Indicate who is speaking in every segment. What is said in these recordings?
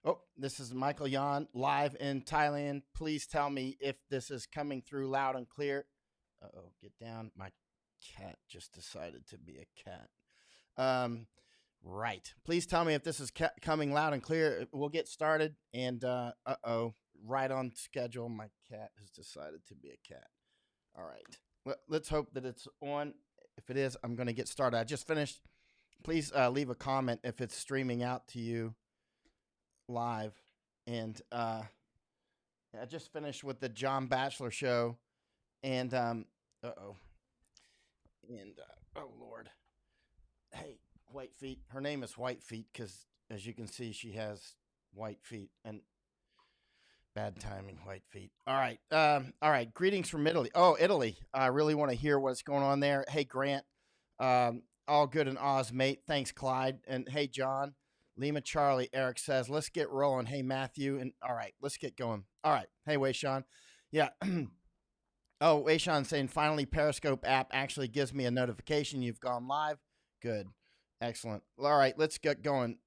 Speaker 1: Oh, this is Michael Yon live in Thailand. Please tell me if this is coming through loud and clear. Uh-oh, get down. My cat just decided to be a cat. Right. Please tell me if this is coming loud and clear. We'll get started. And uh-oh, right on schedule. My cat has decided to be a cat. All right. Let's hope that it's on. If it is, I'm going to get started. I just finished. Please leave a comment if it's streaming out to you live. And I just finished with the John Batchelor show. And uh-oh. And oh, Lord. Hey, White Feet. Her name is White Feet because, as you can see, she has white feet. And bad timing, White Feet. All right. All right. Greetings from Italy. Oh, Italy. I really want to hear what's going on there. Hey, Grant. All good in Oz, mate. Thanks, Clyde. And hey, John. Lima Charlie, Eric says, let's get rolling. Hey, Matthew. And all right, let's get going. All right. Hey, Wayshawn. Yeah. Oh, Wayshawn saying, finally, Periscope app actually gives me a notification you've gone live. Good. Excellent. All right, let's get going.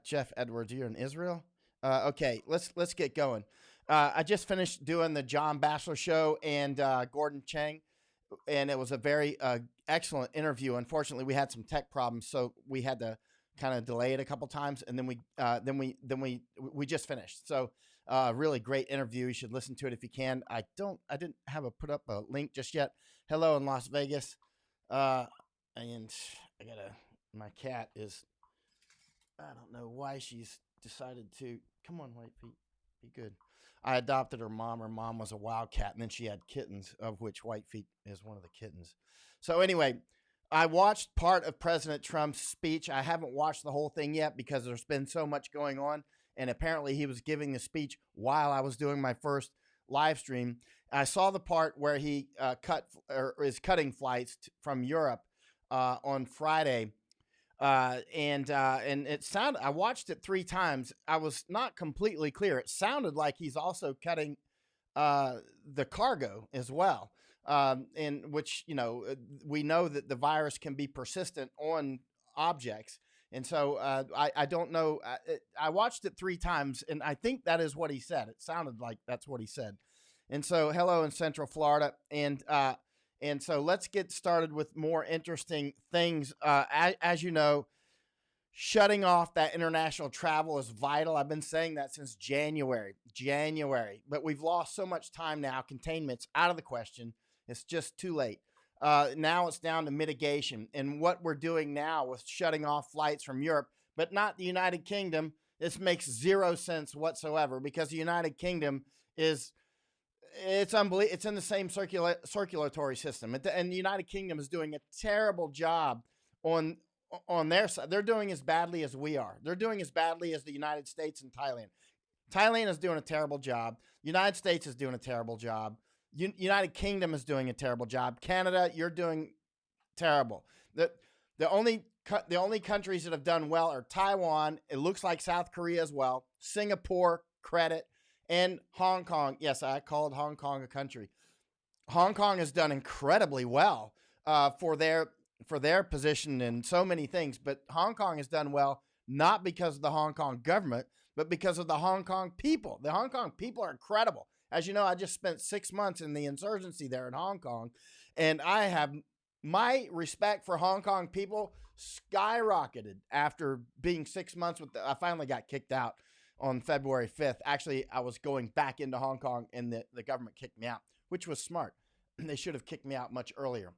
Speaker 1: Jeff Edwards, you're in Israel? Okay, let's get going. I just finished doing the John Batchelor show and Gordon Chang, and it was a very excellent interview. Unfortunately, we had some tech problems, so we had to kind of delay it a couple times, and then we just finished. So really great interview. You should listen to it if you can. I didn't have put up a link just yet. Hello in Las Vegas. And my cat is, I don't know why she's decided to, come on, White Feet, be good. I adopted her mom. Her mom was a wildcat, and then she had kittens, of which White Feet is one of the kittens. So anyway, I watched part of President Trump's speech. I haven't watched the whole thing yet because there's been so much going on. And apparently he was giving the speech while I was doing my first live stream. I saw the part where he is cutting flights from Europe on Friday. And it sounded, I watched it 3 times. I was not completely clear. It sounded like he's also cutting the cargo as well. In which, we know that the virus can be persistent on objects. And so I don't know. I watched it 3 times, and I think that is what he said. It sounded like that's what he said. And so hello in Central Florida. And so let's get started with more interesting things. As you know, shutting off that international travel is vital. I've been saying that since January, but we've lost so much time now. Containment's out of the question. It's just too late. Now it's down to mitigation. And what we're doing now with shutting off flights from Europe, but not the United Kingdom, this makes 0 sense whatsoever because the United Kingdom it's unbelievable. It's in the same circulatory system. And the United Kingdom is doing a terrible job on their side. They're doing as badly as we are. They're doing as badly as the United States and Thailand. Thailand is doing a terrible job. United States is doing a terrible job. United Kingdom is doing a terrible job. Canada, you're doing terrible. The only countries that have done well are Taiwan. It looks like South Korea as well. Singapore, credit, and Hong Kong. Yes, I called Hong Kong a country. Hong Kong has done incredibly well for their position in so many things. But Hong Kong has done well not because of the Hong Kong government, but because of the Hong Kong people. The Hong Kong people are incredible. As you know, I just spent 6 months in the insurgency there in Hong Kong, and I have my respect for Hong Kong people skyrocketed after being 6 months with I finally got kicked out on February 5th. Actually, I was going back into Hong Kong, and the government kicked me out, which was smart. They should have kicked me out much earlier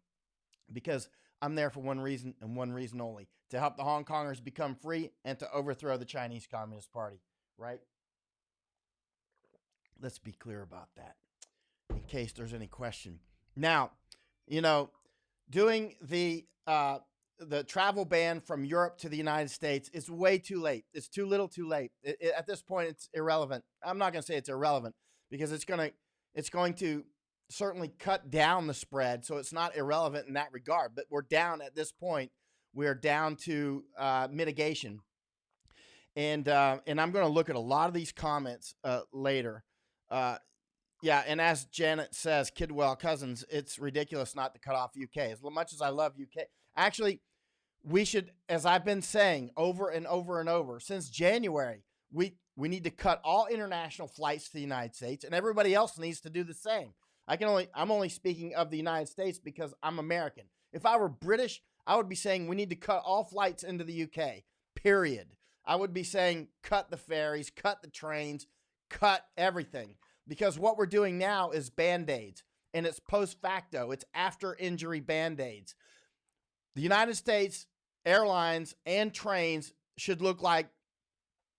Speaker 1: because I'm there for one reason and one reason only, to help the Hong Kongers become free and to overthrow the Chinese Communist Party, right? Let's be clear about that in case there's any question. Now, doing the travel ban from Europe to the United States is way too late. It's too little too late. At this point, it's irrelevant. I'm not going to say it's irrelevant because it's going to certainly cut down the spread. So it's not irrelevant in that regard, but we're down at this point. We're down to mitigation. And I'm going to look at a lot of these comments later. Yeah, and as Janet says, Kidwell Cousins, it's ridiculous not to cut off UK. As much as I love UK, actually, we should, as I've been saying over and over and over since January, We need to cut all international flights to the United States, and everybody else needs to do the same. I'm only speaking of the United States because I'm American. If I were British, I would be saying we need to cut all flights into the UK, period. I would be saying cut the ferries, cut the trains, cut everything. Because what we're doing now is Band-Aids, and it's post facto. It's after injury Band-Aids. The United States airlines and trains should look like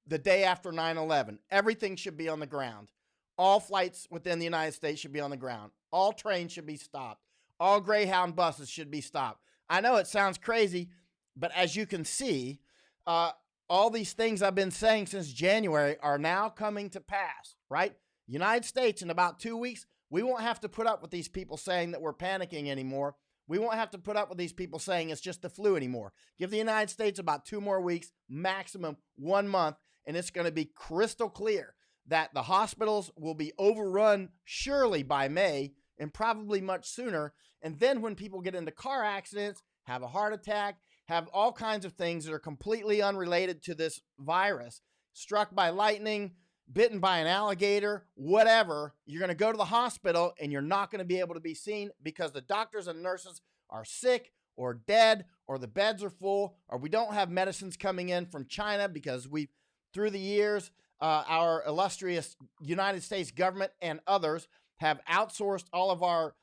Speaker 1: the day after 9/11. Everything should be on the ground. All flights within the United States should be on the ground. All trains should be stopped. All Greyhound buses should be stopped. I know it sounds crazy, but as you can see, all these things I've been saying since January are now coming to pass, right? United States, in about 2 weeks, we won't have to put up with these people saying that we're panicking anymore. We won't have to put up with these people saying it's just the flu anymore. Give the United States about 2 more weeks, maximum 1 month, and it's going to be crystal clear that the hospitals will be overrun surely by May and probably much sooner. And then when people get into car accidents, have a heart attack, have all kinds of things that are completely unrelated to this virus, struck by lightning, bitten by an alligator, whatever, you're going to go to the hospital and you're not going to be able to be seen because the doctors and nurses are sick or dead or the beds are full or we don't have medicines coming in from China because we, through the years, our illustrious United States government and others have outsourced all of our,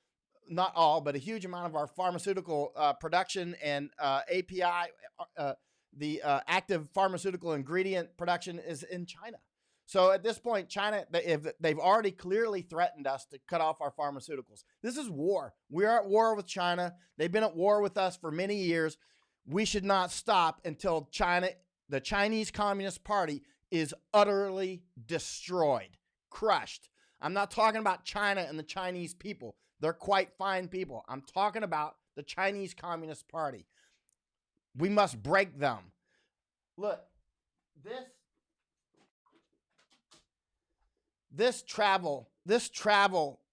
Speaker 1: not all, but a huge amount of our pharmaceutical production and API, the active pharmaceutical ingredient production is in China. So at this point, China, they've already clearly threatened us to cut off our pharmaceuticals. This is war. We are at war with China. They've been at war with us for many years. We should not stop until China, the Chinese Communist Party, is utterly destroyed, crushed. I'm not talking about China and the Chinese people. They're quite fine people. I'm talking about the Chinese Communist Party. We must break them. Look, this travel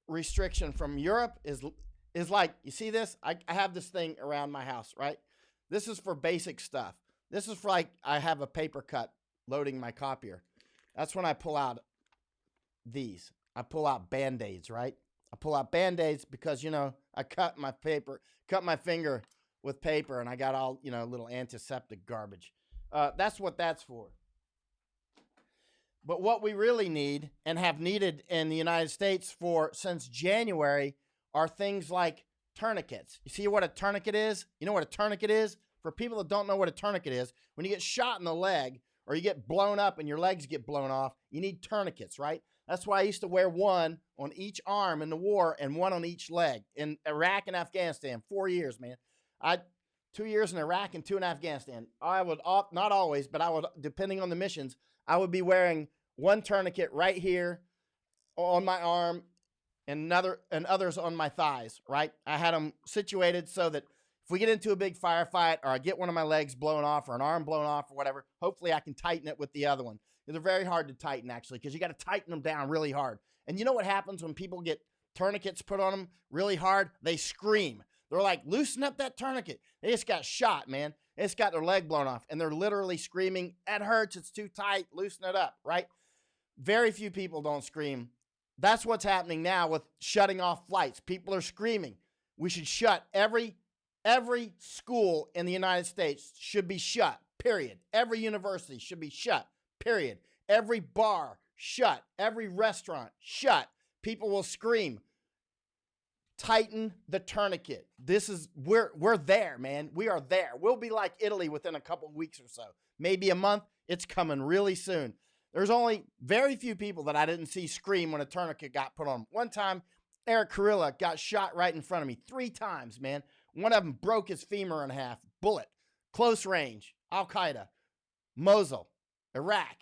Speaker 1: restriction from Europe is like, you see this? I have this thing around my house, right? This is for basic stuff. This is for like, I have a paper cut loading my copier. That's when I pull out these. I pull out Band-Aids, right? I pull out Band-Aids because, I cut my finger with paper and I got all, little antiseptic garbage. That's what that's for. But what we really need and have needed in the United States since January are things like tourniquets. You see what a tourniquet is? You know what a tourniquet is? For people that don't know what a tourniquet is, when you get shot in the leg or you get blown up and your legs get blown off, you need tourniquets, right? That's why I used to wear one on each arm in the war and one on each leg. In Iraq and Afghanistan, 4 years, man. 2 years in Iraq and 2 in Afghanistan. I would, not always, but I would, depending on the missions, I would be wearing one tourniquet right here on my arm and others on my thighs, right? I had them situated so that if we get into a big firefight or I get one of my legs blown off or an arm blown off or whatever, hopefully I can tighten it with the other one. They're very hard to tighten, actually, because you got to tighten them down really hard. And you know what happens when people get tourniquets put on them really hard? They scream. They're like, loosen up that tourniquet. They just got shot, man. They just got their leg blown off, and they're literally screaming, it hurts, it's too tight, loosen it up, right? Very few people don't scream. That's what's happening now with shutting off flights. People are screaming. We should shut every school in the United States should be shut, period. Every university should be shut, period. Every bar, shut. Every restaurant, shut. People will scream. Tighten the tourniquet. We're there, man. We are there. We'll be like Italy within a couple of weeks or so. Maybe a month. It's coming really soon. There's only very few people that I didn't see scream when a tourniquet got put on. One time, Eric Carilla got shot right in front of me 3 times, man. One of them broke his femur in half. Bullet. Close range. Al-Qaeda. Mosul. Iraq.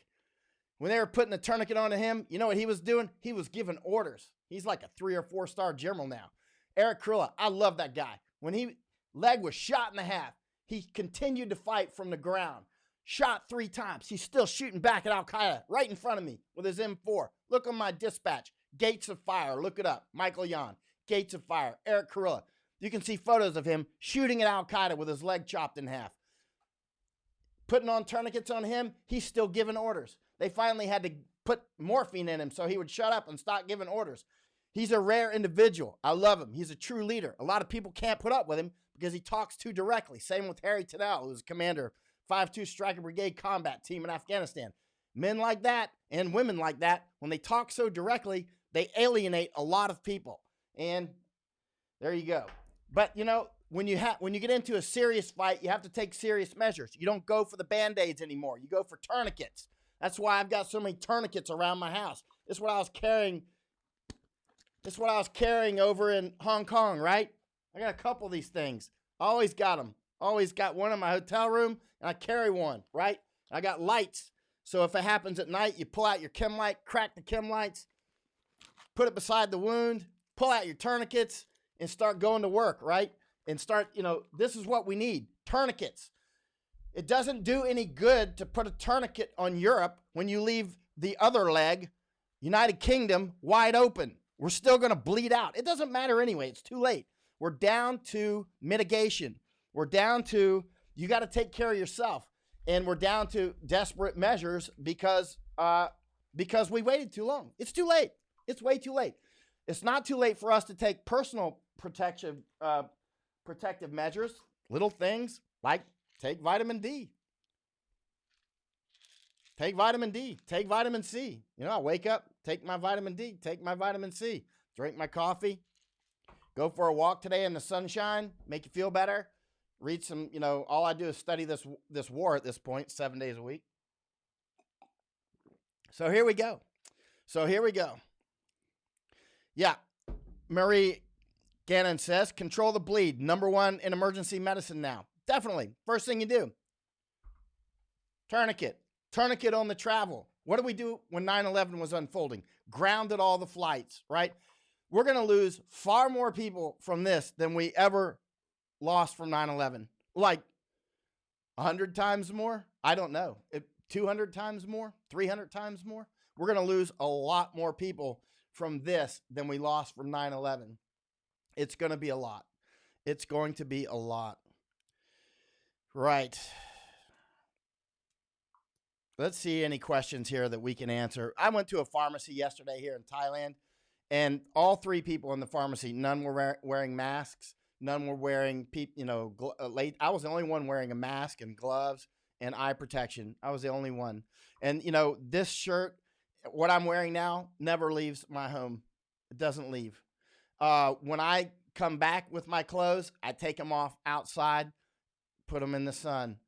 Speaker 1: When they were putting the tourniquet onto him, you know what he was doing? He was giving orders. He's like a 3 or 4 star general now. Eric Carilla, I love that guy. When he leg was shot in the half, he continued to fight from the ground. Shot 3 times. He's still shooting back at Al-Qaeda right in front of me with his M4. Look on my dispatch. Gates of Fire. Look it up. Michael Yon. Gates of Fire. Eric Carilla. You can see photos of him shooting at Al-Qaeda with his leg chopped in half. Putting on tourniquets on him, he's still giving orders. They finally had to put morphine in him so he would shut up and stop giving orders. He's a rare individual. I love him. He's a true leader. A lot of people can't put up with him because he talks too directly. Same with Harry Tadell, who's commander, 5-2 Striker Brigade Combat Team in Afghanistan. Men like that and women like that, when they talk so directly, they alienate a lot of people. And there you go. But, you know, when you get into a serious fight, you have to take serious measures. You don't go for the Band-Aids anymore. You go for tourniquets. That's why I've got so many tourniquets around my house. This is what I was carrying. This is what I was carrying over in Hong Kong, right? I got a couple of these things. I always got them. Always got one in my hotel room, and I carry one, right? I got lights. So if it happens at night, you pull out your chem light, crack the chem lights, put it beside the wound, pull out your tourniquets, and start going to work, right? And start, you know, this is what we need, tourniquets. It doesn't do any good to put a tourniquet on Europe when you leave the other leg, United Kingdom, wide open. We're still going to bleed out. It doesn't matter anyway. It's too late. We're down to mitigation. We're down to, you got to take care of yourself. And we're down to desperate measures because we waited too long. It's too late. It's way too late. It's not too late for us to take personal protective measures, little things like take vitamin D. Take vitamin D, take vitamin C. You know, I wake up, take my vitamin D, take my vitamin C, drink my coffee, go for a walk today in the sunshine, make you feel better. Read some, you know, all I do is study this war at this point, 7 days a week. So here we go. Yeah, Marie Gannon says, control the bleed. #1 in emergency medicine now. Definitely. First thing you do. Tourniquet on the travel. What did we do when 9/11 was unfolding? Grounded all the flights, right? We're going to lose far more people from this than we ever lost from 9/11. Like 100 times more? I don't know. 200 times more? 300 times more? We're going to lose a lot more people from this than we lost from 9/11. It's going to be a lot. It's going to be a lot. Right. Let's see any questions here that we can answer. I went to a pharmacy yesterday here in Thailand, and all three people in the pharmacy, none were wearing masks. None were wearing, I was the only one wearing a mask and gloves and eye protection. I was the only one. And, you know, this shirt, what I'm wearing now, never leaves my home. It doesn't leave. When I come back with my clothes, I take them off outside, put them in the sun.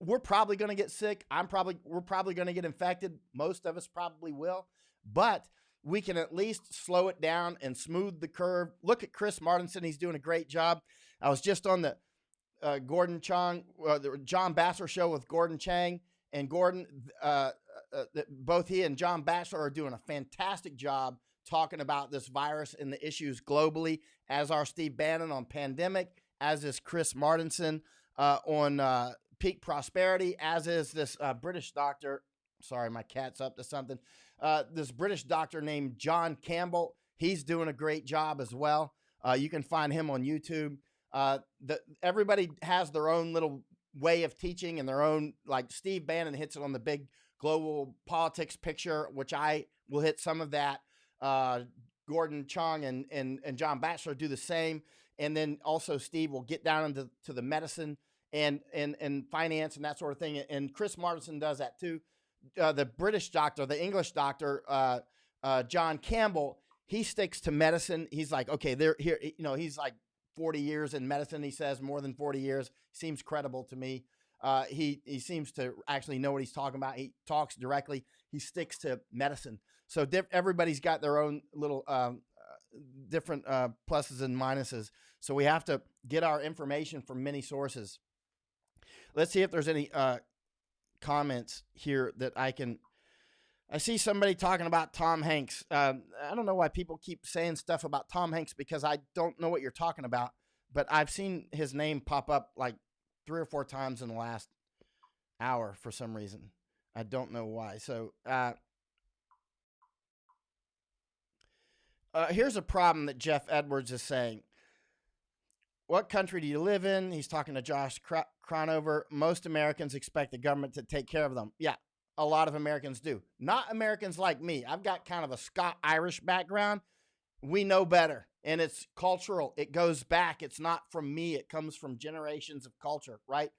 Speaker 1: We're probably going to get sick. We're probably going to get infected. Most of us probably will, but we can at least slow it down and smooth the curve. Look at Chris Martinson. He's doing a great job. I was just on the the John Bassler show with Gordon Chang, and Gordon, both he and John Bassler are doing a fantastic job talking about this virus and the issues globally, as are Steve Bannon on pandemic, as is Chris Martinson on peak prosperity, as is this British doctor. Sorry, my cat's up to something. This British doctor named John Campbell. He's doing a great job as well. You can find him on YouTube. Everybody has their own little way of teaching and their own, like Steve Bannon hits it on the big global politics picture, which I will hit some of that. Gordon Chang and John Bassler do the same. And then also Steve will get down into the medicine and finance and that sort of thing. And Chris Martinson does that too. The British doctor, the English doctor, John Campbell, he sticks to medicine. He's like, okay, here, you know, he's like 40 years in medicine. He says more than 40 years. Seems credible to me. He seems to actually know what he's talking about. He talks directly. He sticks to medicine. So everybody's got their own little different pluses and minuses. So we have to get our information from many sources. Let's see if there's any comments here that I see somebody talking about Tom Hanks. I don't know why people keep saying stuff about Tom Hanks, because I don't know what you're talking about, but I've seen his name pop up like 3 or 4 times in the last hour for some reason. I don't know why. So here's a problem that Jeff Edwards is saying. what country do you live in? He's talking to Josh Cronover. Most Americans expect the government to take care of them. Yeah, a lot of Americans do. Not Americans like me. I've got kind of a Scot-Irish background. We know better, and it's cultural. It goes back. It's not from me. It comes from generations of culture, right?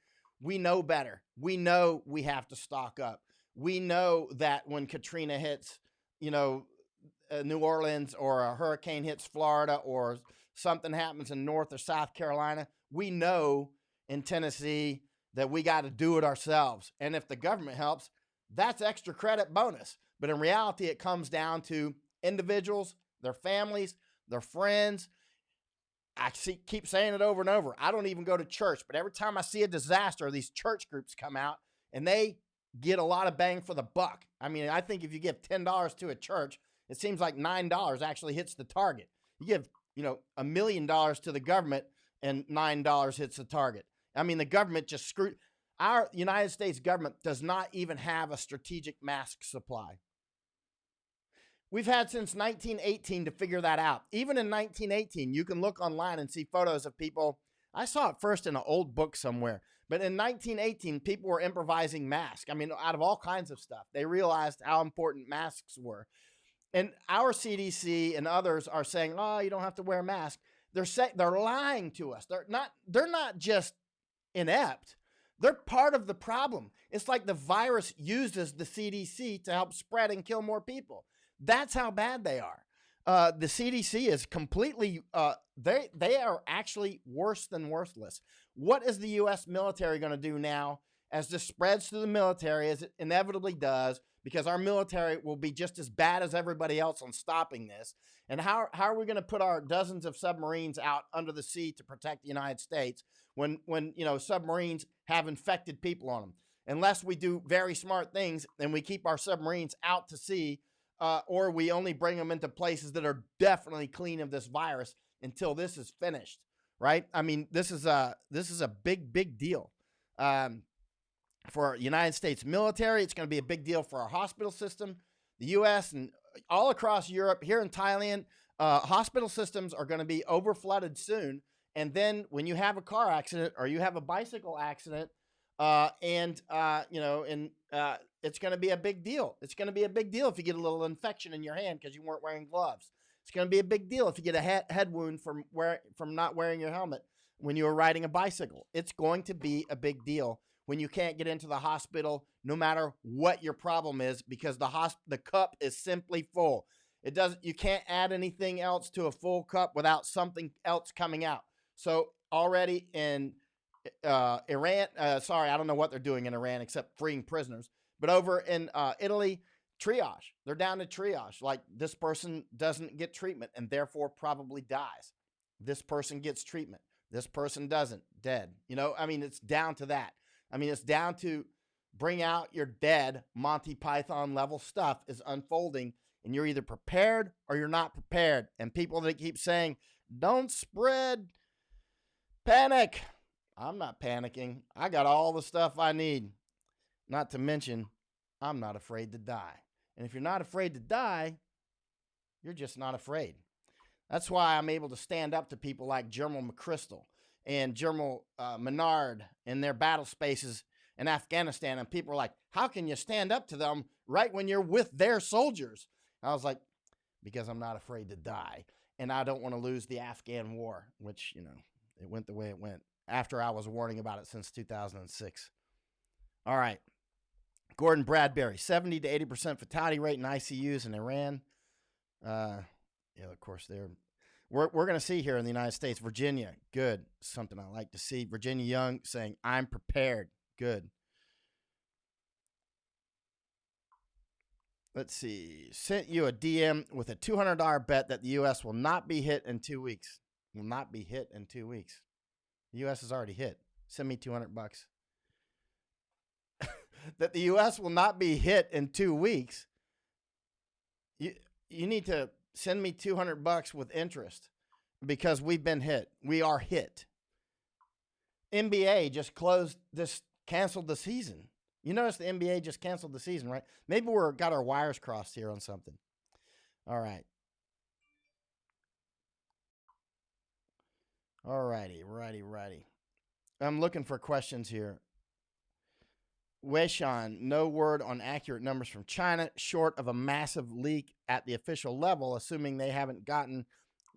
Speaker 1: We know better. We know we have to stock up. We know that when Katrina hits, New Orleans, or a hurricane hits Florida, or something happens in North or South Carolina, we know in Tennessee that we got to do it ourselves. And if the government helps, that's extra credit bonus. But in reality, it comes down to individuals, their families, their friends. Keep saying it over and over. I don't even go to church, but every time I see a disaster, these church groups come out and they get a lot of bang for the buck. I mean, I think if you give $10 to a church, it seems like $9 actually hits the target. You give, $1 million to the government and $9 hits the target. I mean, the government just screwed. Our United States government does not even have a strategic mask supply. We've had since 1918 to figure that out. Even in 1918, you can look online and see photos of people. I saw it first in an old book somewhere. But in 1918, people were improvising masks. I mean, out of all kinds of stuff. They realized how important masks were. And our CDC and others are saying, oh, you don't have to wear a mask. They're lying to us. They're not just inept. They're part of the problem. It's like the virus uses the CDC to help spread and kill more people. That's how bad they are. The CDC is completely, they are actually worse than worthless. What is the U.S. military going to do now as this spreads through the military, as it inevitably does, because our military will be just as bad as everybody else on stopping this? And how are we going to put our dozens of submarines out under the sea to protect the United States when submarines have infected people on them? Unless we do very smart things and we keep our submarines out to sea, or we only bring them into places that are definitely clean of this virus until this is finished, right? I mean, this is a big deal for United States military. It's going to be a big deal for our hospital system, the U.S. and all across Europe. Here in Thailand, hospital systems are going to be overflooded soon. And then when you have a car accident or you have a bicycle accident, it's going to be a big deal. It's going to be a big deal if you get a little infection in your hand because you weren't wearing gloves. It's going to be a big deal if you get a head wound from not wearing your helmet when you were riding a bicycle. It's going to be a big deal when you can't get into the hospital, no matter what your problem is, because the cup is simply full. You can't add anything else to a full cup without something else coming out. So already in Iran, I don't know what they're doing in Iran except freeing prisoners. But over in Italy, triage. They're down to triage. Like, this person doesn't get treatment and therefore probably dies. This person gets treatment. This person doesn't. Dead. It's down to that. It's down to bring out your dead Monty Python level stuff is unfolding, and you're either prepared or you're not prepared. And people that keep saying, don't spread panic. I'm not panicking. I got all the stuff I need. Not to mention, I'm not afraid to die. And if you're not afraid to die, you're just not afraid. That's why I'm able to stand up to people like General McChrystal and General Menard in their battle spaces in Afghanistan. And people are like, how can you stand up to them right when you're with their soldiers? I was like, because I'm not afraid to die. And I don't want to lose the Afghan war, which, it went the way it went after I was warning about it since 2006. All right. Gordon Bradbury, 70 to 80% fatality rate in ICUs in Iran. Of course, we're going to see here in the United States. Virginia, good. Something I like to see. Virginia Young saying, I'm prepared. Good. Let's see. Sent you a DM with a $200 bet that the U.S. will not be hit in 2 weeks. Will not be hit in 2 weeks. The U.S. is already hit. Send me $200. That the U.S. will not be hit in 2 weeks. You need to send me $200 with interest because we've been hit. We are hit. NBA just canceled the season. You notice the NBA just canceled the season, right? Maybe got our wires crossed here on something. All right. All righty, righty. I'm looking for questions here. Weishan, no word on accurate numbers from China, short of a massive leak at the official level, assuming they haven't gotten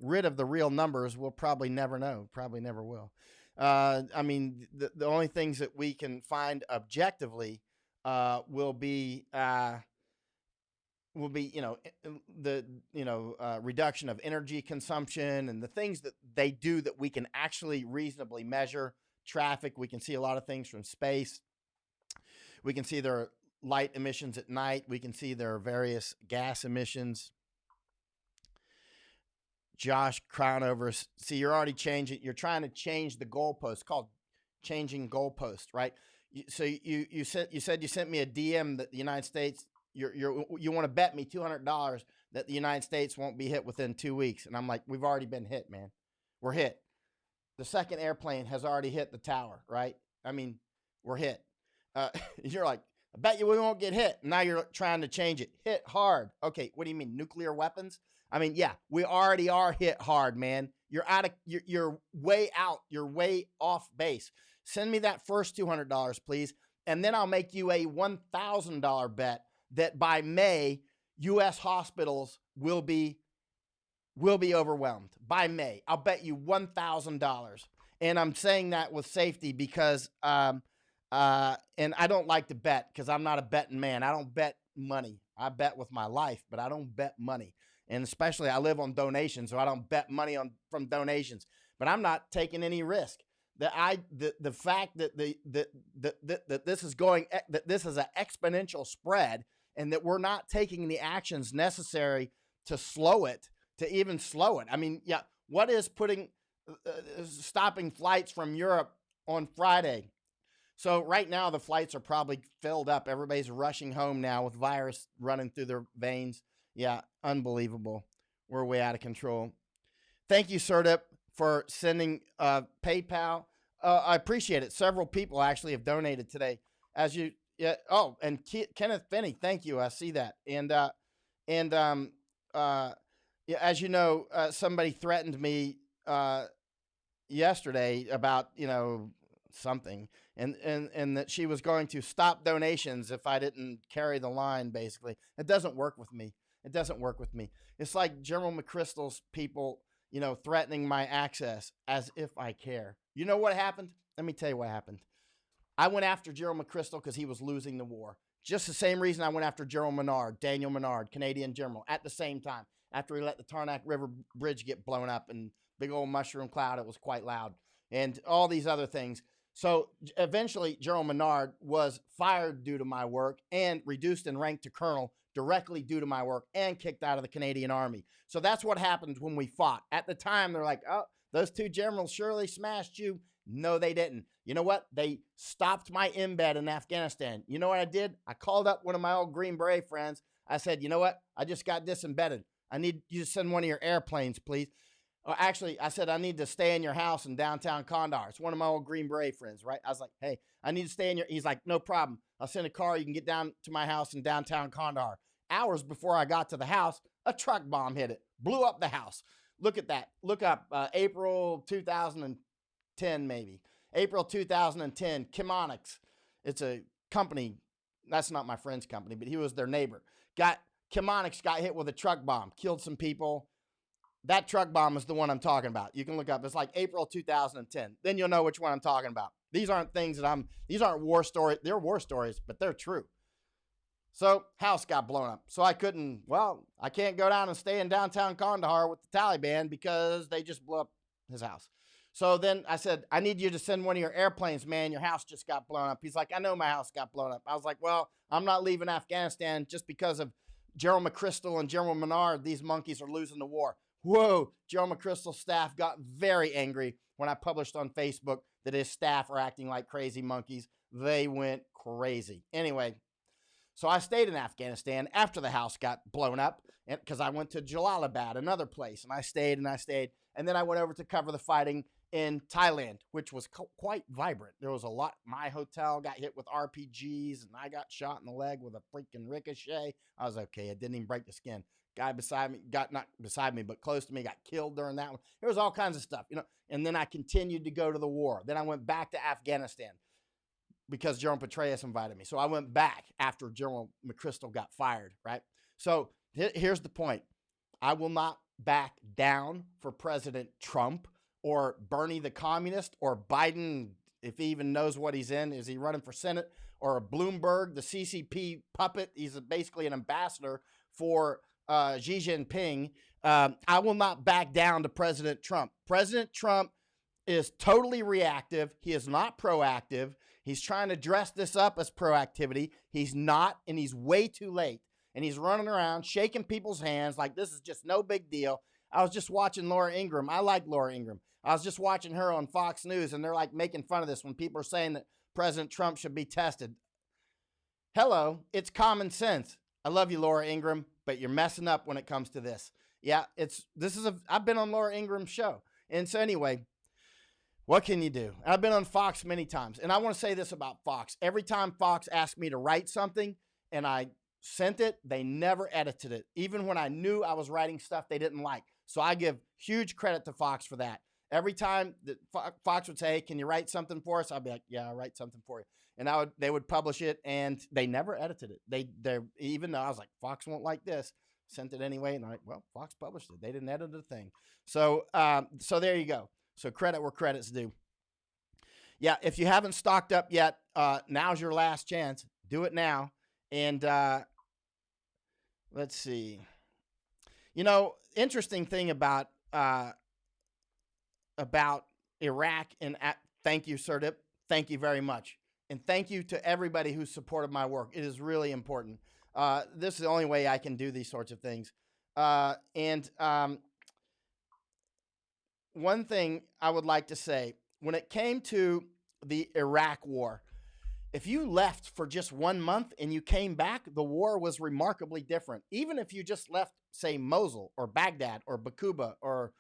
Speaker 1: rid of the real numbers. We'll probably never know. Probably never will. I mean, the only things that we can find objectively will be the reduction of energy consumption and the things that they do that we can actually reasonably measure. Traffic, we can see a lot of things from space. We can see their light emissions at night. We can see their various gas emissions. Josh Crownover, see, you're already changing. You're trying to change the goalpost. It's called changing goalpost, right? So you said you sent me a DM that the United States, you want to bet me $200 that the United States won't be hit within 2 weeks, and I'm like, we've already been hit, man. We're hit. The second airplane has already hit the tower, right? I mean, we're hit. You're like, I bet you we won't get hit. Now you're trying to change it. Hit hard. Okay, what do you mean? Nuclear weapons? I mean, yeah, we already are hit hard, man. You're way out. You're way off base. Send me that first $200, please, and then I'll make you a $1,000 bet that by May, U.S. hospitals will be overwhelmed. By May, I'll bet you $1,000, and I'm saying that with safety because and I don't like to bet because I'm not a betting man. I don't bet money. I bet with my life, but I don't bet money. And especially I live on donations, so I don't bet money from donations. But I'm not taking any risk. The fact that that this is an exponential spread, and that we're not taking the actions necessary to slow it, to even slow it. I mean, yeah, what is stopping flights from Europe on Friday? So right now the flights are probably filled up. Everybody's rushing home now with virus running through their veins. Yeah, unbelievable. We're way out of control. Thank you, Serdip, for sending PayPal. I appreciate it. Several people actually have donated today. As you, yeah. Oh, and Kenneth Finney, thank you. I see that. And yeah, as you know, somebody threatened me yesterday about something, and that she was going to stop donations if I didn't carry the line. Basically, it doesn't work with me. It doesn't work with me. It's like General McChrystal's people, threatening my access as if I care. You know what happened? Let me tell you what happened. I went after General McChrystal because he was losing the war. Just the same reason I went after General Menard, Daniel Menard, Canadian general, at the same time, after he let the Tarnac River Bridge get blown up and big old mushroom cloud, it was quite loud, and all these other things. So eventually, General Menard was fired due to my work and reduced in rank to colonel directly due to my work and kicked out of the Canadian Army. So that's what happened when we fought. At the time, they're like, oh, those two generals surely smashed you. No, they didn't. You know what? They stopped my embed in Afghanistan. You know what I did? I called up one of my old Green Beret friends. I said, you know what? I just got disembedded. I need you to send one of your airplanes, please. Actually, I said, I need to stay in your house in downtown Kandahar. It's one of my old Green Beret friends, right? I was like, hey, I need to stay in your... He's like, no problem. I'll send a car. You can get down to my house in downtown Kandahar. Hours before I got to the house, a truck bomb hit it. Blew up the house. Look at that. Look up April 2010, maybe. April 2010, Chemonics. It's a company. That's not my friend's company, but he was their neighbor. Chemonics got hit with a truck bomb. Killed some people. That truck bomb is the one I'm talking about. You can look up. It's like April 2010. Then you'll know which one I'm talking about. These aren't things that these aren't war stories. They're war stories, but they're true. So house got blown up. So I can't go down and stay in downtown Kandahar with the Taliban because they just blew up his house. So then I said, I need you to send one of your airplanes, man. Your house just got blown up. He's like, I know my house got blown up. I was like, well, I'm not leaving Afghanistan just because of General McChrystal and General Menard. These monkeys are losing the war. Whoa, General McChrystal's staff got very angry when I published on Facebook that his staff are acting like crazy monkeys. They went crazy. Anyway, so I stayed in Afghanistan after the house got blown up because I went to Jalalabad, another place, and I stayed. And then I went over to cover the fighting in Thailand, which was quite vibrant. There was a lot. My hotel got hit with RPGs, and I got shot in the leg with a freaking ricochet. I was okay. It didn't even break the skin. Guy beside me, got not beside me, but close to me, got killed during that one. There was all kinds of stuff, And then I continued to go to the war. Then I went back to Afghanistan because General Petraeus invited me. So I went back after General McChrystal got fired, right? So here's the point. I will not back down for President Trump or Bernie the communist or Biden, if he even knows what he's in. Is he running for Senate? Or Bloomberg, the CCP puppet. He's basically an ambassador for Xi Jinping. I will not back down to President Trump. President Trump is totally reactive. He is not proactive. He's trying to dress this up as proactivity. He's not, and he's way too late. And he's running around shaking people's hands like this is just no big deal. I was just watching Laura Ingraham. I like Laura Ingraham. I was just watching her on Fox News, and they're like making fun of this when people are saying that President Trump should be tested. Hello, it's common sense. I love you, Laura Ingraham, but you're messing up when it comes to this. Yeah, I've been on Laura Ingram's show. And so anyway, what can you do? I've been on Fox many times. And I want to say this about Fox. Every time Fox asked me to write something and I sent it, they never edited it. Even when I knew I was writing stuff they didn't like. So I give huge credit to Fox for that. Every time that Fox would say, hey, can you write something for us? I'll be like, yeah, I'll write something for you. And they would publish it, and they never edited it. Even though I was like, Fox won't like this, sent it anyway. And I'm like, well, Fox published it. They didn't edit a thing. So there you go. So credit where credit's due. Yeah, if you haven't stocked up yet, now's your last chance. Do it now. And let's see. Interesting thing about Iraq, and thank you, Sir. Thank you very much. And thank you to everybody who supported my work. It is really important. This is the only way I can do these sorts of things. One thing I would like to say, when it came to the Iraq war, if you left for just 1 month and you came back, the war was remarkably different. Even if you just left, say, Mosul or Baghdad or Bakuba or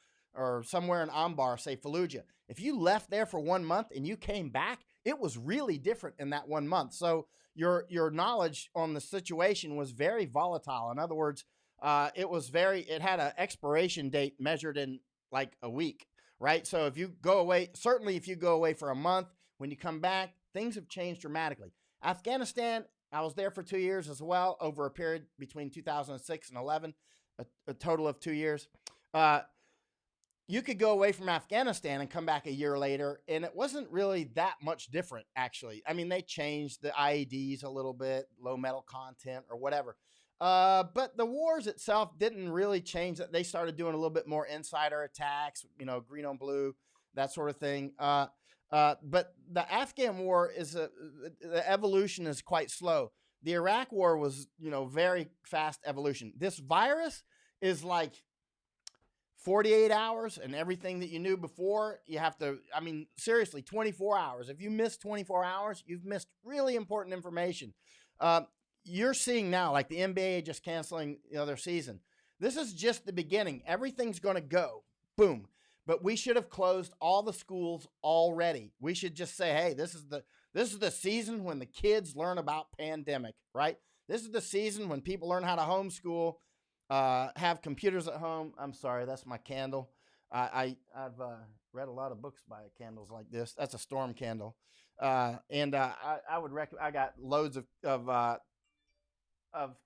Speaker 1: somewhere in Anbar, say Fallujah. If you left there for 1 month and you came back, it was really different in that 1 month. So your knowledge on the situation was very volatile. In other words, it had an expiration date measured in like a week, right? So if you go away, certainly if you go away for a month, when you come back, things have changed dramatically. Afghanistan, I was there for 2 years as well, over a period between 2006 and 11, a total of 2 years. You could go away from Afghanistan and come back a year later, and it wasn't really that much different, actually. I mean, they changed the IEDs a little bit, low metal content or whatever. But the wars itself didn't really change that. They started doing a little bit more insider attacks, green on blue, that sort of thing. But the Afghan war the evolution is quite slow. The Iraq war was, very fast evolution. This virus is like 48 hours, and everything that you knew before, you have to, seriously, 24 hours. If you miss 24 hours, you've missed really important information. You're seeing now, like the NBA just canceling their season. This is just the beginning. Everything's going to go, boom. But we should have closed all the schools already. We should just say, hey, this is the season when the kids learn about pandemic, right? This is the season when people learn how to homeschool, have computers at home. I'm sorry, that's my candle. I've read a lot of books by candles like this. That's a storm candle. I would recommend. I got loads of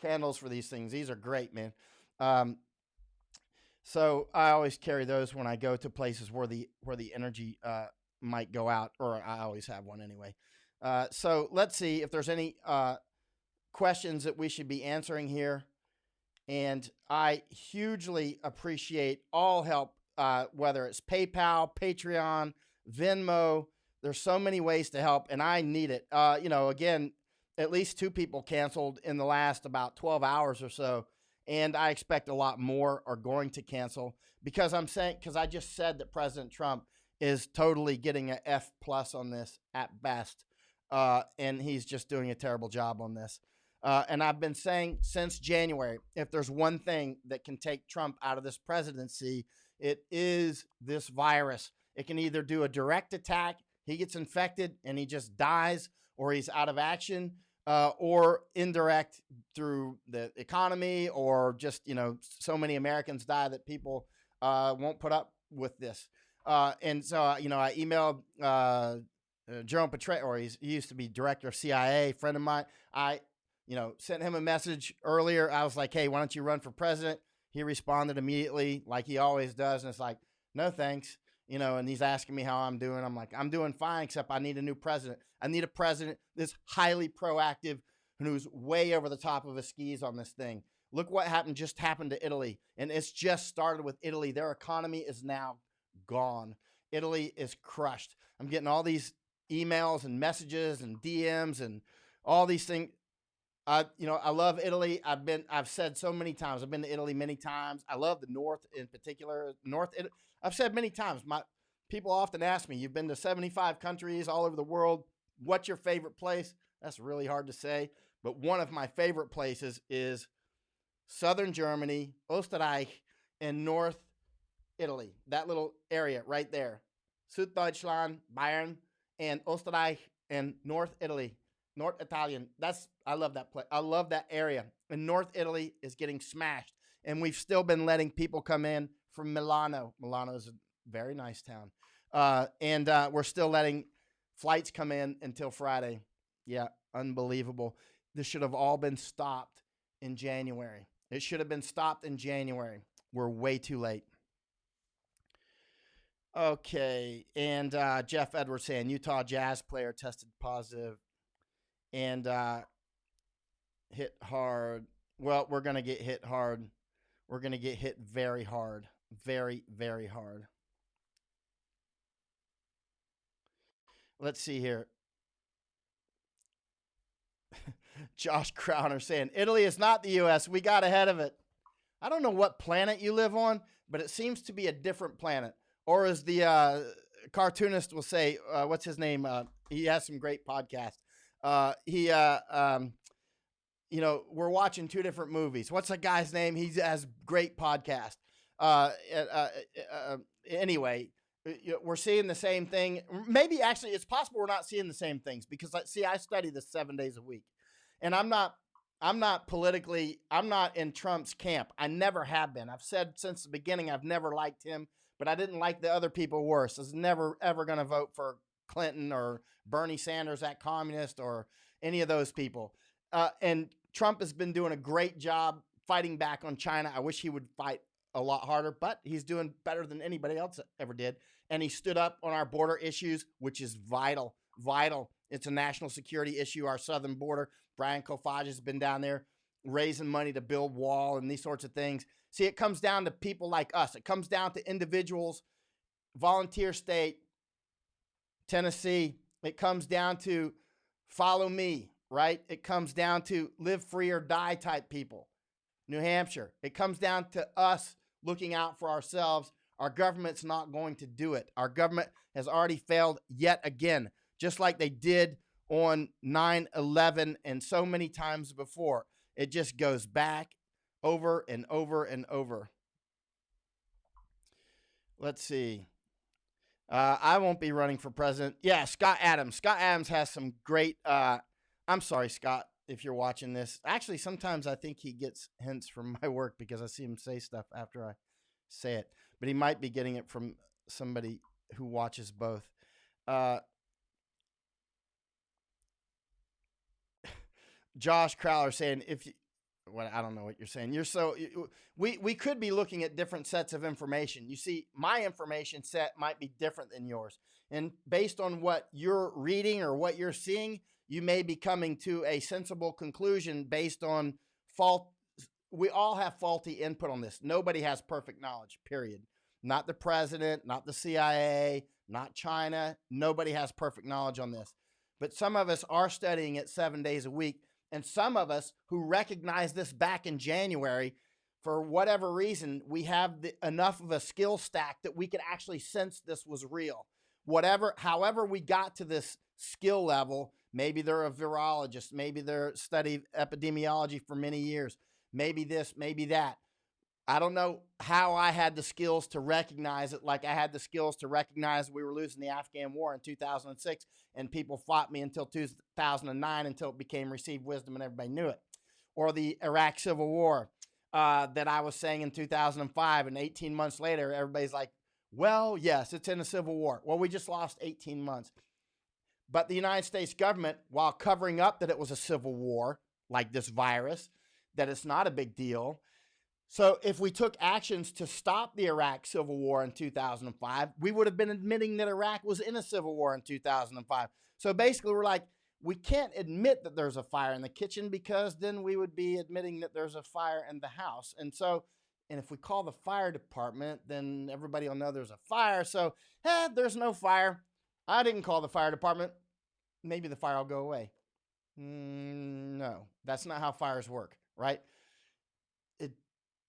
Speaker 1: candles for these things. These are great, man. So I always carry those when I go to places where the energy might go out, or I always have one anyway. So let's see if there's any questions that we should be answering here. And I hugely appreciate all help, whether it's PayPal, Patreon, Venmo. There's so many ways to help, and I need it. Again, at least 2 people canceled in the last about 12 hours or so, and I expect a lot more are going to cancel because I just said that President Trump is totally getting an F+ on this at best, and he's just doing a terrible job on this. And I've been saying since January, if there's one thing that can take Trump out of this presidency, it is this virus. It can either do a direct attack, he gets infected and he just dies, or he's out of action, or indirect through the economy, or just, so many Americans die that people won't put up with this. And so, I emailed Jerome Petraeus, or he used to be director of CIA, friend of mine. I, sent him a message earlier. I was like, hey, why don't you run for president? He responded immediately like he always does. And it's like, no, thanks. And he's asking me how I'm doing. I'm like, I'm doing fine, except I need a new president. I need a president that's highly proactive and who's way over the top of his skis on this thing. Look what just happened to Italy. And it's just started with Italy. Their economy is now gone. Italy is crushed. I'm getting all these emails and messages and DMs and all these things. I love Italy. I've said so many times, I've been to Italy many times. I love the North in particular. I've said many times, people often ask me, you've been to 75 countries all over the world. What's your favorite place? That's really hard to say. But one of my favorite places is southern Germany, Österreich, and North Italy. That little area right there. Süddeutschland, Bayern, and Österreich, and North Italy. North Italian. I love that place. I love that area. And North Italy is getting smashed. And we've still been letting people come in from Milano. Milano is a very nice town. And we're still letting flights come in until Friday. Yeah, unbelievable. This should have all been stopped in January. It should have been stopped in January. We're way too late. Okay. And Jeff Edwards saying Utah Jazz player tested positive and hit hard. Well, we're going to get hit hard. We're going to get hit very hard. Very, very hard. Let's see here. Josh Crowner saying, Italy is not the U.S. We got ahead of it. I don't know what planet you live on, but it seems to be a different planet. Or as the cartoonist will say, what's his name? He has some great podcasts. We're watching two different movies. What's that guy's name? He has great podcast. Anyway, we're seeing the same thing. Maybe actually it's possible we're not seeing the same things because I study this 7 days a week, and I'm not in Trump's camp. I never have been. I've said since the beginning, I've never liked him, but I didn't like the other people worse. I was never, ever going to vote for Clinton or Bernie Sanders, that communist, or any of those people. And Trump has been doing a great job fighting back on China. I wish he would fight a lot harder, but he's doing better than anybody else ever did. And he stood up on our border issues, which is vital. It's a national security issue, our southern border. Brian Kofage has been down there raising money to build wall and these sorts of things. See, it comes down to people like us. It comes down to individuals, volunteer state, Tennessee. It comes down to follow me, right? It comes down to live free or die type people. New Hampshire. It comes down to us looking out for ourselves. Our government's not going to do it. Our government has already failed yet again, just like they did on 9/11 and so many times before. It just goes back over and over and over. Let's see. I won't be running for president. Yeah, Scott Adams. Scott Adams has some great, I'm sorry, Scott, if you're watching this. Actually, sometimes I think he gets hints from my work because I see him say stuff after I say it. But he might be getting it from somebody who watches both. Josh Crowler saying, I don't know what you're saying. We could be looking at different sets of information. You see, my information set might be different than yours. And based on what you're reading or what you're seeing, you may be coming to a sensible conclusion based on fault. We all have faulty input on this. Nobody has perfect knowledge, period. Not the president, not the CIA, not China. Nobody has perfect knowledge on this. But some of us are studying it 7 days a week. And some of us who recognized this back in January, for whatever reason, we have enough of a skill stack that we could actually sense this was real. However we got to this skill level, maybe they're a virologist, maybe they're studied epidemiology for many years, maybe this, maybe that. I don't know how I had the skills to recognize it, like I had the skills to recognize we were losing the Afghan war in 2006, and people fought me until 2009 until it became received wisdom and everybody knew it. Or the Iraq Civil War that I was saying in 2005, and 18 months later, everybody's like, well, yes, it's in a civil war. Well, we just lost 18 months. But the United States government, while covering up that it was a civil war, like this virus, that it's not a big deal. So if we took actions to stop the Iraq Civil War in 2005, we would have been admitting that Iraq was in a civil war in 2005. So basically, we're like, we can't admit that there's a fire in the kitchen because then we would be admitting that there's a fire in the house. And if we call the fire department, then everybody will know there's a fire. So, there's no fire. I didn't call the fire department. Maybe the fire will go away. No, that's not how fires work, right?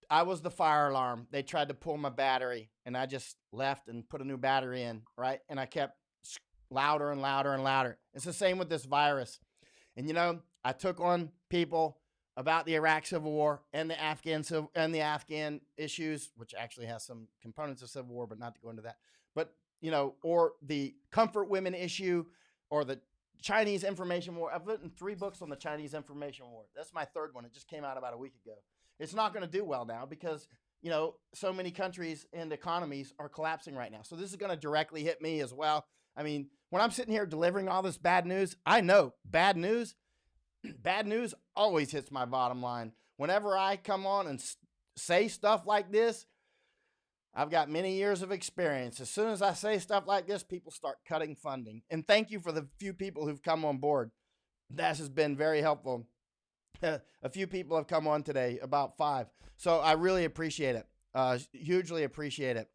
Speaker 1: I was the fire alarm. They tried to pull my battery, and I just left and put a new battery in, right? And I kept louder and louder and louder. It's the same with this virus. And, I took on people about the Iraq Civil War and the Afghan issues, which actually has some components of Civil War, but not to go into that. But, or the comfort women issue or the Chinese information war. I've written 3 books on the Chinese information war. That's my 3rd one. It just came out about a week ago. It's not going to do well now because, so many countries and economies are collapsing right now. So this is going to directly hit me as well. I mean, when I'm sitting here delivering all this bad news, I know bad news always hits my bottom line. Whenever I come on and say stuff like this, I've got many years of experience. As soon as I say stuff like this, people start cutting funding. And thank you for the few people who've come on board. That has been very helpful. A few people have come on today, about 5. So I really appreciate it. Hugely appreciate it.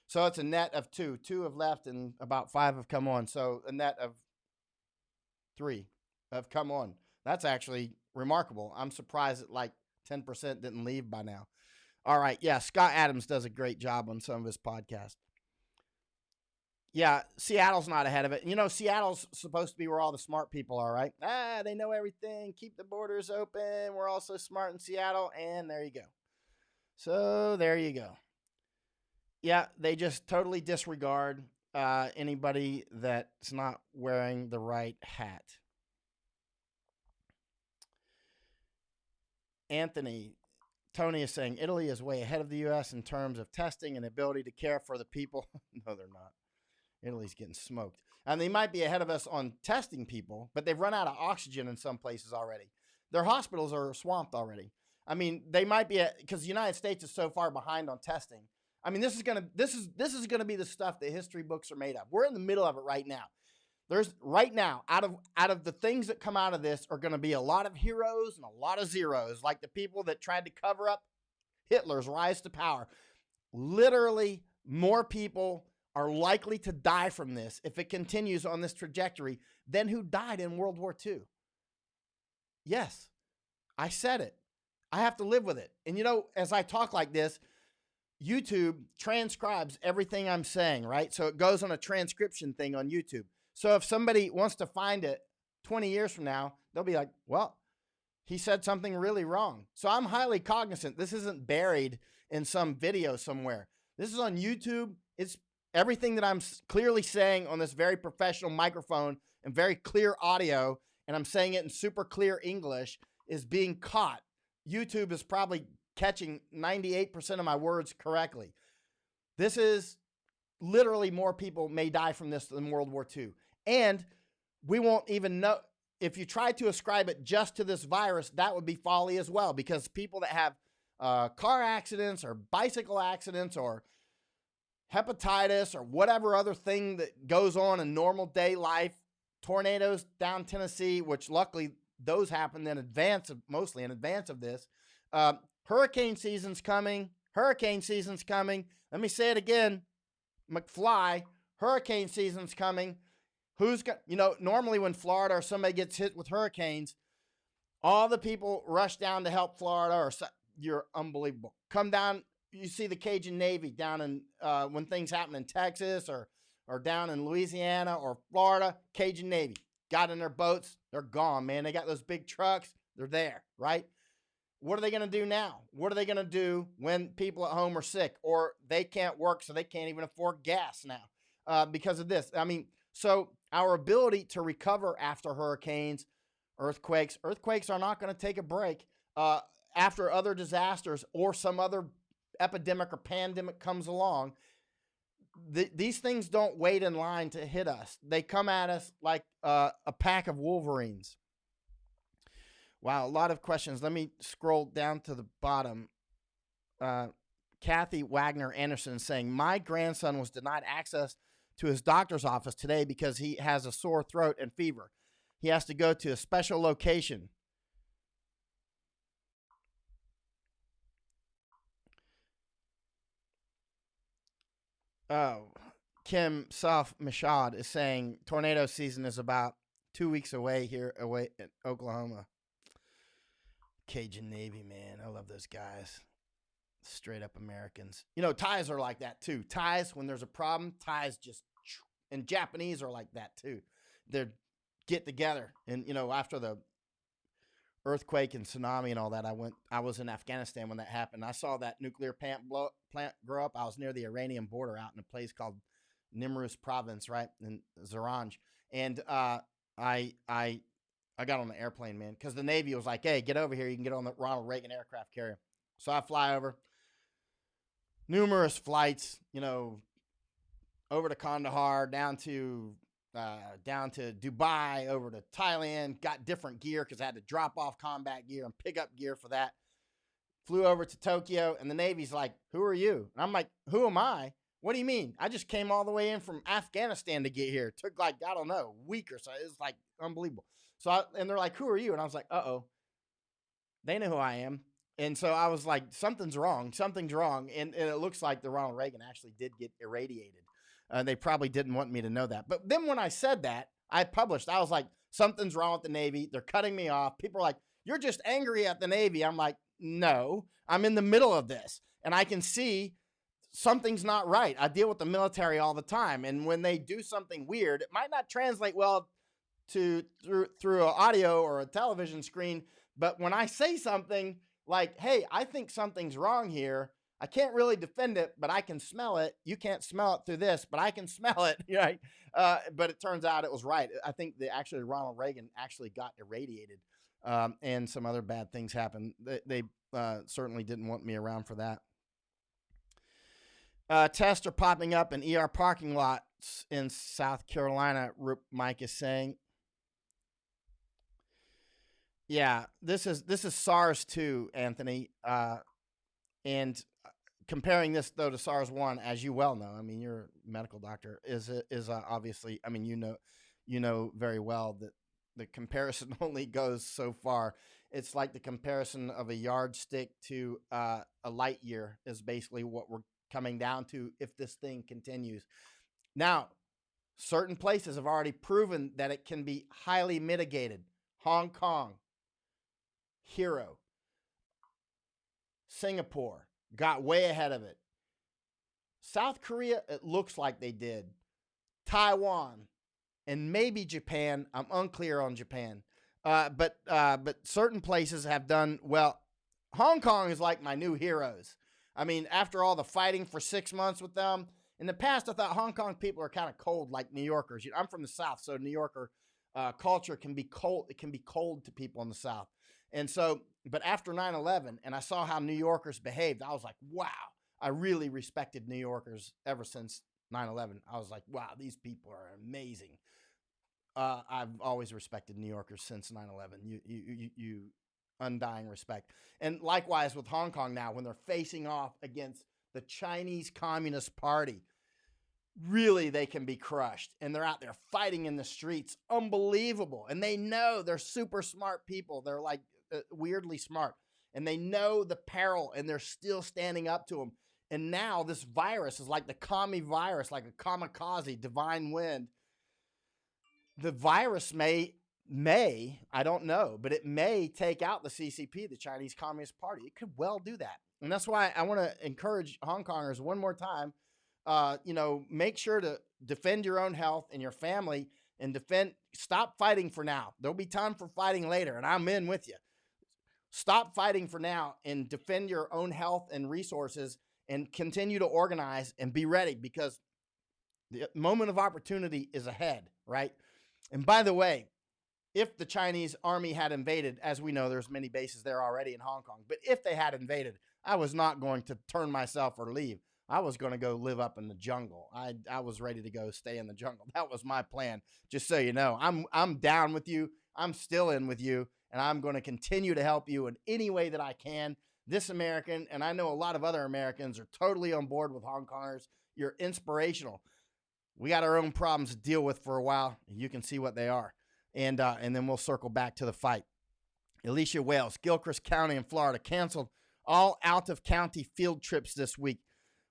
Speaker 1: So it's a net of 2. 2 have left and about 5 have come on. So a net of 3 have come on. That's actually remarkable. I'm surprised that like 10% didn't leave by now. All right. Yeah, Scott Adams does a great job on some of his podcasts. Yeah, Seattle's not ahead of it. Seattle's supposed to be where all the smart people are, right? They know everything. Keep the borders open. We're all so smart in Seattle. And there you go. So there you go. Yeah, they just totally disregard anybody that's not wearing the right hat. Tony is saying Italy is way ahead of the U.S. in terms of testing and ability to care for the people. No, they're not. Italy's getting smoked. And they might be ahead of us on testing people, but they've run out of oxygen in some places already. Their hospitals are swamped already. I mean, they might be because the United States is so far behind on testing. I mean, this is gonna be the stuff that history books are made of. We're in the middle of it right now. There's right now out of the things that come out of this are going to be a lot of heroes and a lot of zeros, like the people that tried to cover up Hitler's rise to power. Literally, more people are likely to die from this if it continues on this trajectory than who died in World War II. Yes, I said it. I have to live with it. And as I talk like this, YouTube transcribes everything I'm saying, right? So it goes on a transcription thing on YouTube. So if somebody wants to find it 20 years from now, they'll be like, well, he said something really wrong. So I'm highly cognizant. This isn't buried in some video somewhere. This is on YouTube. It's everything that I'm clearly saying on this very professional microphone and very clear audio, and I'm saying it in super clear English, is being caught. YouTube is probably catching 98% of my words correctly. This is literally more people may die from this than World War II. And we won't even know. If you try to ascribe it just to this virus, that would be folly as well, because people that have car accidents or bicycle accidents or hepatitis or whatever other thing that goes on in normal day life, tornadoes down Tennessee, which luckily those happened mostly in advance of this. Hurricane season's coming. Hurricane season's coming. Let me say it again. McFly, hurricane season's coming. Normally when Florida or somebody gets hit with hurricanes, all the people rush down to help Florida, you're unbelievable. Come down, you see the Cajun Navy down in, when things happen in Texas or down in Louisiana or Florida, Cajun Navy got in their boats. They're gone, man. They got those big trucks. They're there, right? what are they going to do now? What are they going to do when people at home are sick or they can't work, so they can't even afford gas now because of this? I mean, so our ability to recover after hurricanes, earthquakes are not going to take a break after other disasters or some other epidemic or pandemic comes along. These things don't wait in line to hit us. They come at us like a pack of wolverines. Wow, a lot of questions. Let me scroll down to the bottom. Kathy Wagner Anderson saying, my grandson was denied access to his doctor's office today because he has a sore throat and fever. He has to go to a special location. Oh, Kim Saf Mashad is saying tornado season is about 2 weeks away here away in Oklahoma. Cajun Navy, man. I love those guys. Straight up Americans. You know, Thais are like that too. Thais, when there's a problem, Thais just, and Japanese are like that too. They're get together. And, you know, after the earthquake and tsunami and all that, I was in Afghanistan when that happened. I saw that nuclear plant grow up. I was near the Iranian border out in a place called Nimruz province, right, in Zaranj. And I got on the airplane, man, because the Navy was like, hey, get over here. You can get on the Ronald Reagan aircraft carrier. So I fly over. Numerous flights, you know, over to Kandahar, down to Dubai, over to Thailand. Got different gear because I had to drop off combat gear and pick up gear for that. Flew over to Tokyo, and the Navy's like, who are you? And I'm like, who am I? What do you mean? I just came all the way in from Afghanistan to get here. It took like, I don't know, a week or so. It was like unbelievable. And they're like, who are you? And I was like, uh-oh. They know who I am. And so I was like, something's wrong. And it looks like the Ronald Reagan actually did get irradiated. They probably didn't want me to know that. But then when I said that, I was like, something's wrong with the Navy. They're cutting me off. People are like, you're just angry at the Navy. I'm like, no, I'm in the middle of this. And I can see something's not right. I deal with the military all the time. And when they do something weird, it might not translate well through an audio or a television screen. But when I say something like, hey, I think something's wrong here, I can't really defend it, but I can smell it. You can't smell it through this, but I can smell it, right? But it turns out it was right. I think actually Ronald Reagan actually got irradiated, and some other bad things happened. They certainly didn't want me around for that. Tests are popping up in ER parking lots in South Carolina, Mike is saying. Yeah, this is SARS-2, Anthony. And comparing this though to SARS-1, as you well know, I mean, you're a medical doctor, is obviously, I mean, you know very well that the comparison only goes so far. It's like the comparison of a yardstick to a light year is basically what we're coming down to if this thing continues. Now, certain places have already proven that it can be highly mitigated. Hong Kong, hero. Singapore got way ahead of it. South Korea, it looks like they did. Taiwan and maybe Japan. I'm unclear on Japan. But certain places have done well. Hong Kong is like my new heroes. I mean, after all the fighting for 6 months with them, in the past, I thought Hong Kong people are kind of cold like New Yorkers. I'm from the South, so New Yorker culture can be cold. It can be cold to people in the South. And so, but after 9/11, and I saw how New Yorkers behaved, I was like, wow, I really respected New Yorkers ever since 9/11. I was like, wow, these people are amazing. I've always respected New Yorkers since 9/11. You undying respect. And likewise with Hong Kong now, when they're facing off against the Chinese Communist Party, really they can be crushed. And they're out there fighting in the streets. Unbelievable. And they know they're super smart people. They're like weirdly smart. And they know the peril and they're still standing up to them. And now this virus is like the commie virus, like a kamikaze, divine wind. The virus may, I don't know, but it may take out the CCP, the Chinese Communist Party. It could well do that. And that's why I want to encourage Hong Kongers one more time, make sure to defend your own health and your family and stop fighting for now. There'll be time for fighting later, and I'm in with you. Stop fighting for now and defend your own health and resources and continue to organize and be ready, because the moment of opportunity is ahead, right? And by the way, if the Chinese army had invaded, as we know, there's many bases there already in Hong Kong, but if they had invaded, I was not going to turn myself or leave. I was going to go live up in the jungle. I was ready to go stay in the jungle. That was my plan. Just so you know, I'm down with you. I'm still in with you, and I'm going to continue to help you in any way that I can. This American, and I know a lot of other Americans, are totally on board with Hong Kongers. You're inspirational. We got our own problems to deal with for a while. You can see what they are. And then we'll circle back to the fight. Alicia Wales, Gilchrist County in Florida, canceled all out-of-county field trips this week.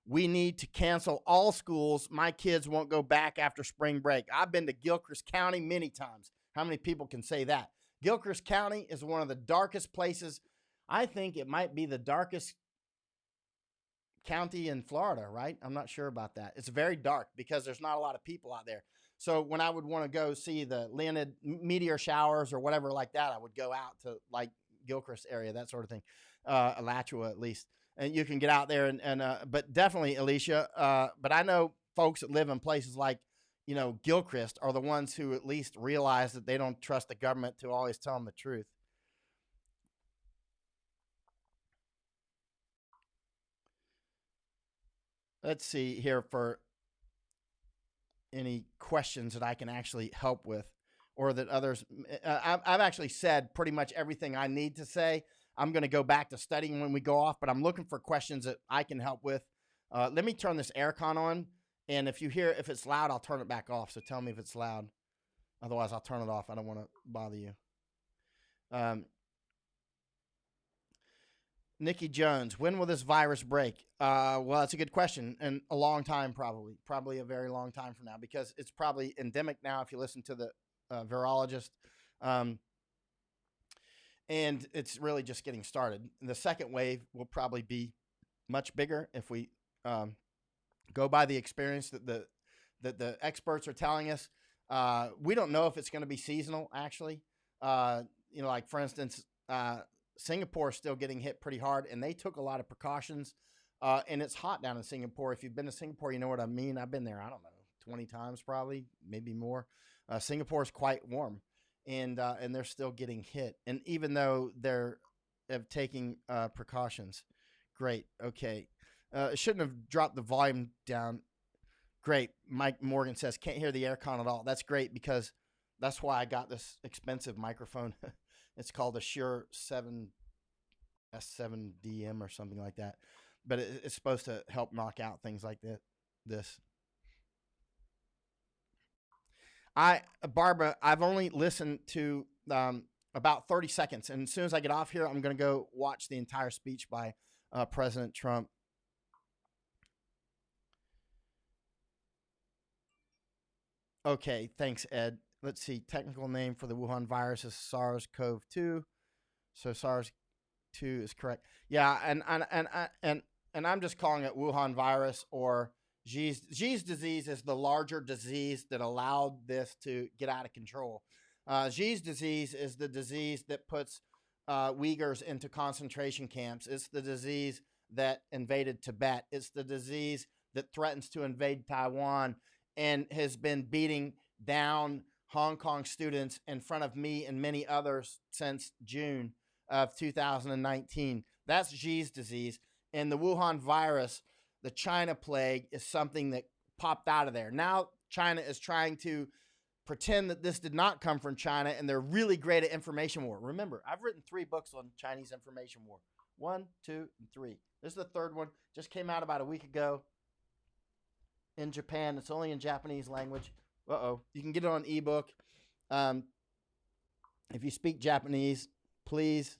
Speaker 1: We need to cancel all schools. My kids won't go back after spring break. I've been to Gilchrist County many times. How many people can say that? Gilchrist County is one of the darkest places. I think it might be the darkest county in Florida, right? I'm not sure about that. It's very dark because there's not a lot of people out there. So when I would want to go see the Leonid meteor showers or whatever like that, I would go out to like Gilchrist area, that sort of thing. Alachua at least. And you can get out there but definitely, Alicia. But I know folks that live in places like, Gilchrist are the ones who at least realize that they don't trust the government to always tell them the truth. Let's see here for any questions that I can actually help with, or that others. I've actually said pretty much everything I need to say. I'm going to go back to studying when we go off, but I'm looking for questions that I can help with. Let me turn this aircon on, and if it's loud, I'll turn it back off. So tell me if it's loud. Otherwise, I'll turn it off. I don't want to bother you. Nikki Jones, when will this virus break? Well, that's a good question, and a long time probably a very long time from now, because it's probably endemic now if you listen to the virologist. And it's really just getting started. And the second wave will probably be much bigger if we go by the experience that the experts are telling us. We don't know if it's going to be seasonal, actually. Like, for instance, Singapore is still getting hit pretty hard, and they took a lot of precautions. And it's hot down in Singapore. If you've been to Singapore, you know what I mean. I've been there, I don't know, 20 times probably, maybe more. Singapore is quite warm. And they're still getting hit. And even though they're taking precautions. Great. Okay. Shouldn't have dropped the volume down. Great. Mike Morgan says, can't hear the aircon at all. That's great, because that's why I got this expensive microphone. It's called a Shure 7S7DM or something like that. But it's supposed to help knock out things like this. Barbara, I've only listened to about 30 seconds. And as soon as I get off here, I'm going to go watch the entire speech by President Trump. Okay, thanks, Ed. Let's see. Technical name for the Wuhan virus is SARS-CoV-2. So SARS-2 is correct. Yeah, and I'm just calling it Wuhan virus, or Xi's disease is the larger disease that allowed this to get out of control. Xi's disease is the disease that puts Uyghurs into concentration camps. It's the disease that invaded Tibet. It's the disease that threatens to invade Taiwan and has been beating down Hong Kong students in front of me and many others since June of 2019. That's Xi's disease. And the Wuhan virus, the China plague, is something that popped out of there. Now China is trying to pretend that this did not come from China, and they're really great at information war. Remember, I've written 3 books on Chinese information war. 1, 2, and 3. This is the 3rd one. Just came out about a week ago in Japan. It's only in Japanese language. You can get it on ebook. If you speak Japanese, please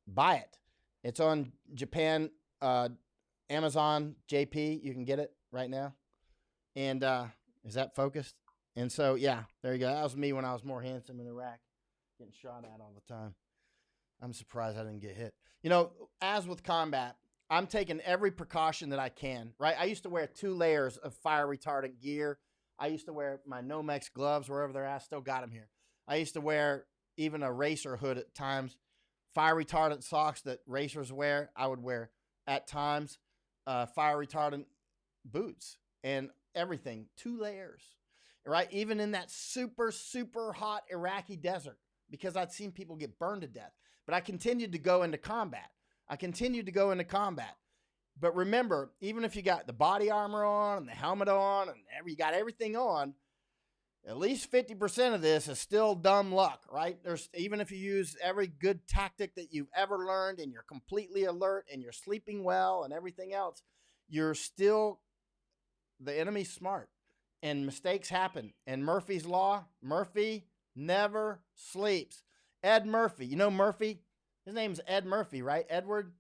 Speaker 1: buy it. It's on Japan, Amazon, JP. You can get it right now. And is that focused? And so, yeah, there you go. That was me when I was more handsome in Iraq, getting shot at all the time. I'm surprised I didn't get hit. As with combat, I'm taking every precaution that I can, right? I used to wear 2 layers of fire retardant gear. I used to wear my Nomex gloves wherever they're at. Still got them here. I used to wear even a racer hood at times fire retardant socks that racers wear, I would wear at times. Fire retardant boots and everything, 2 layers, right? Even in that super, super hot Iraqi desert, because I'd seen people get burned to death. But I continued to go into combat. But remember, even if you got the body armor on and the helmet on and you got everything on, at least 50% of this is still dumb luck, right? Even if you use every good tactic that you've ever learned and you're completely alert and you're sleeping well and everything else, you're still, the enemy's smart and mistakes happen. And Murphy's Law, Murphy never sleeps. Ed Murphy, you know Murphy? His name's Ed Murphy, right? Edward?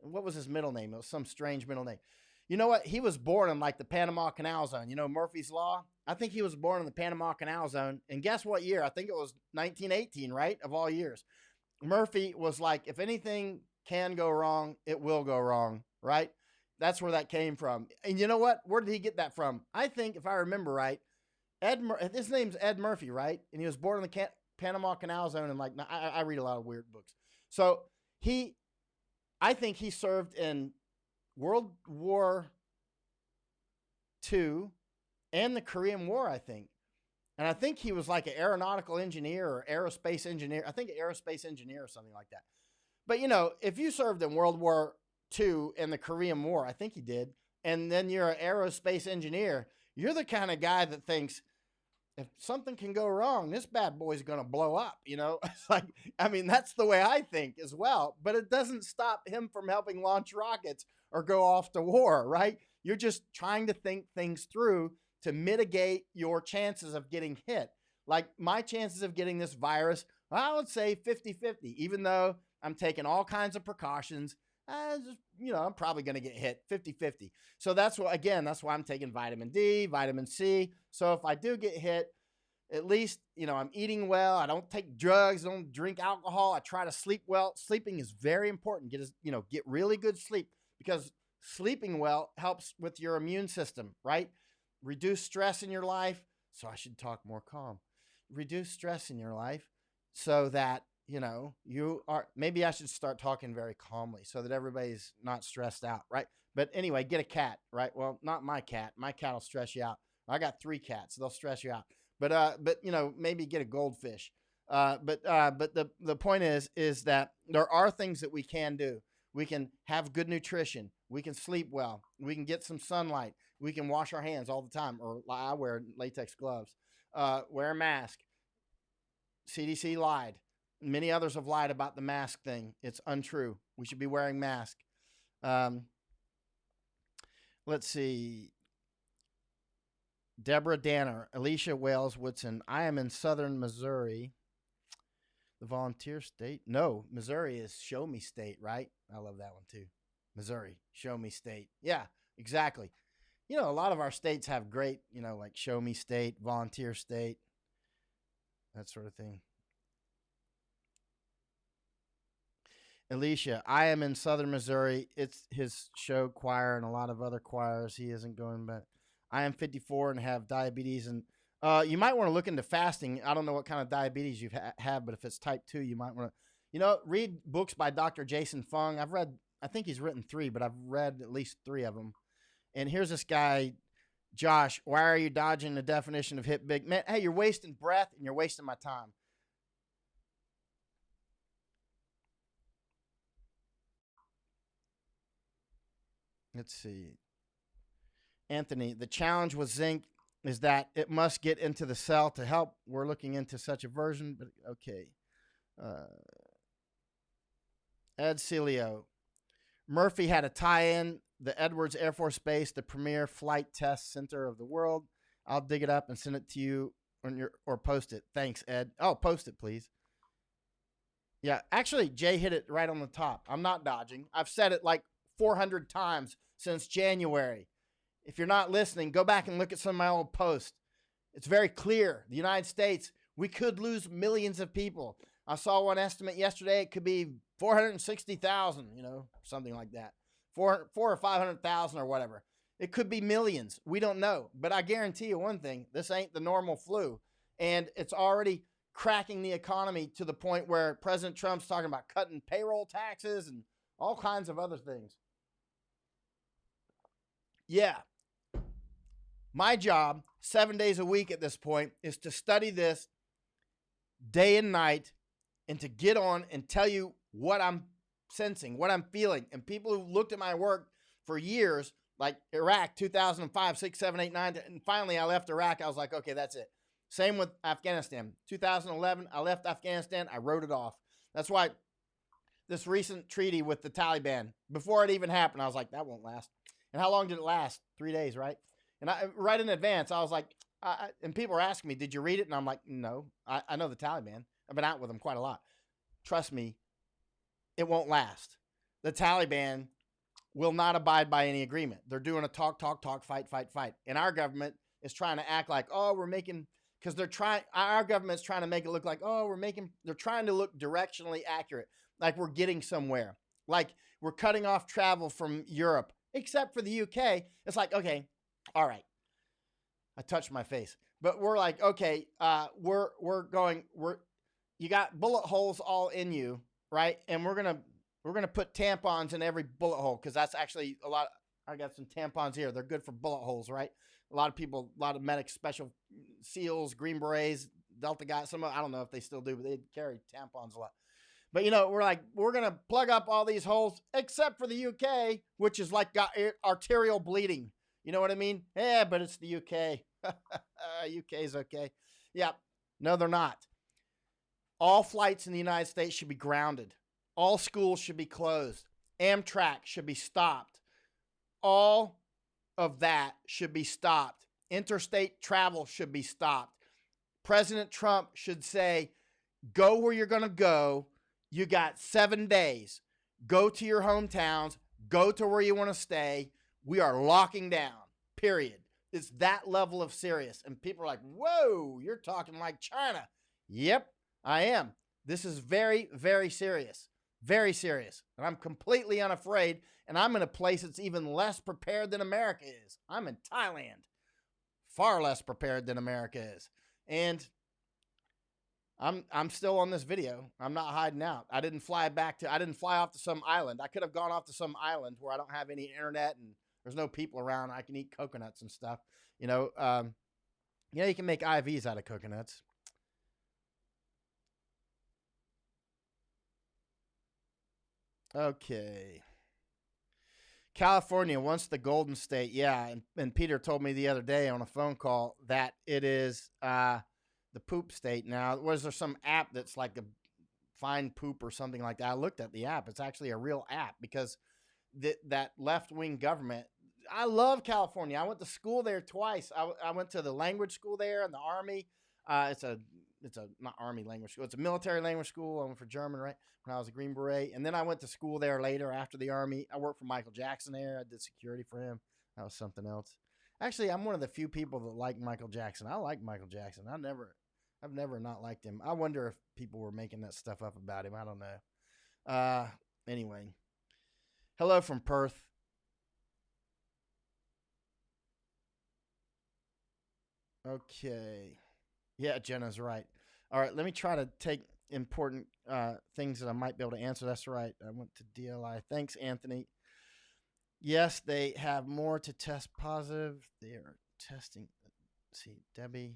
Speaker 1: What was his middle name? It was some strange middle name. You know what? He was born in like the Panama Canal Zone. You know Murphy's Law? I think he was born in the Panama Canal Zone. And guess what year? I think it was 1918, right? Of all years. Murphy was like, if anything can go wrong, it will go wrong, right? That's where that came from. And you know what? Where did he get that from? I think, if I remember right, his name's Ed Murphy, right? And he was born in the Panama Canal Zone. And like, I read a lot of weird books. So I think he served in World War II and the Korean War, I think. And I think he was like an aeronautical engineer or aerospace engineer. I think an aerospace engineer or something like that. But, you know, if you served in World War II and the Korean War, I think he did, and then you're an aerospace engineer, you're the kind of guy that thinks, if something can go wrong, this bad boy's going to blow up, you know? It's like, I mean, that's the way I think as well. But it doesn't stop him from helping launch rockets or go off to war, right? You're just trying to think things through to mitigate your chances of getting hit. Like my chances of getting this virus, I would say 50-50, even though I'm taking all kinds of precautions. I'm probably going to get hit 50-50. So that's why I'm taking vitamin D, vitamin C. So if I do get hit, at least, I'm eating well. I don't take drugs. I don't drink alcohol. I try to sleep well. Sleeping is very important. Get really good sleep, because sleeping well helps with your immune system, right? Reduce stress in your life. So I should talk more calm. Reduce stress in your life so that, maybe I should start talking very calmly so that everybody's not stressed out, right? But anyway, get a cat, right? Well, not my cat. My cat will stress you out. I got 3 cats. They'll stress you out. But maybe get a goldfish. But the point is that there are things that we can do. We can have good nutrition. We can sleep well. We can get some sunlight. We can wash our hands all the time, or I wear latex gloves. Wear a mask. CDC lied. Many others have lied about the mask thing. It's untrue. We should be wearing masks. Let's see. Deborah Danner, Alicia Wales Woodson. I am in southern Missouri, the volunteer state. No, Missouri is show me state, right? I love that one too. Missouri, show me state. Yeah, exactly. A lot of our states have great, like show me state, volunteer state, that sort of thing. Alicia, I am in southern Missouri. It's his show choir and a lot of other choirs. He isn't going, but I am 54 and have diabetes. And you might want to look into fasting. I don't know what kind of diabetes you have, but if it's type 2, you might want to, read books by Dr. Jason Fung. I think he's written 3, but I've read at least 3 of them. And here's this guy, Josh. Why are you dodging the definition of hit big? Man, hey, you're wasting breath and you're wasting my time. Let's see. Anthony, the challenge with zinc is that it must get into the cell to help. We're looking into such a version, but okay. Ed Celio. Murphy had a tie-in. The Edwards Air Force Base, the premier flight test center of the world. I'll dig it up and send it to you or post it. Thanks, Ed. Oh, post it, please. Yeah, actually, Jay hit it right on the top. I'm not dodging. I've said it like 400 times since January. If you're not listening, go back and look at some of my old posts. It's very clear. The United States, we could lose millions of people. I saw one estimate yesterday. It could be 460,000, something like that. 4 or 500,000 or whatever. It could be millions. We don't know. But I guarantee you one thing. This ain't the normal flu. And it's already cracking the economy to the point where President Trump's talking about cutting payroll taxes and all kinds of other things. Yeah. My job, 7 days a week at this point, is to study this day and night and to get on and tell you what I'm sensing, what I'm feeling. And people who looked at my work for years, like Iraq, 2005, 6, 7, 8, 9, and finally I left Iraq. I was like, okay, that's it. Same with Afghanistan. 2011, I left Afghanistan. I wrote it off. That's why this recent treaty with the Taliban, before it even happened, I was like, that won't last. And how long did it last? 3 days, right? And right in advance, I was like, and people were asking me, did you read it? And I'm like, no, I know the Taliban. I've been out with them quite a lot. Trust me, it won't last. The Taliban will not abide by any agreement. They're doing a talk, fight. And our government is trying to act like, oh, we're making, because our government's trying to make it look like, oh, they're trying to look directionally accurate, like we're getting somewhere, like we're cutting off travel from Europe, except for the UK. It's like, okay, all right. I touched my face, but we're like, okay, you got bullet holes all in you, right? And we're gonna put tampons in every bullet hole, because that's actually a lot. I got some tampons here. They're good for bullet holes, right? A lot of people, a lot of medics, special SEALs, Green Berets, Delta guys. I don't know if they still do, but they carry tampons a lot. But we're like, we're gonna plug up all these holes, except for the UK, which is like got arterial bleeding. You know what I mean? Yeah, but it's the UK. UK's okay. Yeah, no, they're not. All flights in the United States should be grounded. All schools should be closed. Amtrak should be stopped. All of that should be stopped. Interstate travel should be stopped. President Trump should say, go where you're going to go. You got 7 days. Go to your hometowns. Go to where you want to stay. We are locking down, period. It's that level of serious. And people are like, whoa, you're talking like China. Yep, I am. This is very, very serious. Very serious. And I'm completely unafraid. And I'm in a place that's even less prepared than America is. I'm in Thailand. Far less prepared than America is. And I'm still on this video. I'm not hiding out. I didn't fly off to some island. I could have gone off to some island where I don't have any internet and there's no people around. I can eat coconuts and stuff. You can make IVs out of coconuts. Okay. California, once the Golden State. Yeah. And Peter told me the other day on a phone call that it is the poop state. Now, was there some app that's like a find poop or something like that? I looked at the app. It's actually a real app, because that left-wing government. I love California. I went to school there twice. I went to the language school there and the Army. It's a not Army language school. It's a military language school. I went for German, right, when I was a Green Beret. And then I went to school there later after the Army. I worked for Michael Jackson there. I did security for him. That was something else. Actually, I'm one of the few people that like Michael Jackson. I like Michael Jackson. I've never not liked him. I wonder if people were making that stuff up about him. I don't know. Anyway. Hello from Perth. Okay. Yeah, Jenna's right. All right, let me try to take important things that I might be able to answer. That's right. I went to DLI. Thanks, Anthony. Yes, they have more to test positive. They are testing. Let's see, Debbie.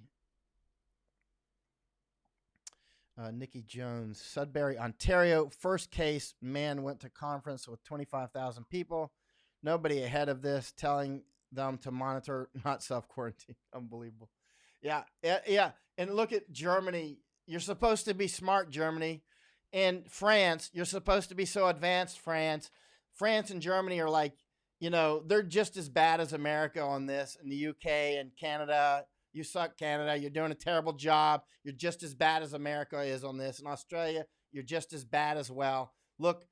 Speaker 1: Nikki Jones, Sudbury, Ontario. First case, man went to conference with 25,000 people. Nobody ahead of this telling them to monitor, not self-quarantine. Unbelievable. Yeah. And look at Germany. You're supposed to be smart, Germany. And France, you're supposed to be so advanced, France. France and Germany are like, they're just as bad as America on this, and the UK and Canada. You suck, Canada. You're doing a terrible job. You're just as bad as America is on this. In Australia, you're just as bad as well. Look,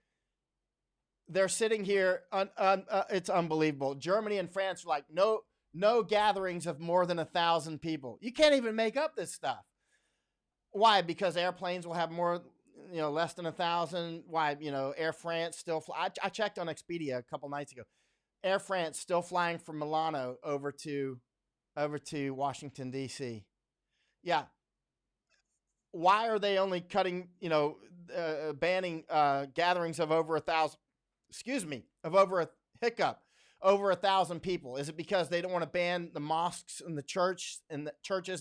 Speaker 1: they're sitting here. It's unbelievable. Germany and France are like, no gatherings of more than 1,000 people. You can't even make up this stuff. Why? Because airplanes will have more, less than 1,000. Why? Air France still fly. I checked on Expedia a couple nights ago. Air France still flying from Milano over to Washington, D.C. Yeah. why are they only cutting, banning gatherings of over 1,000? Excuse me, of over 1,000 people? Is it because they don't want to ban the mosques and the churches and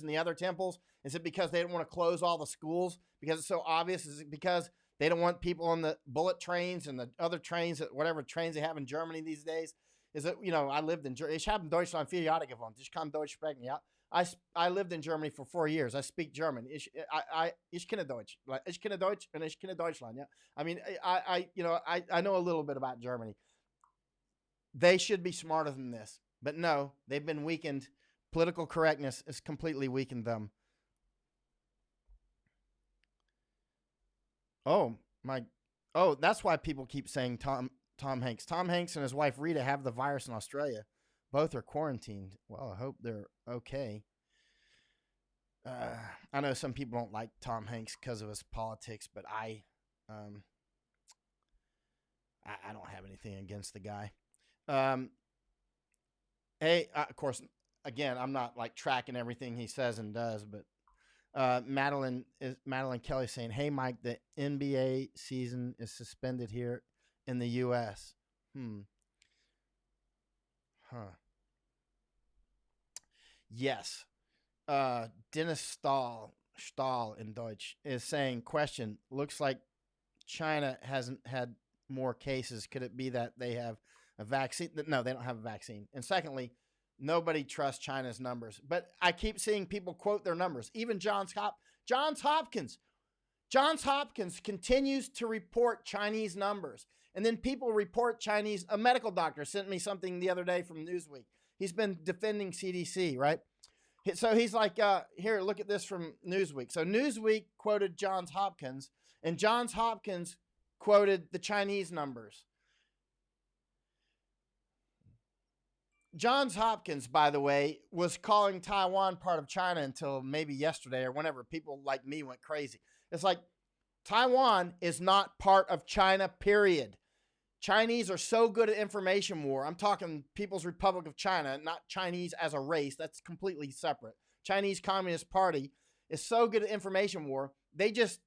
Speaker 1: the other temples? Is it because they don't want to close all the schools because it's so obvious? Is it because they don't want people on the bullet trains and the other trains, whatever trains they have in Germany these days? Is it, I lived in Germany. Ich habe in Deutschland 4 Jahre gewohnt. Ich kann Deutsch sprechen, ja. I lived in Germany for 4 years. I speak German. Ich kenne Deutsch. Ich kenne Deutsch and ich kenne Deutschland, yeah. I mean, I know a little bit about Germany. They should be smarter than this. But no, they've been weakened. Political correctness has completely weakened them. Oh, that's why people keep saying Tom Hanks. Tom Hanks and his wife Rita have the virus in Australia. Both are quarantined. Well, I hope they're okay. I know some people don't like Tom Hanks because of his politics, but I don't have anything against the guy. Hey, of course, again, I'm not like tracking everything he says and does, but Madeline Kelly saying, "Hey, Mike, the NBA season is suspended here in the U.S." Yes. Dennis Stahl in Deutsch is saying, question, looks like China hasn't had more cases. Could it be that they have a vaccine? No, they don't have a vaccine. And secondly, nobody trusts China's numbers. But I keep seeing people quote their numbers. Even Johns Hopkins. Johns Hopkins continues to report Chinese numbers. And then people report Chinese. A medical doctor sent me something the other day from Newsweek. He's been defending CDC, right? So he's like, here, look at this from Newsweek. So Newsweek quoted Johns Hopkins, and Johns Hopkins quoted the Chinese numbers. Johns Hopkins, by the way, was calling Taiwan part of China until maybe yesterday or whenever people like me went crazy. It's like Taiwan is not part of China, period. Chinese are so good at information war. I'm talking People's Republic of China, not Chinese as a race. That's completely separate. Chinese Communist Party is so good at information war. They just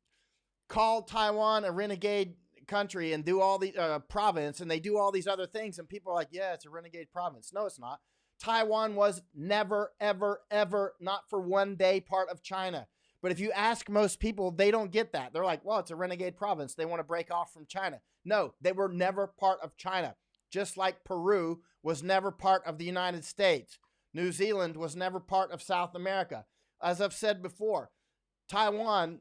Speaker 1: call Taiwan a renegade country and do all the province, and they do all these other things. And people are like, yeah, it's a renegade province. No, it's not. Taiwan was never, ever, ever, not for one day, part of China. But if you ask most people, they don't get that. They're like, well, it's a renegade province. They want to break off from China. No, they were never part of China. Just like Peru was never part of the United States. New Zealand was never part of South America. As I've said before, Taiwan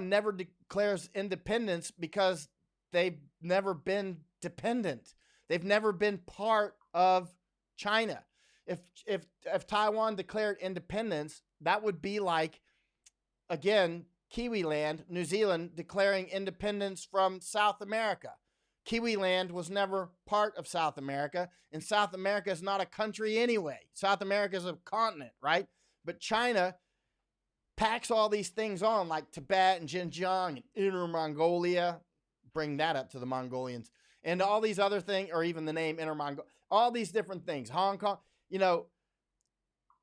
Speaker 1: never declares independence because they've never been dependent. They've never been part of China. If Taiwan declared independence, that would be like, again, Kiwi land, New Zealand declaring independence from South America. Kiwi land was never part of South America, and South America is not a country anyway. South America is a continent, right? But China packs all these things on, like Tibet and Xinjiang and Inner Mongolia. Bring that up to the Mongolians. And all these other things, or even the name Inner Mongolia, all these different things. Hong Kong,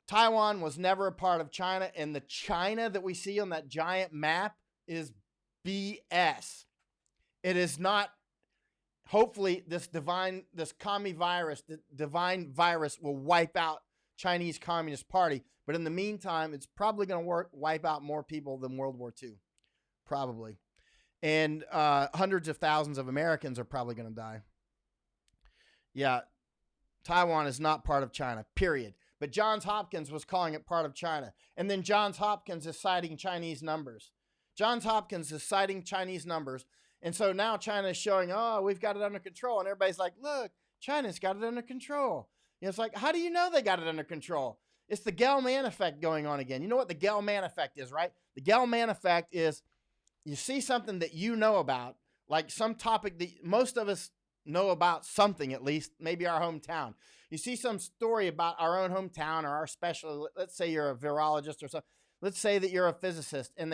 Speaker 1: Taiwan was never a part of China, and the China that we see on that giant map is BS. It is not. Hopefully, this divine virus will wipe out Chinese Communist Party. But in the meantime, it's probably going to wipe out more people than World War II. Probably. And hundreds of thousands of Americans are probably going to die. Yeah, Taiwan is not part of China, period. But Johns Hopkins was calling it part of China. And then Johns Hopkins is citing Chinese numbers. Johns Hopkins is citing Chinese numbers. And so now China is showing, oh, we've got it under control. And everybody's like, look, China's got it under control. It's like, how do you know they got it under control? It's the Gell-Mann effect going on again. You know what the Gell-Mann effect is, right? The Gell-Mann effect is you see something that you know about, like some topic that most of us know about, something at least, maybe our hometown. You see some story about our own hometown or our special, let's say you're a virologist or something. Let's say that you're a physicist and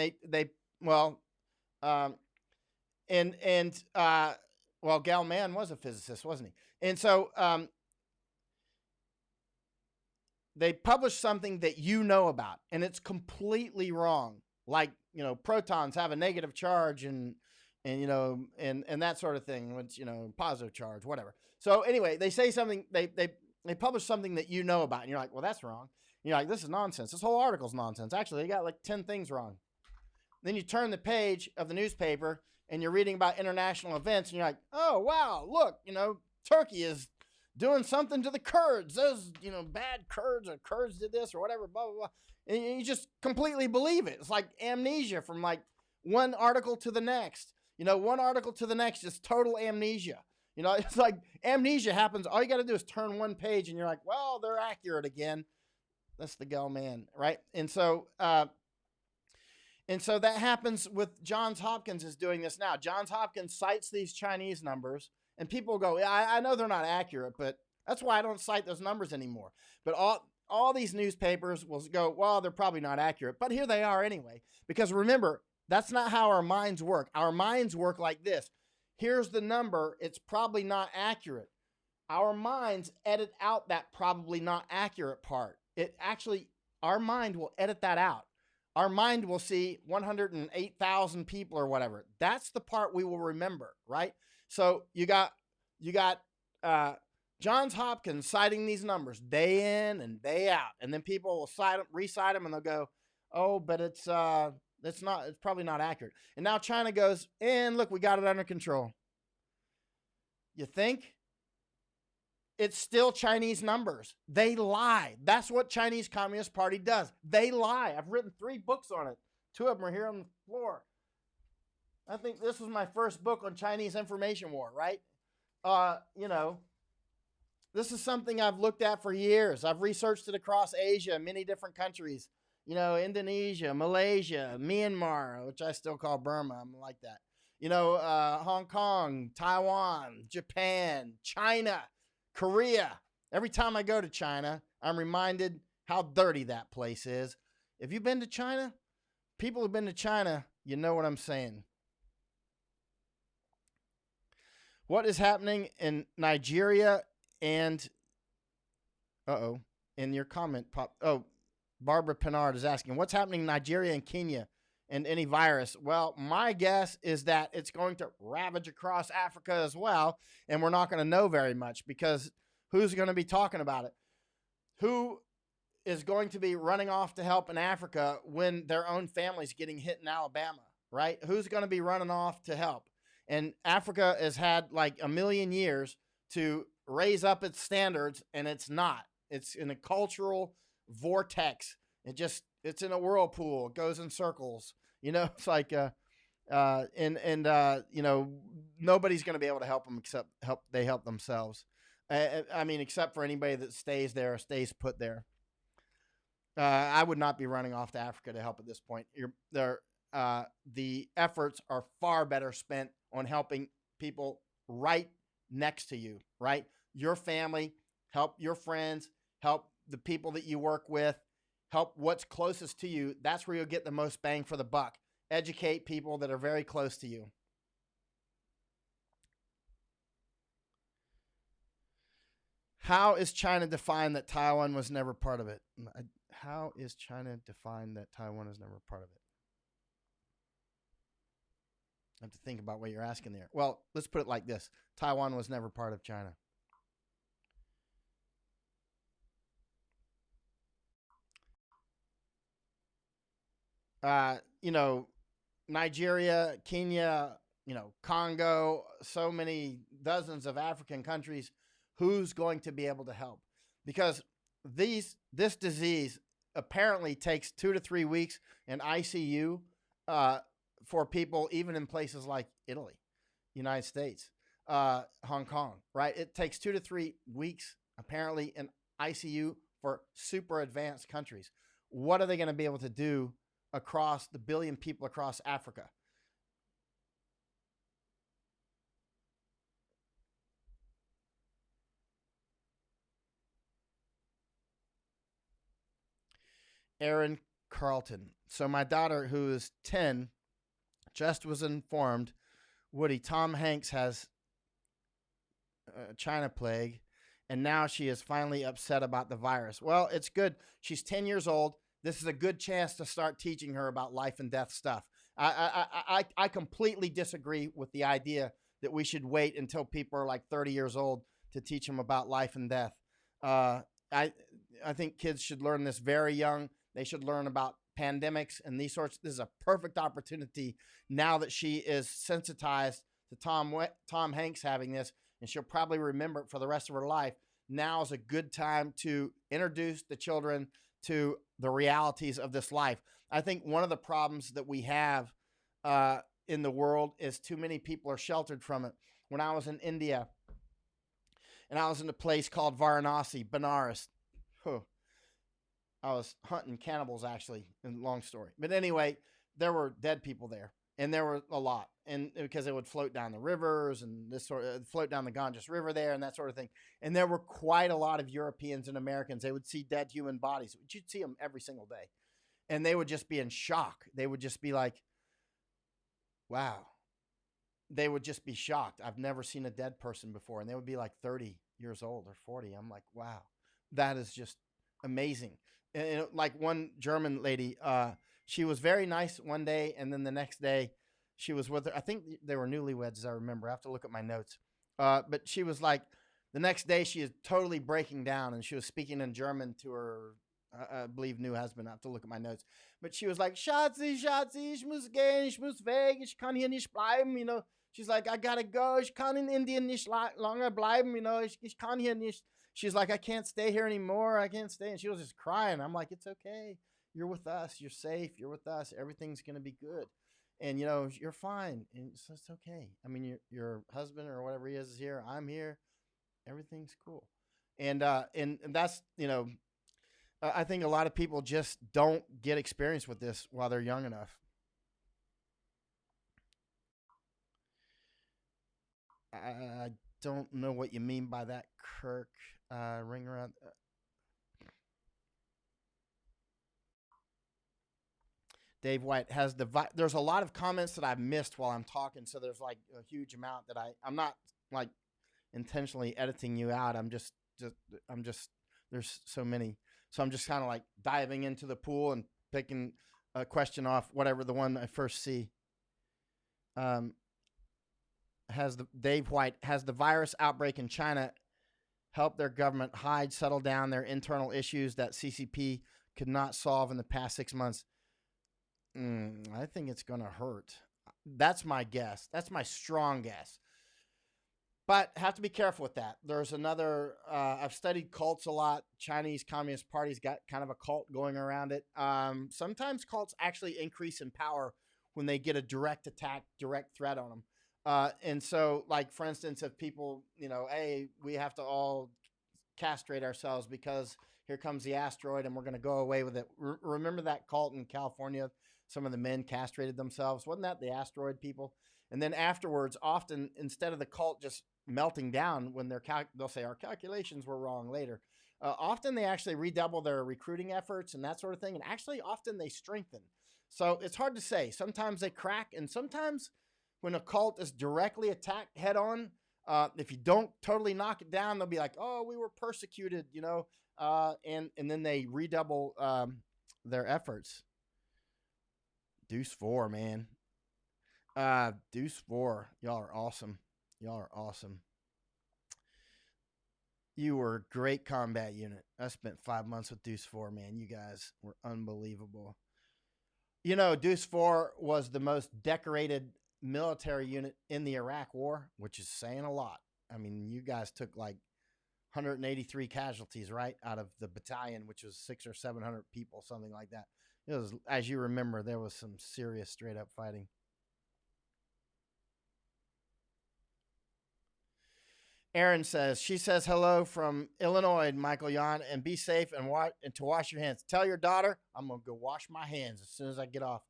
Speaker 1: Gell-Mann was a physicist, wasn't he? And so they publish something that you know about, and it's completely wrong. like, protons have a negative charge and that sort of thing, which, positive charge, whatever. So anyway, they say something, they publish something that you know about, and you're like, well, that's wrong. And you're like, this is nonsense. This whole article's nonsense. Actually, they got like 10 things wrong. Then you turn the page of the newspaper and you're reading about international events, and you're like, oh, wow, look, Turkey is doing something to the Kurds. Those, bad Kurds, or Kurds did this or whatever, blah, blah, blah. And you just completely believe it. It's like amnesia from like one article to the next. One article to the next is total amnesia. It's like amnesia happens. All you got to do is turn one page and you're like, well, they're accurate again. That's the Gell man, right? And so that happens with Johns Hopkins is doing this now. Johns Hopkins cites these Chinese numbers, and people go, yeah, I know they're not accurate, but that's why I don't cite those numbers anymore. But all these newspapers will go, well, they're probably not accurate, but here they are anyway. Because remember, that's not how our minds work. Our minds work like this. Here's the number. It's probably not accurate. Our minds edit out that probably not accurate part. Our mind will edit that out. Our mind will see 108,000 people or whatever. That's the part we will remember, right? So you got Johns Hopkins citing these numbers day in and day out, and then people will recite them, and they'll go, "Oh, but it's probably not accurate." And now China goes, and look, we got it under control. You think? It's still Chinese numbers. They lie. That's what Chinese Communist Party does. They lie. I've written 3 books on it. 2 of them are here on the floor. I think this was my first book on Chinese information war, right? This is something I've looked at for years. I've researched it across Asia, many different countries. Indonesia, Malaysia, Myanmar, which I still call Burma. I'm like that. Hong Kong, Taiwan, Japan, China, Korea. Every time I go to China, I'm reminded how dirty that place is. If you've been to China, people who've been to China, you know what I'm saying. What is happening in Nigeria and, in your comment Barbara Pinard is asking, what's happening in Nigeria and Kenya and any virus? Well, my guess is that it's going to ravage across Africa as well, and we're not going to know very much, because who's going to be talking about it? Who is going to be running off to help in Africa when their own family's getting hit in Alabama, right? Who's going to be running off to help? And Africa has had like 1 million years to raise up its standards, and it's not. It's in a cultural vortex. It's in a whirlpool. It goes in circles. It's like nobody's going to be able to help them except they help themselves. Except for anybody that stays there or stays put there. I would not be running off to Africa to help at this point. The efforts are far better spent on helping people right next to you, right? Your family, help your friends, help the people that you work with, help what's closest to you. That's where you'll get the most bang for the buck. Educate people that are very close to you. How is China defined that Taiwan was never part of it? How is China defined that Taiwan is never part of it? I have to think about what you're asking there. Well, let's put it like this. Taiwan was never part of China. Nigeria, Kenya, Congo, so many dozens of African countries. Who's going to be able to help? Because this disease apparently takes 2 to 3 weeks in ICU for people, even in places like Italy, United States, Hong Kong, right? It takes 2 to 3 weeks apparently in ICU for super advanced countries. What are they going to be able to do across the 1 billion people across Africa? Aaron Carlton. So my daughter, who is 10, just was informed, Woody, Tom Hanks has China plague, and now she is finally upset about the virus. Well, it's good. She's 10 years old. this is a good chance to start teaching her about life and death stuff. I completely disagree with the idea that we should wait until people are like 30 years old to teach them about life and death. Uh, I I think kids should learn this very young. They should learn about pandemics and these sorts. This is a perfect opportunity now that she is sensitized to Tom Hanks having this, and she'll probably remember it for the rest of her life. Now is a good time to introduce the children to the realities of this life. I think one of the problems that we have in the world is too many people are sheltered from it. When I was in India, and I was in a place called Varanasi, Benares. I was hunting cannibals, actually, in long story. But anyway, there were dead people there, and there were a lot, and because they would float down the rivers and this sort of float down the Ganges River there and that sort of thing. And there were quite a lot of Europeans and Americans. They would see dead human bodies. You'd see them every single day, and they would just be in shock. They would just be like, wow. They would just be shocked. I've never seen a dead person before. And they would be like 30 years old or 40. I'm like, wow, that is just amazing. And like one German lady, she was very nice one day. And then the next day she was with her. I think they were newlyweds, as I remember. I have to look at my notes. But she was like, the next day she is totally breaking down, and she was speaking in German to her, I believe, new husband. I have to look at my notes. But she was like, Schatzi, Schatzi, ich muss gehen, ich muss weg, ich kann hier nicht bleiben, you know. She's like, I gotta go. Ich kann in Indien nicht lange bleiben, you know. Ich kann hier nicht. She's like, I can't stay here anymore. I can't stay. And she was just crying. I'm like, it's okay. You're with us. You're safe. You're with us. Everything's gonna be good. And you know, you're fine. And so it's okay. I mean, your husband or whatever he is here. I'm here. Everything's cool. And that's, you know, I think a lot of people just don't get experience with this while they're young enough. I don't know what you mean by that, Kirk. Ring around. Dave White has there's a lot of comments that I've missed while I'm talking, so there's like a huge amount that I'm not like intentionally editing you out. I'm just there's so many, so I'm just kind of like diving into the pool and picking a question off whatever the one I first see. Um, Dave White, has the virus outbreak in China helped their government settle down their internal issues that CCP could not solve in the past 6 months? I think it's going to hurt. That's my guess. That's my strong guess. But have to be careful with that. There's another, I've studied cults a lot. Chinese Communist Party's got kind of a cult going around it. Sometimes cults actually increase in power when they get a direct attack, direct threat on them. And so, like, for instance, if people, you know, hey, we have to all castrate ourselves because here comes the asteroid and we're going to go away with it. Remember that cult in California? Some of the men castrated themselves. Wasn't that the asteroid people? And then afterwards, often, instead of the cult just melting down when they'll say our calculations were wrong later. Often they actually redouble their recruiting efforts and that sort of thing. And actually, often they strengthen. So it's hard to say. Sometimes they crack, and sometimes when a cult is directly attacked head on, if you don't totally knock it down, they'll be like, oh, we were persecuted, you know, and then they redouble their efforts. Deuce 4, man. Deuce 4. Y'all are awesome. Y'all are awesome. You were a great combat unit. I spent 5 months with Deuce 4, man. You guys were unbelievable. You know, Deuce 4 was the most decorated military unit in the Iraq War, which is saying a lot. I mean, you guys took like 183 casualties, right, out of the battalion, which was 600 or 700 people, something like that. It was, as you remember, there was some serious straight up fighting. Aaron says, she says hello from Illinois, Michael Yon, and be safe and to wash your hands. Tell your daughter I'm going to go wash my hands as soon as I get off,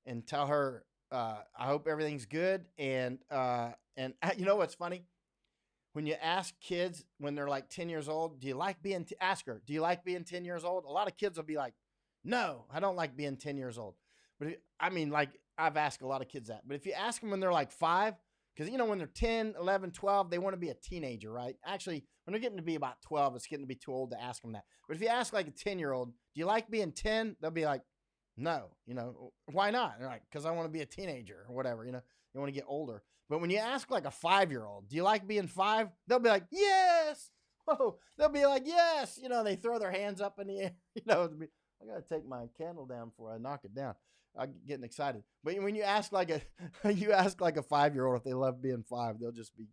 Speaker 1: and tell her I hope everything's good. And you know what's funny? When you ask kids when they're like 10 years old, do you like being, ask her, do you like being 10 years old? A lot of kids will be like, no, I don't like being 10 years old. But I mean, like, I've asked a lot of kids that. But if you ask them when they're like 5, because, you know, when they're 10, 11, 12, they want to be a teenager, right? Actually, when they're getting to be about 12, it's getting to be too old to ask them that. But if you ask like a 10-year-old, Do you like being 10? They'll be like, no. Why not? They're like, because I want to be a teenager or whatever. You want to get older. But when you ask like a 5-year-old, do you like being 5? They'll be like, yes. Oh, they'll be like, yes. They throw their hands up in the air. I got to take my candle down before I knock it down. I'm getting excited. But when you ask like a 5-year-old if they love being 5, they'll just be,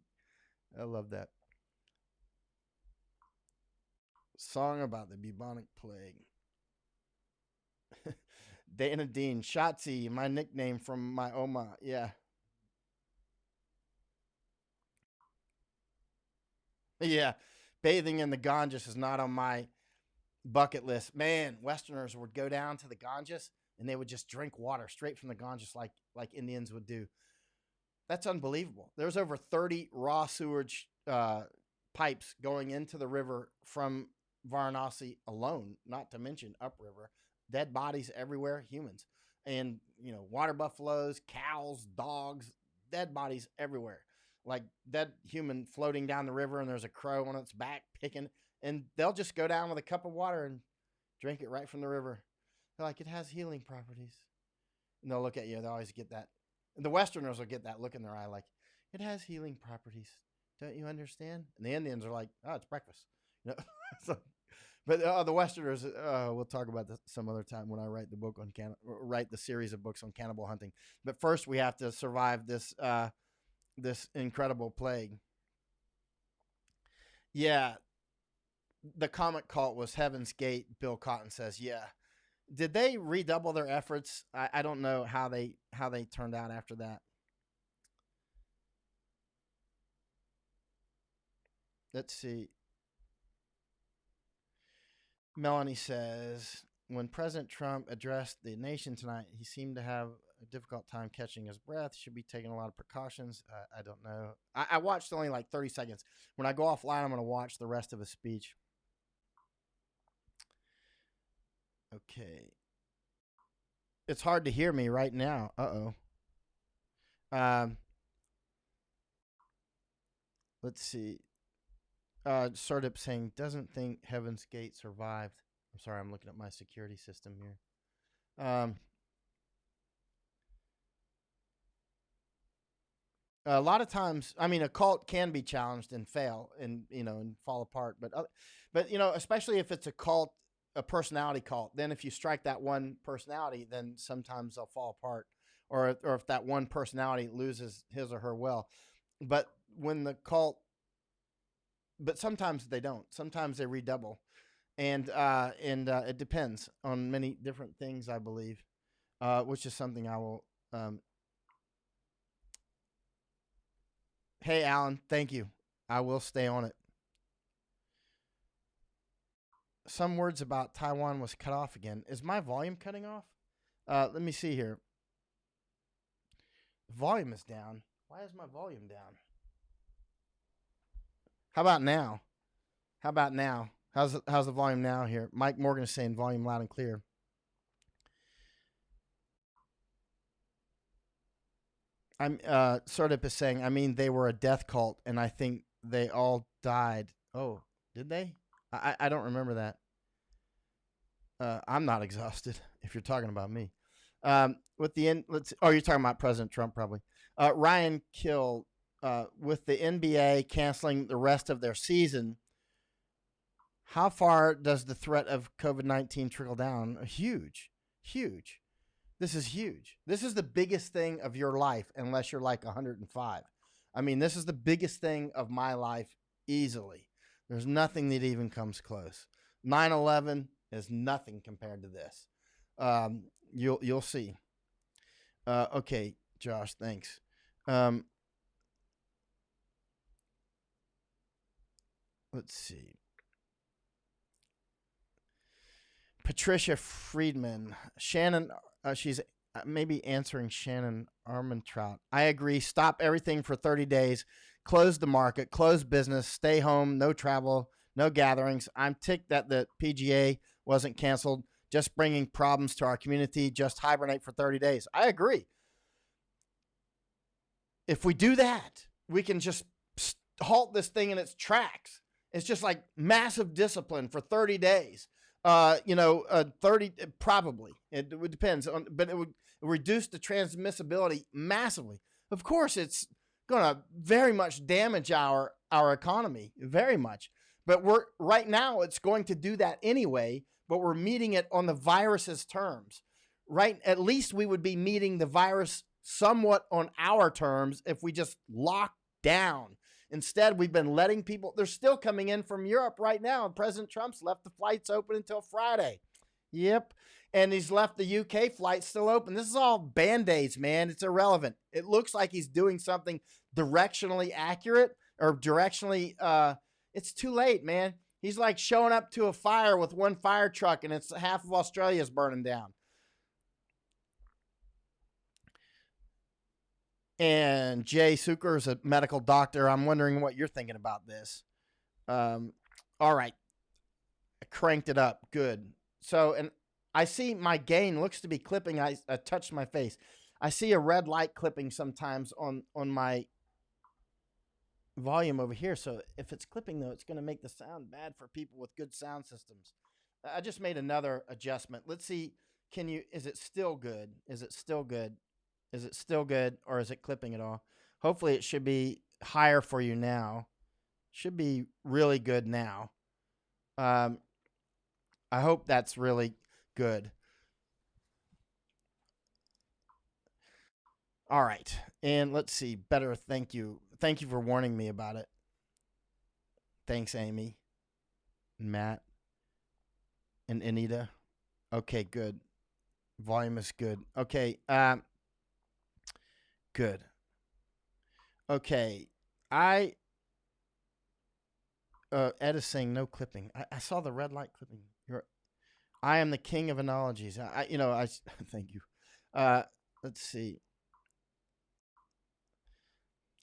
Speaker 1: I love that. Song about the bubonic plague. Dana Dean, Shotzi, my nickname from my Oma. Yeah. Yeah. Bathing in the Ganges is not on my bucket list. Man, Westerners would go down to the Ganges and they would just drink water straight from the Ganges like Indians would do. That's unbelievable. There's over 30 raw sewage pipes going into the river from Varanasi alone, not to mention upriver. Dead bodies everywhere, humans. And, water buffaloes, cows, dogs, dead bodies everywhere. Like dead human floating down the river and there's a crow on its back picking. And they'll just go down with a cup of water and drink it right from the river. They're like, it has healing properties. And they'll look at you. They'll always get that. And the Westerners will get that look in their eye like, it has healing properties. Don't you understand? And the Indians are like, oh, it's breakfast. So, but the Westerners, we'll talk about this some other time when I write the book on write the series of books on cannibal hunting. But first, we have to survive this this incredible plague. Yeah, the comic cult was Heaven's Gate. Bill Cotton says, yeah. Did they redouble their efforts? I don't know how they turned out after that. Let's see. Melanie says, when President Trump addressed the nation tonight, he seemed to have a difficult time catching his breath. Should be taking a lot of precautions. I don't know. I watched only like 30 seconds. When I go offline, I'm going to watch the rest of his speech. Okay. It's hard to hear me right now. Let's see. Sardip saying, doesn't think Heaven's Gate survived. I'm sorry, I'm looking at my security system here. A lot of times, I mean, a cult can be challenged and fail and, and fall apart. But especially if it's a personality cult, then if you strike that one personality, then sometimes they'll fall apart or if that one personality loses his or her will. But sometimes they don't. Sometimes they redouble. And it depends on many different things, I believe, which is something I will. Hey, Alan, thank you. I will stay on it. Some words about Taiwan was cut off again. Is my volume cutting off? Let me see here. Volume is down. Why is my volume down? How about now? How's the volume now here? Mike Morgan is saying volume loud and clear. I'm Sardip is saying, I mean, they were a death cult, and I think they all died. Oh, did they? I don't remember that. I'm not exhausted. If you're talking about me, you're talking about President Trump probably. Ryan Kill, with the NBA canceling the rest of their season. How far does the threat of COVID-19 trickle down? Huge. This is huge. This is the biggest thing of your life, unless you're like 105. I mean, this is the biggest thing of my life easily. There's nothing that even comes close. 9/11 is nothing compared to this. You'll see. Okay, Josh, thanks. Let's see. Patricia Friedman, Shannon, she's maybe answering Shannon Armentrout. I agree. Stop everything for 30 days. Close the market. Close business. Stay home. No travel. No gatherings. I'm ticked that the PGA wasn't canceled. Just bringing problems to our community. Just hibernate for 30 days. I agree. If we do that, we can just halt this thing in its tracks. It's just like massive discipline for 30 days. 30 probably. It depends on, but it would reduce the transmissibility massively. Of course, it's going to very much damage our economy, very much. But right now it's going to do that anyway, but we're meeting it on the virus's terms. Right? At least we would be meeting the virus somewhat on our terms if we just lock down. Instead, we've been letting people, they're still coming in from Europe right now. And President Trump's left the flights open until Friday. Yep. And he's left the UK flight still open. This is all Band-Aids, man. It's irrelevant. It looks like he's doing something directionally accurate or directionally, it's too late, man. He's like showing up to a fire with one fire truck and it's half of Australia's burning down. And Jay Suker is a medical doctor. I'm wondering what you're thinking about this. All right. I cranked it up. Good. So, and I see my gain looks to be clipping. I touched my face. I see a red light clipping sometimes on my volume over here. So if it's clipping, though, it's going to make the sound bad for people with good sound systems. I just made another adjustment. Let's see. Is it still good? Is it still good? Is it still good, or is it clipping at all? Hopefully it should be higher for you now. Should be really good now. I hope that's really good. All right. And let's see. Better. Thank you. Thank you for warning me about it. Thanks, Amy, Matt, and Anita. Okay, good. Volume is good. Okay. Good. Okay. Ed is saying no clipping. I saw the red light clipping. I am the king of analogies. Thank you. Let's see.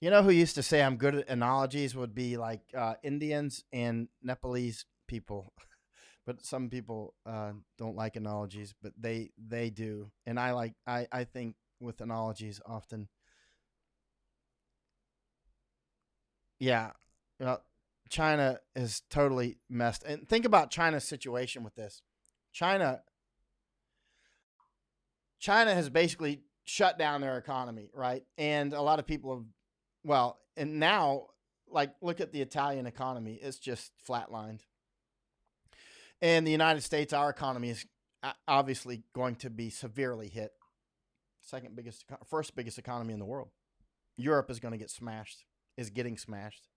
Speaker 1: You know who used to say I'm good at analogies would be like Indians and Nepalese people. But some people don't like analogies, but they do. And I think with analogies often. Yeah. China is totally messed. And think about China's situation with this. China has basically shut down their economy, right? And a lot of people and now, like, look at the Italian economy. It's just flatlined. And the United States, our economy is obviously going to be severely hit. First biggest economy in the world. Europe is going to get smashed, is getting smashed.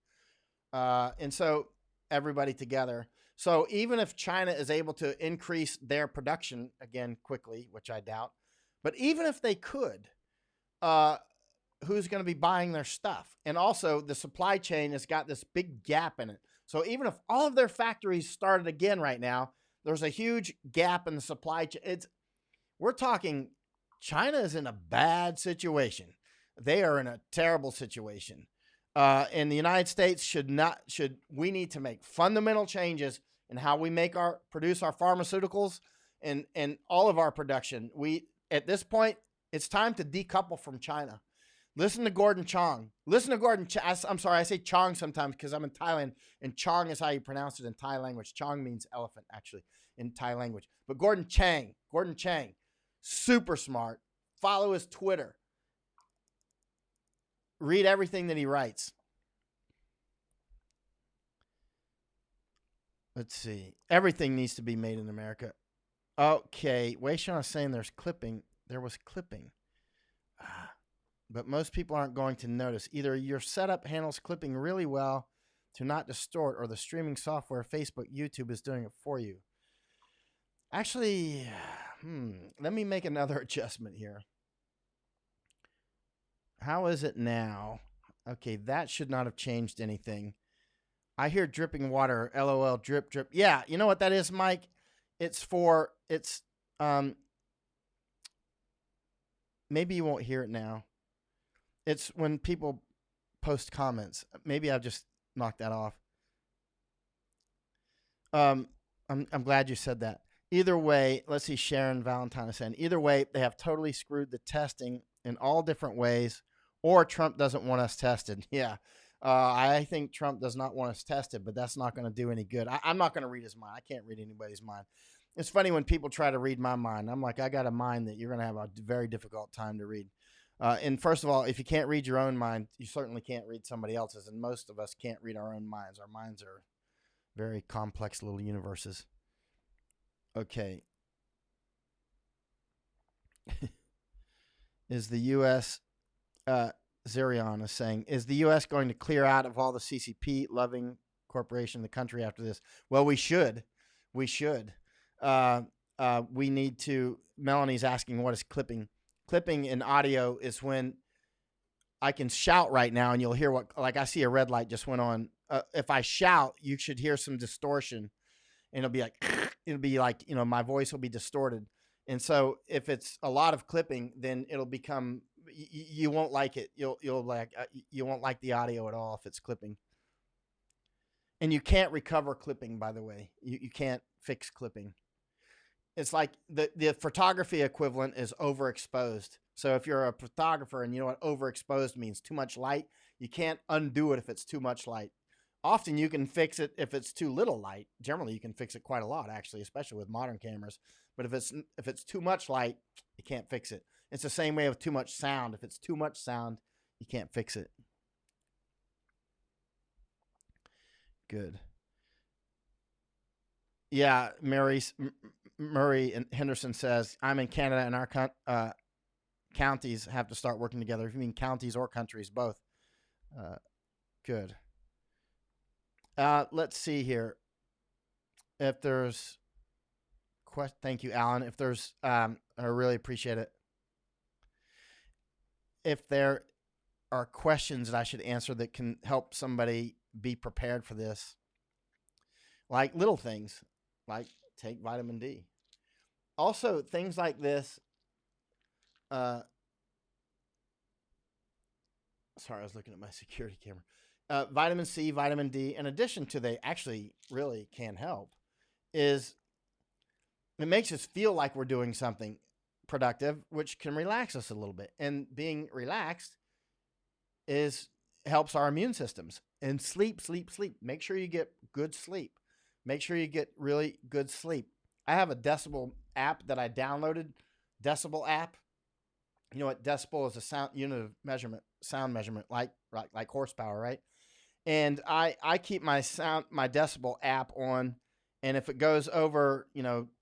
Speaker 1: And so everybody together. So even if China is able to increase their production again quickly, which I doubt, but even if they could, who's going to be buying their stuff? And also the supply chain has got this big gap in it. So even if all of their factories started again right now, there's a huge gap in the supply chain. We're talking China is in a bad situation. They are in a terrible situation. And the United States we need to make fundamental changes in how we produce our pharmaceuticals and all of our production. At this point, it's time to decouple from China. Listen to Gordon Chong. I'm sorry, I say Chong sometimes because I'm in Thailand, and Chong is how you pronounce it in Thai language. Chong means elephant, actually, in Thai language. But Gordon Chang, super smart. Follow his Twitter. Read everything that he writes. Let's see. Everything needs to be made in America. Okay. Wei Sean is saying there's clipping. There was clipping. But most people aren't going to notice. Either your setup handles clipping really well to not distort, or the streaming software, Facebook, YouTube, is doing it for you. Actually, let me make another adjustment here. How is it now? Okay, that should not have changed anything. I hear dripping water. LOL, drip, drip. Yeah, you know what that is, Mike? Maybe you won't hear it now. It's when people post comments. Maybe I've just knocked that off. I'm glad you said that. Either way, let's see. Sharon Valentine is saying, either way, they have totally screwed the testing in all different ways, or Trump doesn't want us tested. Yeah. I think Trump does not want us tested, but that's not going to do any good. I'm not going to read his mind. I can't read anybody's mind. It's funny when people try to read my mind. I'm like, I got a mind that you're going to have a very difficult time to read. And first of all, if you can't read your own mind, you certainly can't read somebody else's. And most of us can't read our own minds. Our minds are very complex little universes. Okay. Is the U.S. Zerion is saying, is the U.S. going to clear out of all the CCP loving corporation in the country after this? Well, we should. We should. We need to. Melanie's asking, what is clipping? Clipping in audio is when I can shout right now and you'll hear what, like I see a red light just went on. If I shout, you should hear some distortion and it'll be like, my voice will be distorted. And so if it's a lot of clipping, then it'll become, you won't like it. You won't like the audio at all if it's clipping. And you can't recover clipping, by the way. You can't fix clipping. It's like the photography equivalent is overexposed. So if you're a photographer and you know what overexposed means, too much light, you can't undo it if it's too much light. Often you can fix it if it's too little light. Generally, you can fix it quite a lot, actually, especially with modern cameras. But if it's too much light, you can't fix it. It's the same way with too much sound. If it's too much sound, you can't fix it. Good. Yeah, Murray and Henderson says, I'm in Canada and our counties have to start working together. If you mean counties or countries, both. Good. Let's see here. If there's thank you, Alan. If there's, I really appreciate it. If there are questions that I should answer that can help somebody be prepared for this, like little things, like take vitamin D. Also, things like this. Sorry, I was looking at my security camera. Vitamin C, vitamin D, in addition to they actually really can help, is it makes us feel like we're doing something productive, which can relax us a little bit. And being relaxed helps our immune systems. And sleep. Make sure you get good sleep. Make sure you get really good sleep. I have a decibel app that I downloaded. Decibel app. You know what? Decibel is a sound unit of measurement, sound measurement, like horsepower, right? And I keep my decibel app on, and if it goes over,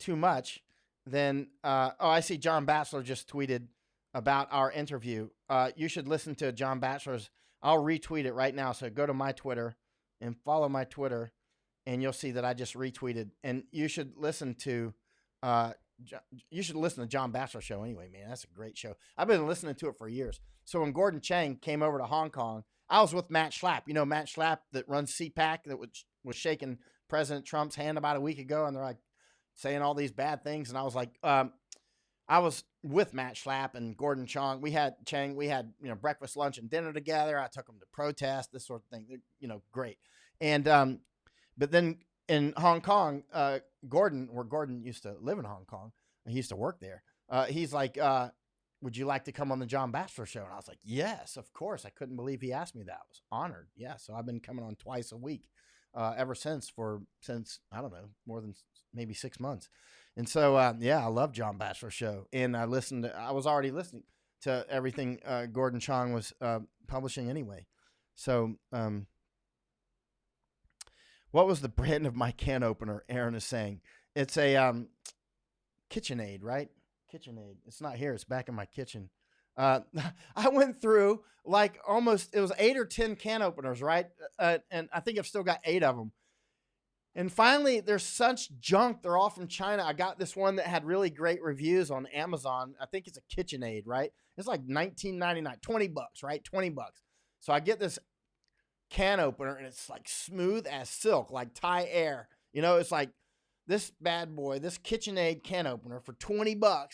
Speaker 1: too much, then I see John Batchelor just tweeted about our interview. You should listen to John Batchelor's. I'll retweet it right now. So go to my Twitter and follow my Twitter, and you'll see that I just retweeted. And you should listen to John Batchelor show anyway, man. That's a great show. I've been listening to it for years. So when Gordon Chang came over to Hong Kong, I was with Matt Schlapp. You know Matt Schlapp that runs CPAC that was shaking President Trump's hand about a week ago, and they're like saying all these bad things. And I was like, I was with Matt Schlapp and Gordon Chang. We had breakfast, lunch, and dinner together. I took them to protest, this sort of thing. They're, great. And but then in Hong Kong, Gordon used to live in Hong Kong. He used to work there. He's like, would you like to come on the John Batchelor show? And I was like, yes, of course. I couldn't believe he asked me that. I was honored. Yeah. So I've been coming on twice a week ever since I don't know, more than maybe 6 months. And so, I love John Batchelor show. And I was already listening to everything Gordon Chang was publishing anyway. So, what was the brand of my can opener? Aaron is saying it's a KitchenAid, right? KitchenAid. It's not here. It's back in my kitchen. I went through like it was 8 or 10 can openers, right? And I think I've still got 8 of them. And finally, there's such junk. They're all from China. I got this one that had really great reviews on Amazon. I think it's a KitchenAid, right? It's like $19.99, $20, right? $20. So I get this can opener, and it's like smooth as silk, like Thai air. It's like this bad boy, this KitchenAid can opener for $20,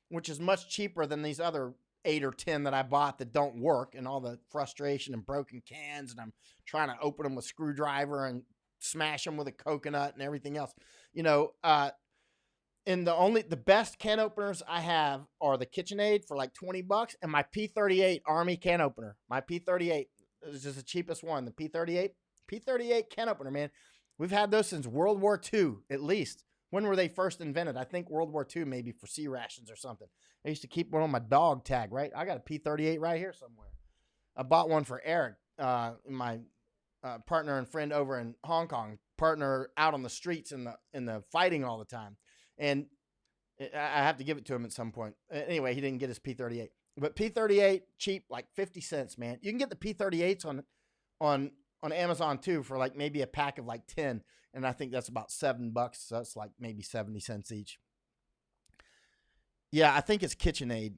Speaker 1: which is much cheaper than these other 8 or 10 that I bought that don't work, and all the frustration and broken cans, and I'm trying to open them with a screwdriver and smash them with a coconut and everything else. And the best can openers I have are the KitchenAid for like $20 and my P38 Army can opener. My P38 is just the cheapest one. The P38 can opener, man. We've had those since World War II, at least. When were they first invented? I think World War II, maybe for C rations or something. I used to keep one on my dog tag, right? I got a P-38 right here somewhere. I bought one for Eric, my partner and friend over in Hong Kong, partner out on the streets in the fighting all the time. And I have to give it to him at some point. Anyway, he didn't get his P-38. But P-38, cheap, like 50 cents, man. You can get the P-38s on Amazon too for like maybe a pack of like 10. And I think that's about $7. So that's like maybe 70 cents each. Yeah, I think it's KitchenAid,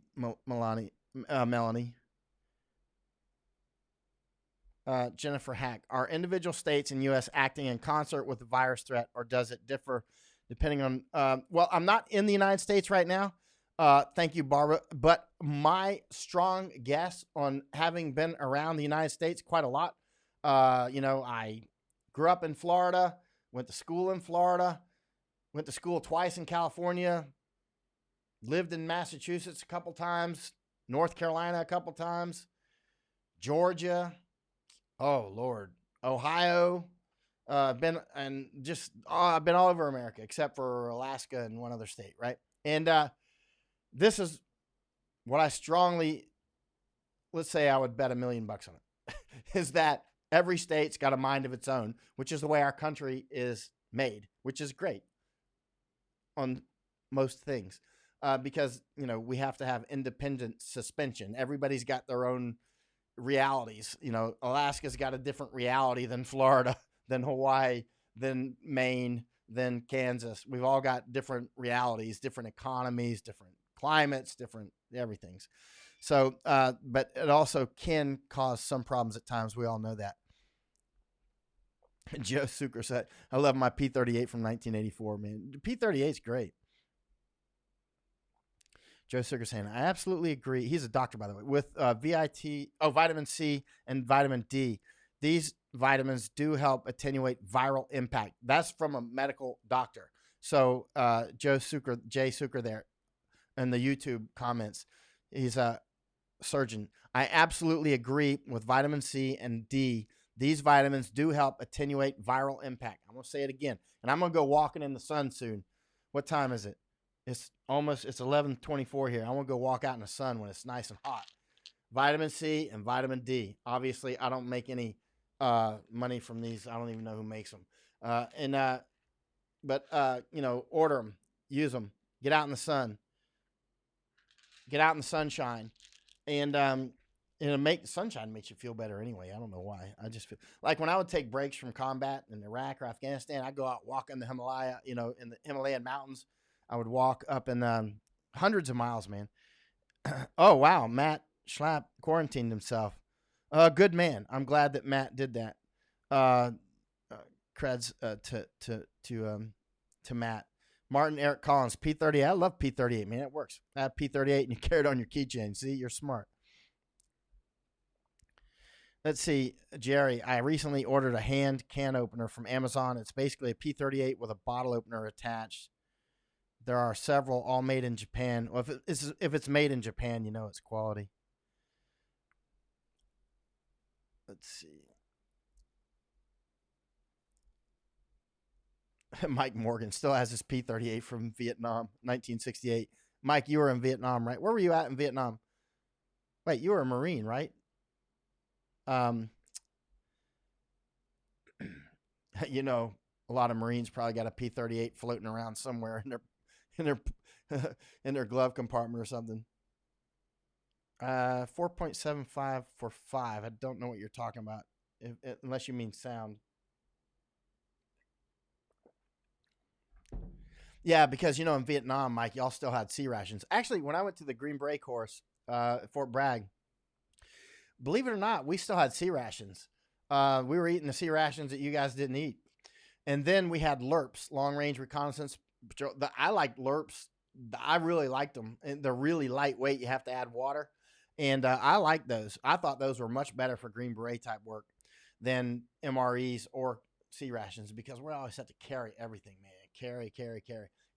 Speaker 1: Melanie. Jennifer Hack. Are individual states and U.S. acting in concert with the virus threat, or does it differ depending on... well, I'm not in the United States right now. Thank you, Barbara. But my strong guess on having been around the United States quite a lot, I grew up in Florida, went to school in Florida, went to school twice in California, lived in Massachusetts a couple times, North Carolina a couple times, Georgia, oh Lord, Ohio, I've been all over America except for Alaska and one other state, right? And this is what I strongly, let's say I would bet $1 million on it, is that every state's got a mind of its own, which is the way our country is made, which is great on most things. Because, we have to have independent suspension. Everybody's got their own realities. Alaska's got a different reality than Florida, than Hawaii, than Maine, than Kansas. We've all got different realities, different economies, different climates, different everythings. So, but it also can cause some problems at times. We all know that. Joe Sucre said, I love my P-38 from 1984, man. The P-38 is great. Joe Sugar saying, I absolutely agree. He's a doctor, by the way, with vitamin C and vitamin D. These vitamins do help attenuate viral impact. That's from a medical doctor. So Jay Sucre there in the YouTube comments, he's a surgeon. I absolutely agree with vitamin C and D. These vitamins do help attenuate viral impact. I'm going to say it again. And I'm going to go walking in the sun soon. What time is it? It's 11:24 here. I want to go walk out in the sun when it's nice and hot. Vitamin C and vitamin D. Obviously, I don't make any money from these. I don't even know who makes them. But order them, use them, get out in the sun, get out in the sunshine, and sunshine makes you feel better anyway. I don't know why. I just feel like when I would take breaks from combat in Iraq or Afghanistan, I'd go out walk in the Himalaya, in the Himalayan mountains. I would walk up in hundreds of miles, man. Oh, wow. Matt Schlapp quarantined himself. Good man. I'm glad that Matt did that. Creds to Matt. Martin Eric Collins, P-38. I love P-38, man. It works. I have P-38 and you carry it on your keychain. See, you're smart. Let's see, Jerry. I recently ordered a hand can opener from Amazon. It's basically a P-38 with a bottle opener attached. There are several, all made in Japan. Well, if it's made in Japan, it's quality. Let's see. Mike Morgan still has his P-38 from Vietnam, 1968. Mike, you were in Vietnam, right? Where were you at in Vietnam? Wait, you were a Marine, right? A lot of Marines probably got a P-38 floating around somewhere in their glove compartment or something. 4.75 for 5. I don't know what you're talking about, unless you mean sound. Yeah, because in Vietnam, Mike, y'all still had C rations. Actually, when I went to the Green Beret course at Fort Bragg, believe it or not, we still had C rations. We were eating the C rations that you guys didn't eat. And then we had LRPs, long range reconnaissance patrol. I liked LRPs. I really liked them. And they're really lightweight. You have to add water. And I like those. I thought those were much better for Green Beret type work than MREs or C rations because we always have to carry everything, man. Carry.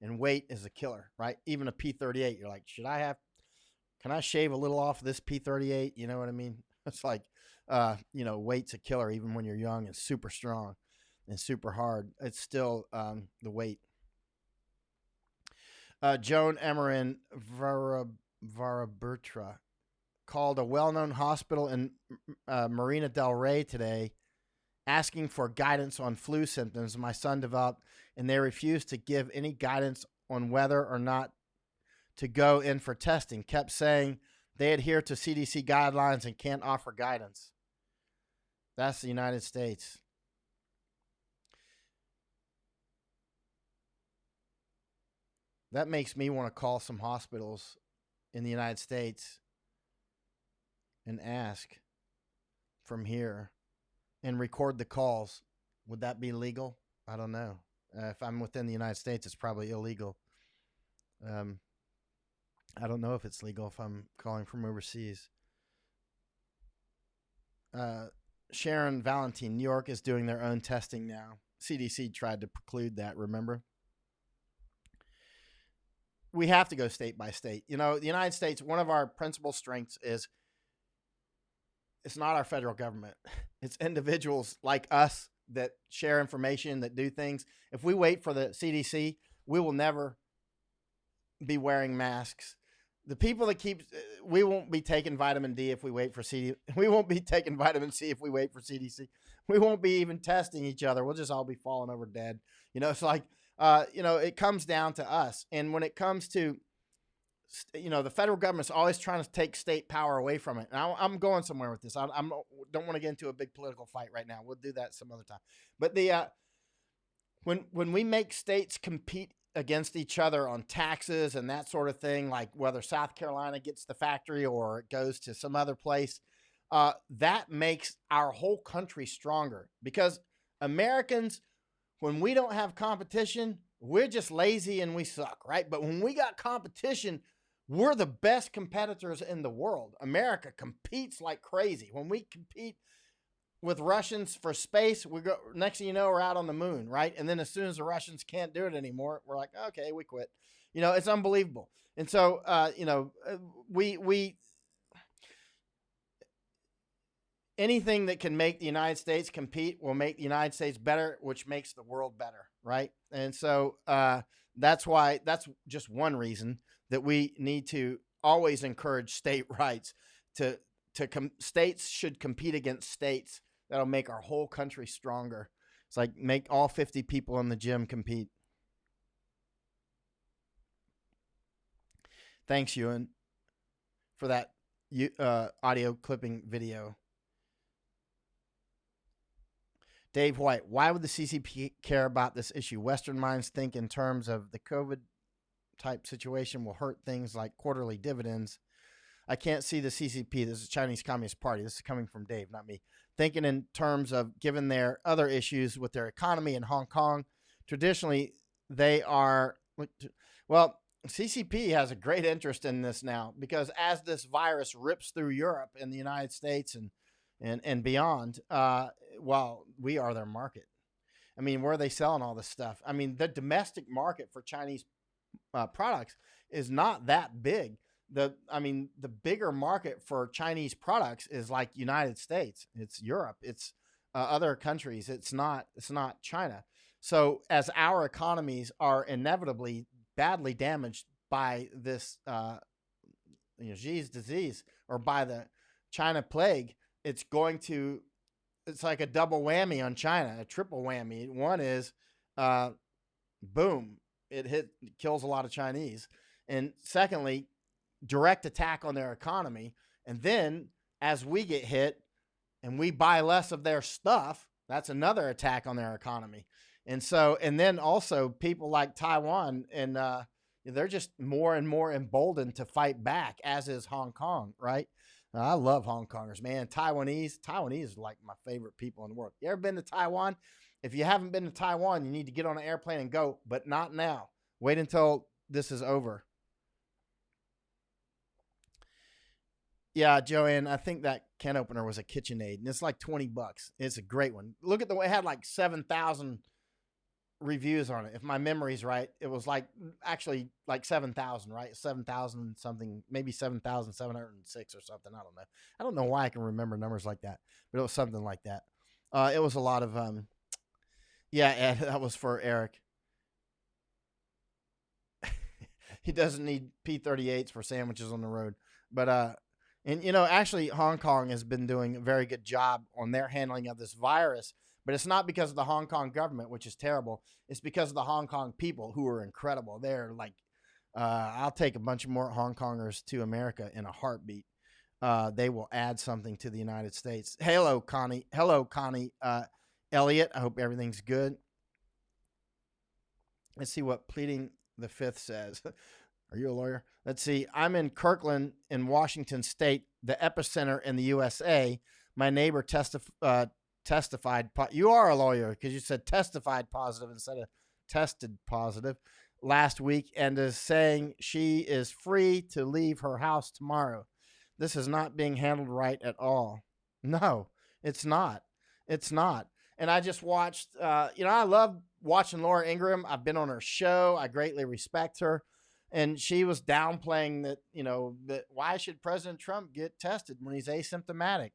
Speaker 1: And weight is a killer, right? Even a P-38, you're like, can I shave a little off of this P-38? You know what I mean? It's like, weight's a killer even when you're young and super strong and super hard. It's still the weight. Joan Emerin Varabertra called a well-known hospital in Marina del Rey today asking for guidance on flu symptoms my son developed, and they refused to give any guidance on whether or not to go in for testing, kept saying they adhere to CDC guidelines and can't offer guidance. That's the United States. That makes me want to call some hospitals in the United States and ask from here and record the calls. Would that be legal? I don't know. If I'm within the United States, it's probably illegal. I don't know if it's legal if I'm calling from overseas. Sharon Valentine, New York is doing their own testing now. CDC tried to preclude that, remember? We have to go state by state. You know, the United States, one of our principal strengths is it's not our federal government. It's individuals like us that share information, that do things. If we wait for the CDC, we will never be wearing masks. The people that we won't be taking vitamin D if we wait for CDC. We won't be taking vitamin C if we wait for CDC. We won't be even testing each other. We'll just all be falling over dead. You know, it's like, it comes down to us. And when it comes to, the federal government's always trying to take state power away from it. And I'm going somewhere with this. I don't want to get into a big political fight right now. We'll do that some other time. But when we make states compete against each other on taxes and that sort of thing, like whether South Carolina gets the factory or it goes to some other place, that makes our whole country stronger. Because Americans, when we don't have competition, we're just lazy and we suck, right? But when we got competition, we're the best competitors in the world. America competes like crazy. When we compete with Russians for space, we go, next thing you know, we're out on the moon, right? And then as soon as the Russians can't do it anymore, we're like, okay, we quit. It's unbelievable. And so, we anything that can make the United States compete will make the United States better, which makes the world better, right? And so that's just one reason that we need to always encourage state rights. States should compete against states. That'll make our whole country stronger. It's like make all 50 people in the gym compete. Thanks, Ewan, for that audio clipping video. Dave White, why would the CCP care about this issue? Western minds think in terms of the COVID type situation will hurt things like quarterly dividends. I can't see the CCP, this is Chinese Communist Party, this is coming from Dave, not me, thinking in terms of given their other issues with their economy in Hong Kong. Traditionally, they are, well, CCP has a great interest in this now because as this virus rips through Europe and the United States and beyond, we are their market. I mean, where are they selling all this stuff? I mean, the domestic market for Chinese products is not that big. The bigger market for Chinese products is like United States. It's Europe. It's other countries. It's not China. So as our economies are inevitably badly damaged by this Xi's disease or by the China plague, it's like a double whammy on China, a triple whammy. One is, boom, it kills a lot of Chinese. And secondly, direct attack on their economy. And then as we get hit and we buy less of their stuff, that's another attack on their economy. And so, and then also people like Taiwan and they're just more and more emboldened to fight back, as is Hong Kong, right? I love Hong Kongers, man. Taiwanese are like my favorite people in the world. You ever been to Taiwan? If you haven't been to Taiwan, you need to get on an airplane and go, but not now. Wait until this is over. Yeah, Joanne, I think that can opener was a KitchenAid, and it's like $20. It's a great one. Look at the way it had like 7,000 reviews on it. If my memory's right, it was actually 7,000, right? 7,000 something, maybe 7,706 or something. I don't know. I don't know why I can remember numbers like that, but it was something like that. It was a lot of, Ed, that was for Eric. he doesn't need P-38s for sandwiches on the road. But and actually Hong Kong has been doing a very good job on their handling of this virus. But it's not because of the Hong Kong government, which is terrible. It's because of the Hong Kong people, who are incredible. They're like, I'll take a bunch of more Hong Kongers to America in a heartbeat. They will add something to the United States. Hello, Connie. Elliot. I hope everything's good. Let's see what pleading the fifth says. Are you a lawyer? Let's see. I'm in Kirkland in Washington State, the epicenter in the USA. My neighbor testified. You are a lawyer because you said testified positive instead of tested positive last week, and is saying she is free to leave her house tomorrow. This is not being handled right at all. No, it's not. It's not. And I just watched, I love watching Laura Ingraham. I've been on her show. I greatly respect her. And she was downplaying that, that why should President Trump get tested when he's asymptomatic?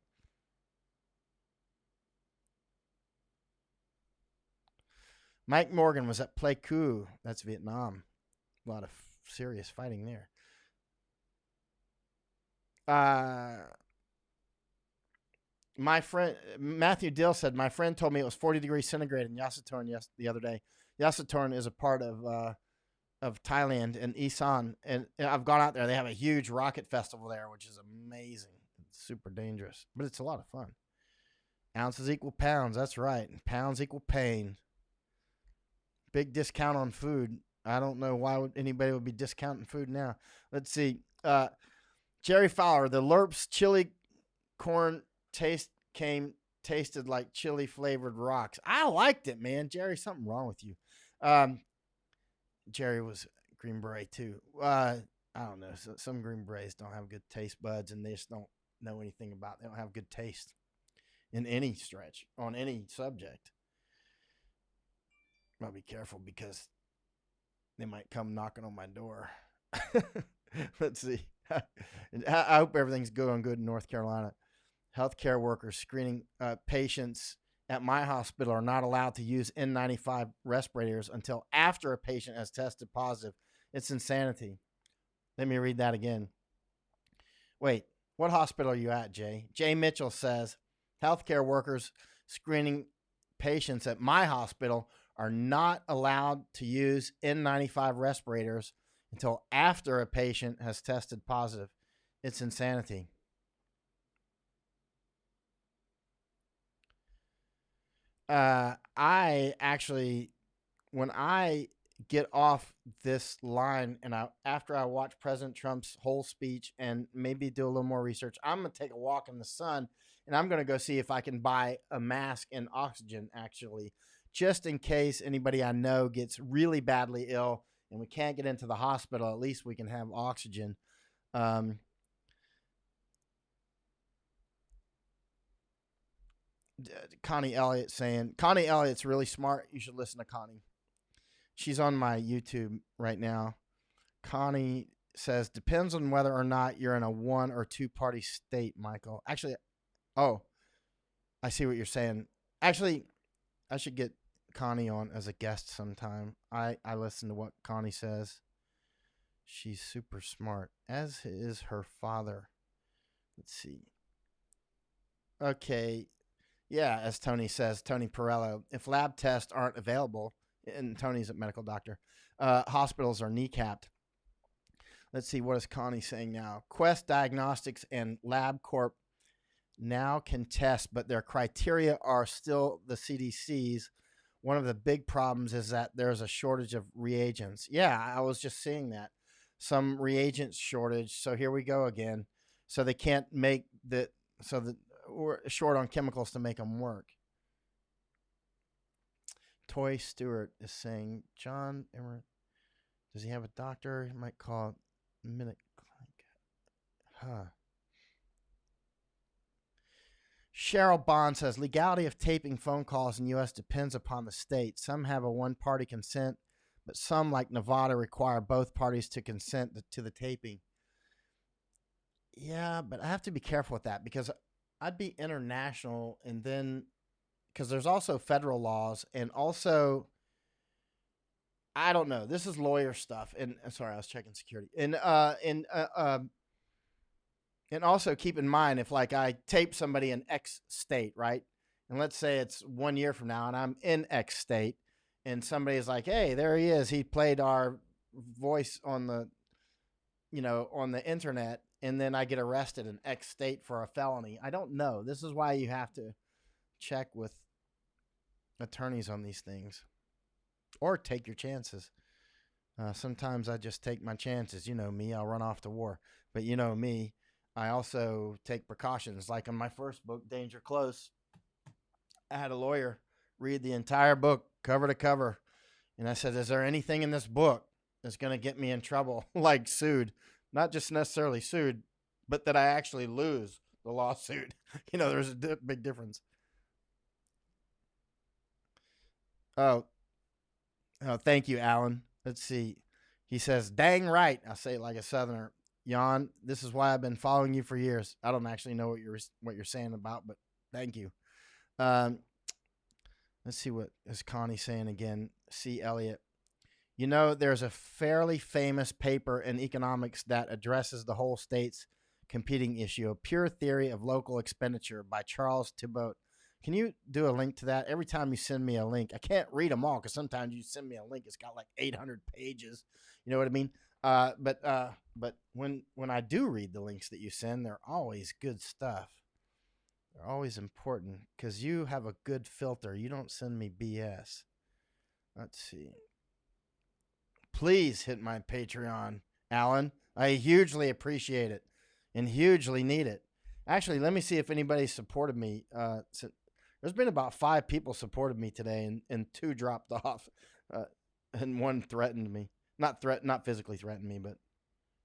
Speaker 1: Mike Morgan was at Pleiku. That's Vietnam. A lot of serious fighting there. My friend Matthew Dill said, my friend told me it was 40 degrees centigrade in Yasatorn the other day. Yasatorn is a part of Thailand and Isan, and I've gone out there. They have a huge rocket festival there, which is amazing. It's super dangerous, but it's a lot of fun. Ounces equal pounds. That's right. And pounds equal pain. Big discount on food. I don't know why anybody would be discounting food now. Let's see. Jerry Fowler, the Lurps chili corn tasted like chili flavored rocks. I liked it, man. Jerry, something wrong with you. Jerry was Green Beret too. I don't know. Some Green Berets don't have good taste buds, and they just don't know anything about it. They don't have good taste in any stretch on any subject. I'll be careful because they might come knocking on my door. Let's see. I hope everything's going good in North Carolina. Healthcare workers screening patients at my hospital are not allowed to use N95 respirators until after a patient has tested positive. It's insanity. Let me read that again. Wait, what hospital are you at, Jay? Jay Mitchell says healthcare workers screening patients at my hospital are not allowed to use N95 respirators until after a patient has tested positive. It's insanity. I actually, when I get off this line and after I watch President Trump's whole speech and maybe do a little more research, I'm going to take a walk in the sun and I'm going to go see if I can buy a mask and oxygen, actually, just in case anybody I know gets really badly ill and we can't get into the hospital. At least we can have oxygen. Connie Elliott saying, Connie Elliott's really smart. You should listen to Connie. She's on my YouTube right now. Connie says, depends on whether or not you're in a 1 or 2 party state, Michael. Actually, I see what you're saying. Actually, I should get Connie on as a guest sometime. I listen to what Connie says. She's super smart, as is her father. Let's see. Okay. Yeah, as Tony says, Tony Perello, if lab tests aren't available, and Tony's a medical doctor, hospitals are kneecapped. Let's see, what is Connie saying now? Quest Diagnostics and LabCorp now can test, but their criteria are still the CDC's. One of the big problems is that there's a shortage of reagents. Yeah, I was just seeing that. Some reagents shortage. So here we go again. So they can't make we're short on chemicals to make them work. Toy Stewart is saying, John Emmer, does he have a doctor? He might call a minute. Cheryl Bond says, legality of taping phone calls in U.S. depends upon the state. Some have a one-party consent, but some, like Nevada, require both parties to consent to the taping. Yeah, but I have to be careful with that because I'd be international, and then because there's also federal laws, and also I don't know. This is lawyer stuff. And sorry, I was checking security. And also keep in mind, if like I tape somebody in X state, right? And let's say it's 1 year from now and I'm in X state and somebody's like, hey, there he is. He played our voice on on the internet, and then I get arrested in X state for a felony. I don't know. This is why you have to check with attorneys on these things or take your chances. Sometimes I just take my chances. You know me, I'll run off to war. But you know me, I also take precautions. Like in my first book, Danger Close, I had a lawyer read the entire book cover to cover. And I said, is there anything in this book that's going to get me in trouble, like sued? Not just necessarily sued, but that I actually lose the lawsuit. There's a big difference. Oh, thank you, Alan. Let's see. He says, dang right. I say it like a Southerner. Yon, this is why I've been following you for years. I don't actually know what you're saying about, but thank you. Let's see what is Connie saying again. C. Elliott. There's a fairly famous paper in economics that addresses the whole state's competing issue, a pure theory of local expenditure by Charles Thibault. Can you do a link to that? Every time you send me a link, I can't read them all because sometimes you send me a link, it's got like 800 pages. You know what I mean? But when I do read the links that you send, they're always good stuff. They're always important because you have a good filter. You don't send me BS. Let's see. Please hit my Patreon, Alan. I hugely appreciate it and hugely need it. Actually, let me see if anybody supported me. There's been about 5 people supported me today, and 2 dropped off, and 1 threatened me. Not physically threatened me, but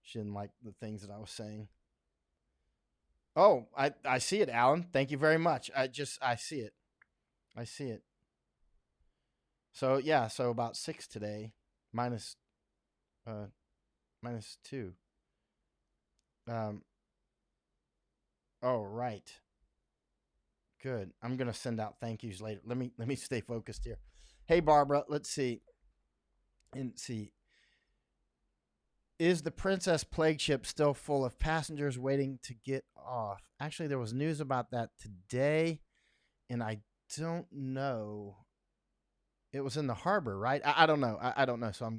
Speaker 1: she didn't like the things that I was saying. Oh, I see it, Alan. Thank you very much. I see it. I see it. So yeah, so about 6 today, minus 2. Oh right. Good. I'm gonna send out thank yous later. Let me stay focused here. Hey Barbara, let's see. Is the Princess Plague ship still full of passengers waiting to get off? Actually, there was news about that today, and I don't know. It was in the harbor, right? I don't know. I don't know. So I'm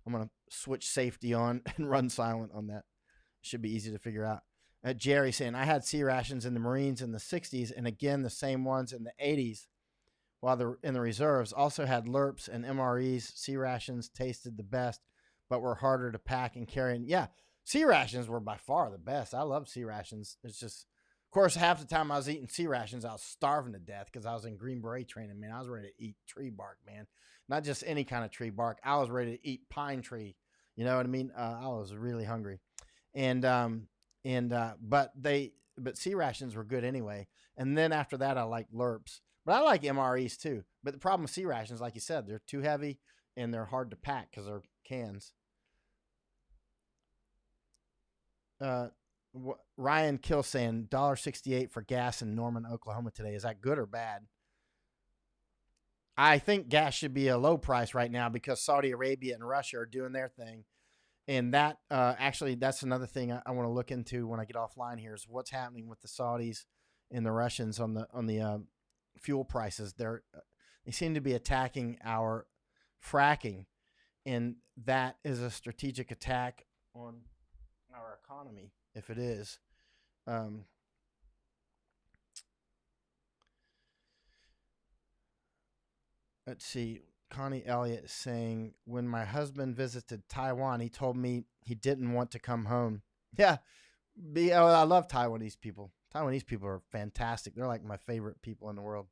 Speaker 1: gonna switch safety on and run silent on that. Should be easy to figure out. Jerry saying, I had sea rations in the Marines in the 60s and again the same ones in the 80s, while in the reserves also had LERPs and MREs. Sea rations tasted the best, but were harder to pack and carry. And yeah, sea rations were by far the best. I love sea rations. It's just, of course, half the time I was eating sea rations, I was starving to death because I was in Green Beret training, man. I was ready to eat tree bark, man. Not just any kind of tree bark. I was ready to eat pine tree. You know what I mean? I was really hungry. But sea rations were good anyway. And then after that, I like LERPs. But I like MREs too. But the problem with sea rations, like you said, they're too heavy and they're hard to pack because they're cans. Ryan Kill saying $1.68 for gas in Norman, Oklahoma today. Is that good or bad? I think gas should be a low price right now because Saudi Arabia and Russia are doing their thing. And that actually, that's another thing I want to look into when I get offline here is what's happening with the Saudis and the Russians on the fuel prices. They seem to be attacking our fracking, and that is a strategic attack on our economy if it is. Let's see. Connie Elliott is saying, when my husband visited Taiwan, he told me he didn't want to come home. Yeah. I love Taiwanese people. Taiwanese people are fantastic. They're like my favorite people in the world.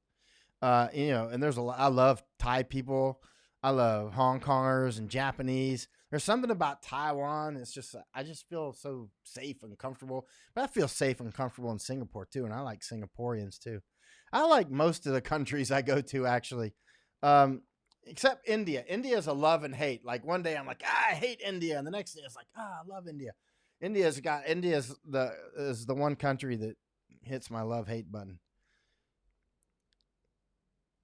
Speaker 1: And there's a lot. I love Thai people. I love Hong Kongers and Japanese. There's something about Taiwan. It's just, I just feel so safe and comfortable. But I feel safe and comfortable in Singapore too. And I like Singaporeans too. I like most of the countries I go to actually. Except India. India is a love and hate. Like one day I'm like, I hate India. And the next day it's like, I love India. India is the one country that hits my love hate button.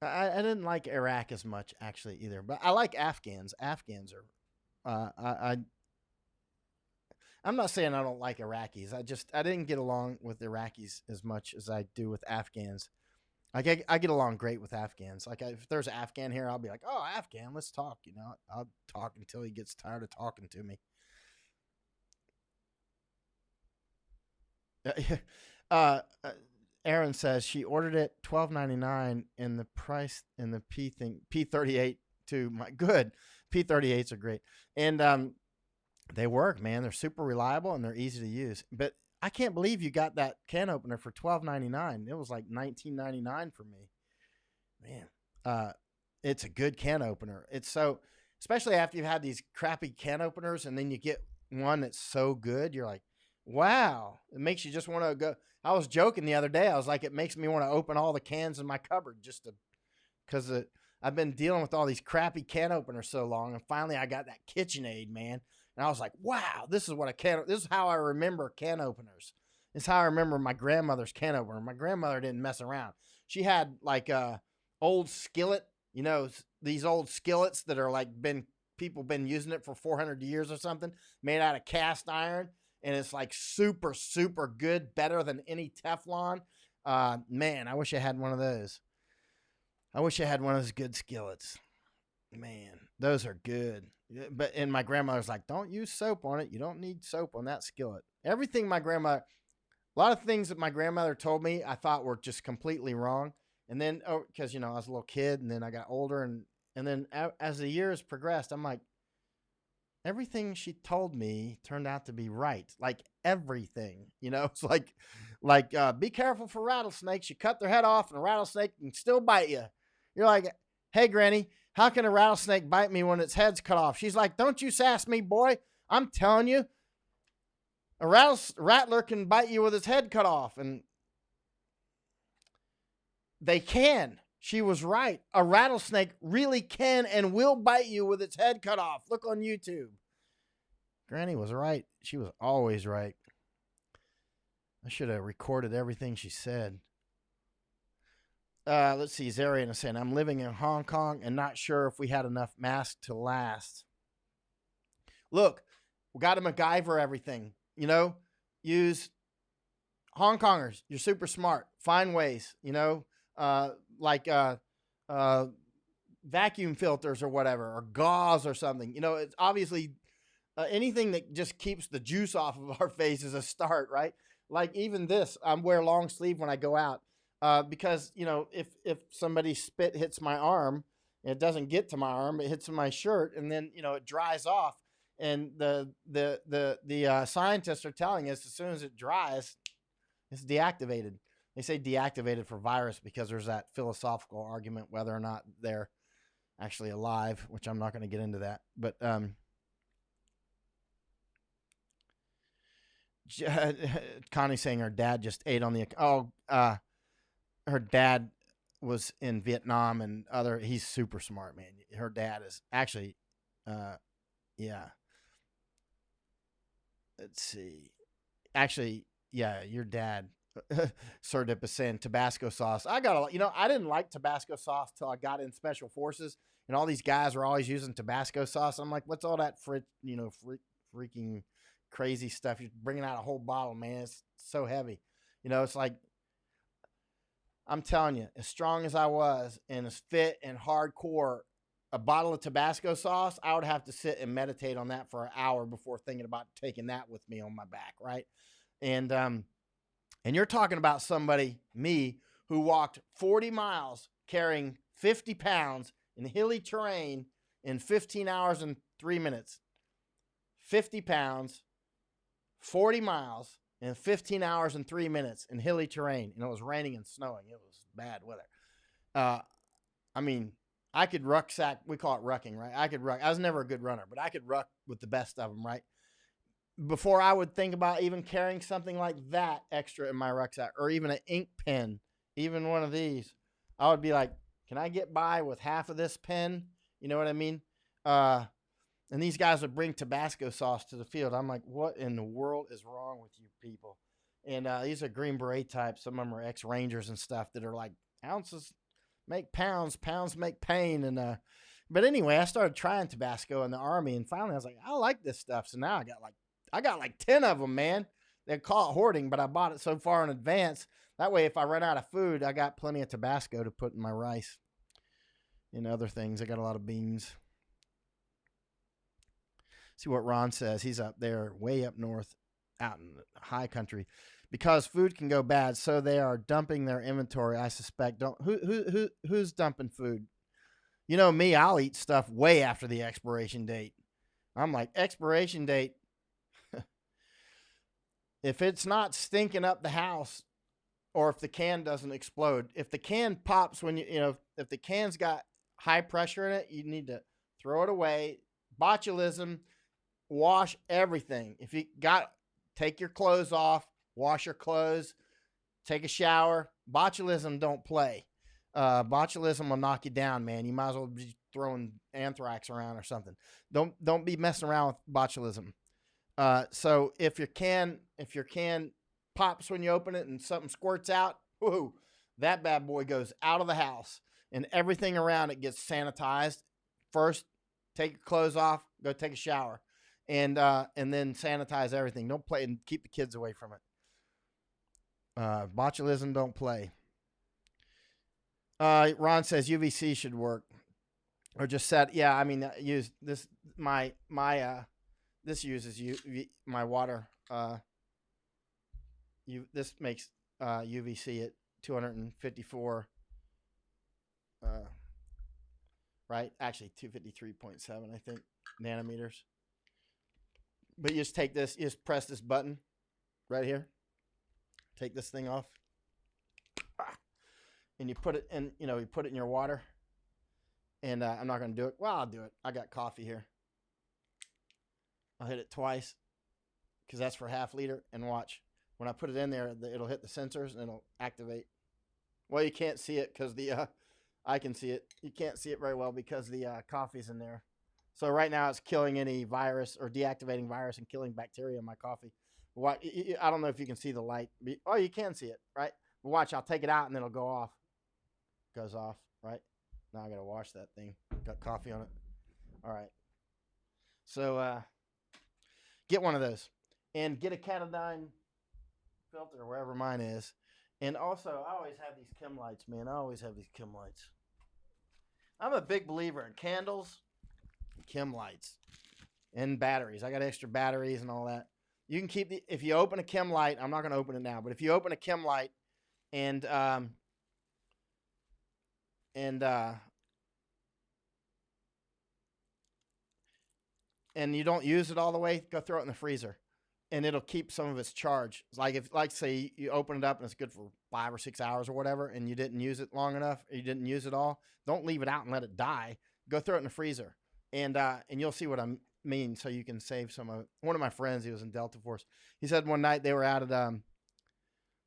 Speaker 1: I didn't like Iraq as much actually either, but I like Afghans. Afghans are. I'm not saying I don't like Iraqis. I didn't get along with Iraqis as much as I do with Afghans. Like I get along great with Afghans. Like if there's an Afghan here, I'll be like, "Oh, Afghan, let's talk." You know, I'll talk until he gets tired of talking to me. uh, Aaron says she ordered it $12.99 and the price in the P38 too. My good P38s are great and they work, man. They're super reliable and they're easy to use. But I can't believe you got that can opener for $12.99. It was like $19.99 for me, man. It's a good can opener. It's so, especially after you've had these crappy can openers and then you get one that's so good. You're like, wow, it makes you just want to go. I was joking the other day. I was like, it makes me want to open all the cans in my cupboard just to, because I've been dealing with all these crappy can openers so long. And finally I got that KitchenAid, man. And I was like, wow, this is how I remember can openers. This is how I remember my grandmother's can opener. My grandmother didn't mess around. She had like a old skillet, you know, these old skillets that are like people been using it for 400 years or something, made out of cast iron. And it's like super, super good, better than any Teflon. Man, I wish I had one of those. I wish I had one of those good skillets. Man, those are good. But and my grandmother's like, don't use soap on it. You don't need soap on that skillet. Everything my grandmother, a lot of things that my grandmother told me, I thought were just completely wrong. And then, because I was a little kid, and then I got older, and then as the years progressed, I'm like, everything she told me turned out to be right. Like everything, it's like be careful for rattlesnakes. You cut their head off, and a rattlesnake can still bite you. You're like, hey, Granny, how can a rattlesnake bite me when its head's cut off? She's like, don't you sass me, boy. I'm telling you, a rattler can bite you with its head cut off. And they can. She was right. A rattlesnake really can and will bite you with its head cut off. Look on YouTube. Granny was right. She was always right. I should have recorded everything she said. Let's see. Zarian is saying, I'm living in Hong Kong and not sure if we had enough masks to last. Look, we got to MacGyver everything. Use Hong Kongers. You're super smart. Find ways, like vacuum filters or whatever, or gauze or something. It's obviously anything that just keeps the juice off of our face is a start, right? Like even this, I wear long sleeve when I go out because, if somebody's spit hits my arm, it doesn't get to my arm, it hits my shirt, and then, it dries off. And the scientists are telling us as soon as it dries, it's deactivated. They say deactivated for virus because there's that philosophical argument whether or not they're actually alive, which I'm not going to get into that. But Connie's saying her dad just ate on her dad was in Vietnam and he's super smart, man. Her dad is actually yeah. Let's see. Actually, yeah, your dad, Sir Dip is saying Tabasco sauce. I didn't like Tabasco sauce till I got in Special Forces, and all these guys were always using Tabasco sauce. I'm like, what's all that freaking crazy stuff? You're bringing out a whole bottle, man. It's so heavy. It's like, I'm telling you, as strong as I was and as fit and hardcore, a bottle of Tabasco sauce, I would have to sit and meditate on that for an hour before thinking about taking that with me on my back, right? And you're talking about me, who walked 40 miles carrying 50 pounds in hilly terrain in 15 hours and 3 minutes. 50 pounds, 40 miles, and 15 hours and 3 minutes in hilly terrain. And it was raining and snowing. It was bad weather. I could rucksack. We call it rucking, right? I could ruck. I was never a good runner, but I could ruck with the best of them, right? Before I would think about even carrying something like that extra in my rucksack, or even an ink pen, even one of these, I would be like, can I get by with half of this pen? You know what I mean? And these guys would bring Tabasco sauce to the field. I'm like, what in the world is wrong with you people? And these are Green Beret types. Some of them are ex-Rangers and stuff that are like ounces, make pounds, pounds make pain. And but anyway, I started trying Tabasco in the Army, and finally I was like, I like this stuff. So now I got like 10 of them, man. They call it hoarding, but I bought it so far in advance. That way, if I run out of food, I got plenty of Tabasco to put in my rice and other things. I got a lot of beans. See what Ron says. He's up there, way up north, out in the high country. Because food can go bad, so they are dumping their inventory, I suspect. Who's dumping food? You know me, I'll eat stuff way after the expiration date. I'm like, expiration date. If it's not stinking up the house, or if the can doesn't explode, if the can pops when if the can's got high pressure in it, you need to throw it away. Botulism, wash everything. If you take your clothes off, wash your clothes, take a shower. Botulism don't play. Botulism will knock you down, man. You might as well be throwing anthrax around or something. Don't be messing around with botulism. So if your can pops when you open it and something squirts out, whoo, that bad boy goes out of the house and everything around it gets sanitized. First, take your clothes off, go take a shower, and then sanitize everything. Don't play and keep the kids away from it. Botulism don't play. Ron says UVC should work, or just set. Yeah, I mean, use this. This uses my water. This makes UVC at 254. Right, actually 253.7, I think, nanometers. But you just take this. You just press this button right here. Take this thing off. And you put it in, you put it in your water. And I'm not going to do it. Well, I'll do it. I got coffee here. I'll hit it twice because that's for half liter. And watch. When I put it in there, it'll hit the sensors and it'll activate. Well, you can't see it because I can see it. You can't see it very well because the coffee's in there. So right now it's killing any virus or deactivating virus and killing bacteria in my coffee. I don't know if you can see the light. Oh, you can see it, right? But watch, I'll take it out and then it'll go off. Goes off, right? Now I got to wash that thing. Got coffee on it. All right. So get one of those and get a Catadine filter wherever mine is. And also, I always have these Chem lights, man. I always have these Chem lights. I'm a big believer in candles, Chem lights, and batteries. I got extra batteries and all that. You can keep if you open a Chem light, I'm not going to open it now, but if you open a Chem light and you don't use it all the way, go throw it in the freezer. And it'll keep some of its charge. It's like say you open it up and it's good for 5 or 6 hours or whatever, and you didn't use it long enough, or you didn't use it all. Don't leave it out and let it die. Go throw it in the freezer, and you'll see what I mean. So you can save some of it. One of my friends, he was in Delta Force. He said one night they were out at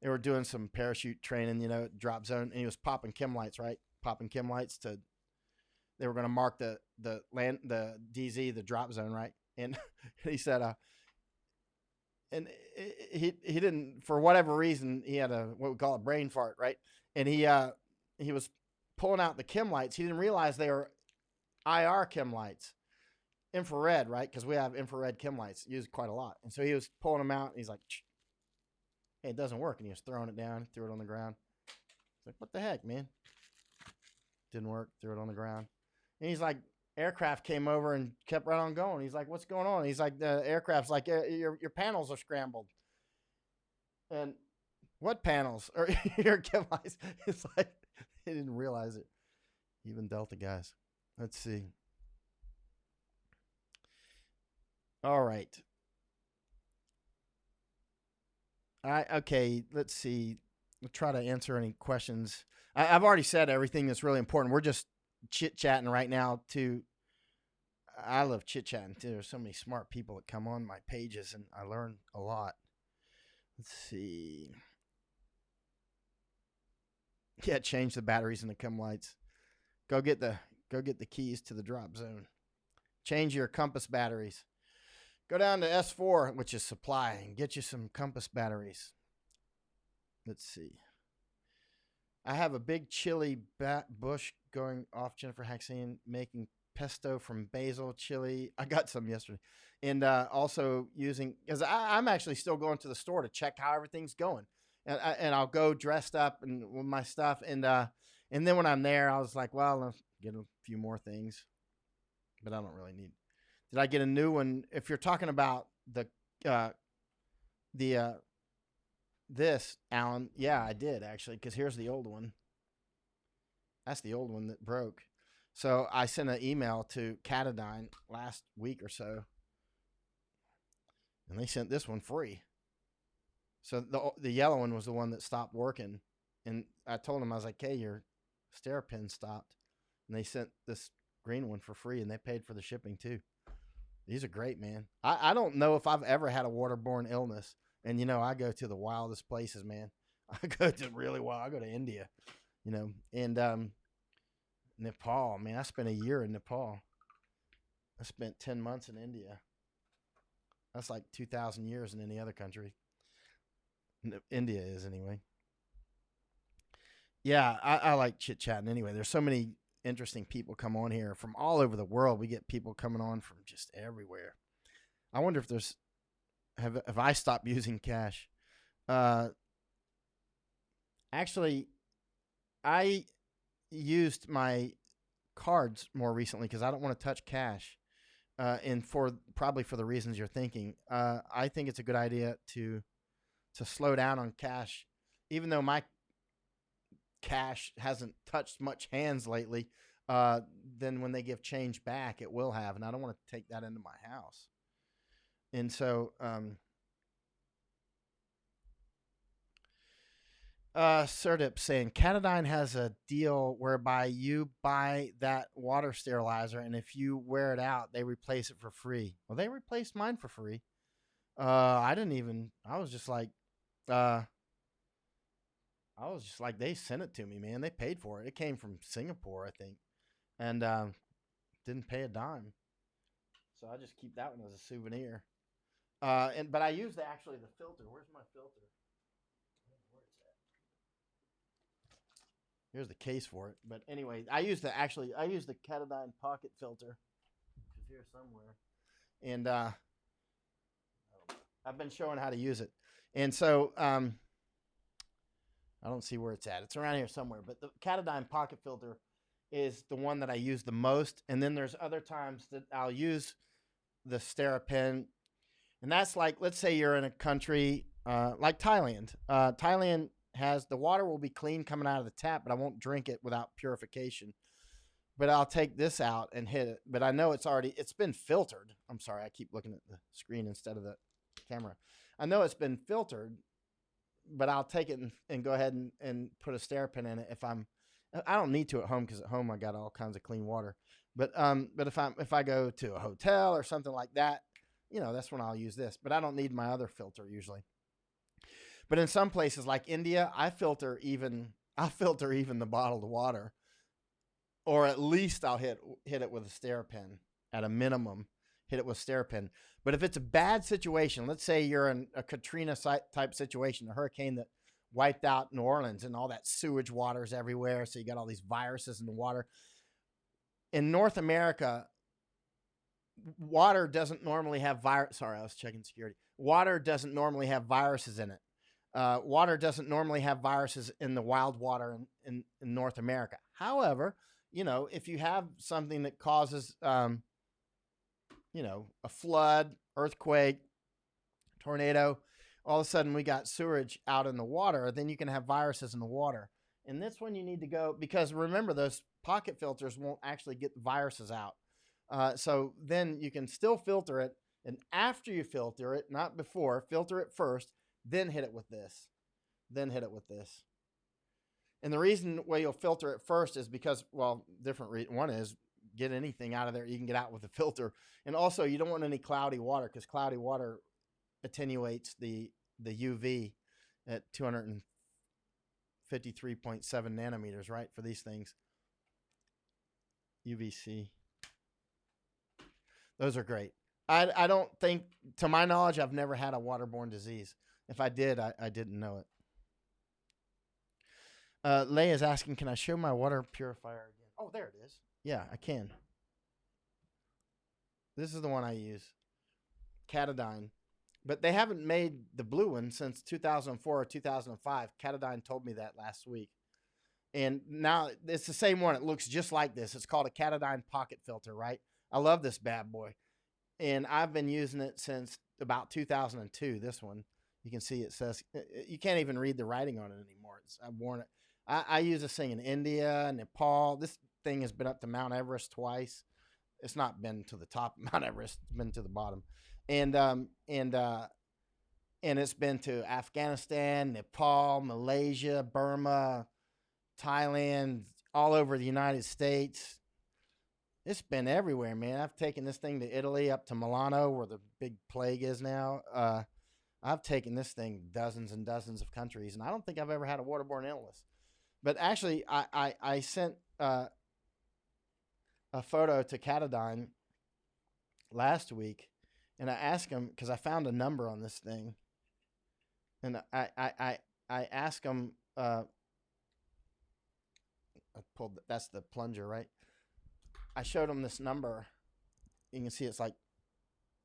Speaker 1: they were doing some parachute training, drop zone, and he was popping Chem lights, right? Popping Chem lights they were going to mark the DZ, the drop zone, right? And he said, and he didn't, for whatever reason, he had what we call a brain fart, right? And he was pulling out the Chem lights. He didn't realize they were IR Chem lights, infrared, right? Because we have infrared Chem lights used quite a lot. And so he was pulling them out. And he's like, hey, it doesn't work. And he was throwing it down, threw it on the ground. He's like, what the heck, man? Didn't work. Threw it on the ground. And he's like, aircraft came over and kept right on going. He's like, what's going on? He's like, the aircraft's like, your panels are scrambled. And what panels? Or your Chem lights? It's like, they didn't realize it. Even Delta guys. Let's see. All right. Okay, let's see. We'll try to answer any questions. I've already said everything that's really important. We're just chit-chatting right now too. I love chit-chatting too. There's so many smart people that come on my pages and I learn a lot. Let's see. Yeah, change the batteries in the Chem lights. Go get the keys to the drop zone. Change your compass batteries. Go down to S4, which is supply, and get you some compass batteries. Let's see. I have a big chili bush going off. Jennifer Haxine making pesto from basil chili. I got some yesterday, and also using because I'm actually still going to the store to check how everything's going, and I'll go dressed up and with my stuff, and then when I'm there, I was like, well, I'll get a few more things, but I don't really need. Did I get a new one? If you're talking about uh, the this, Alan, yeah, I did actually, because here's the old one. That's the old one that broke. So I sent an email to Catadine last week or so, and they sent this one free. So the yellow one was the one that stopped working, and I told them, I was like, "Hey, your SteriPen stopped," and they sent this green one for free, and they paid for the shipping too. These are great, man. I don't know if I've ever had a waterborne illness, and I go to the wildest places, man. I go to really wild. I go to India, and Nepal. Man, I spent a year in Nepal. I spent 10 months in India. That's like 2,000 years in any other country. India is, anyway. Yeah, I like chit-chatting anyway. There's so many interesting people come on here from all over the world. We get people coming on from just everywhere. I wonder if there's... Have I stopped using cash? Actually, I used my cards more recently because I don't want to touch cash, and probably for the reasons you're thinking. I think it's a good idea to slow down on cash, even though my cash hasn't touched much hands lately. Then when they give change back, it will have, and I don't want to take that into my house. And so, Serdip saying Catadine has a deal whereby you buy that water sterilizer, and if you wear it out, they replace it for free. Well, they replaced mine for free. I was just like, they sent it to me, man. They paid for it. It came from Singapore, I think, and didn't pay a dime. So I just keep that one as a souvenir. But I use the filter. Where's my filter? Here's the case for it. But anyway, I use the Catadine pocket filter, which is here somewhere, and I've been showing how to use it. And so I don't see where it's at. It's around here somewhere. But the Catadine pocket filter is the one that I use the most. And then there's other times that I'll use the SteriPen. And that's like, let's say you're in a country like Thailand. Thailand has the water will be clean coming out of the tap, but I won't drink it without purification. But I'll take this out and hit it. But I know it's been filtered. I'm sorry, I keep looking at the screen instead of the camera. I know it's been filtered, but I'll take it and go ahead and put a SteriPen in it I don't need to at home because at home I got all kinds of clean water. But if I go to a hotel or something like that, that's when I'll use this. But I don't need my other filter usually. But in some places like India, I'll filter even the bottled water, or at least I'll hit it with a SteriPen at a minimum. Hit it with SteriPen. But if it's a bad situation, let's say you're in a Katrina type situation, a hurricane that wiped out New Orleans and all that sewage water's everywhere, so you got all these viruses in the water. In North America, water doesn't normally have virus. Sorry, I was checking security. Water doesn't normally have viruses in it. Water doesn't normally have viruses in the wild water in North America. However, if you have something that causes, a flood, earthquake, tornado, all of a sudden we got sewage out in the water, then you can have viruses in the water. And that's when you need to go, because remember, those pocket filters won't actually get viruses out. So then you can still filter it. And after you filter it, not before, filter it first, then hit it with this. And the reason why you'll filter it first is because, well, one is get anything out of there you can get out with a filter. And also you don't want any cloudy water, because cloudy water attenuates the UV at 253.7 nanometers, right, for these things. UVC. Those are great. I don't think, to my knowledge, I've never had a waterborne disease. If I did, I didn't know it. Leia's asking, can I show my water purifier again? Oh, there it is. Yeah, I can. This is the one I use, Katadyn. But they haven't made the blue one since 2004 or 2005. Katadyn told me that last week. And now it's the same one. It looks just like this. It's called a Katadyn pocket filter, right? I love this bad boy. And I've been using it since about 2002, this one. You can see it says, you can't even read the writing on it anymore. I've worn it. I use this thing in India, Nepal. This thing has been up to Mount Everest twice. It's not been to the top of Mount Everest. It's been to the bottom. And it's been to Afghanistan, Nepal, Malaysia, Burma, Thailand, all over the United States. It's been everywhere, man. I've taken this thing to Italy, up to Milano, where the big plague is now. I've taken this thing dozens and dozens of countries, and I don't think I've ever had a waterborne illness. But actually, I sent a photo to Katadyn last week, and I asked him, because I found a number on this thing, and I asked him, I pulled, that's the plunger, right? I showed him this number. You can see it's like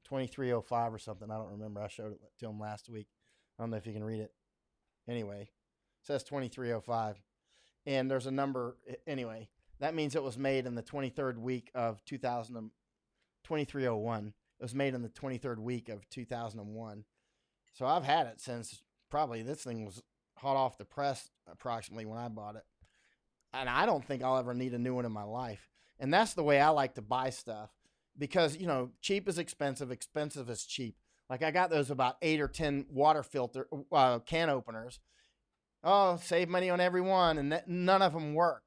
Speaker 1: 2305 or something. I don't remember. I showed it to him last week. I don't know if you can read it. Anyway, it says 2305. And there's a number. Anyway, that means it was made in the 23rd week of 2301. It was made in the 23rd week of 2001. So I've had it since probably this thing was hot off the press approximately when I bought it. And I don't think I'll ever need a new one in my life. And that's the way I like to buy stuff, because, you know, cheap is expensive, expensive is cheap. Like I got those about 8 or 10 water filter can openers. Oh, save money on every one, and none of them work.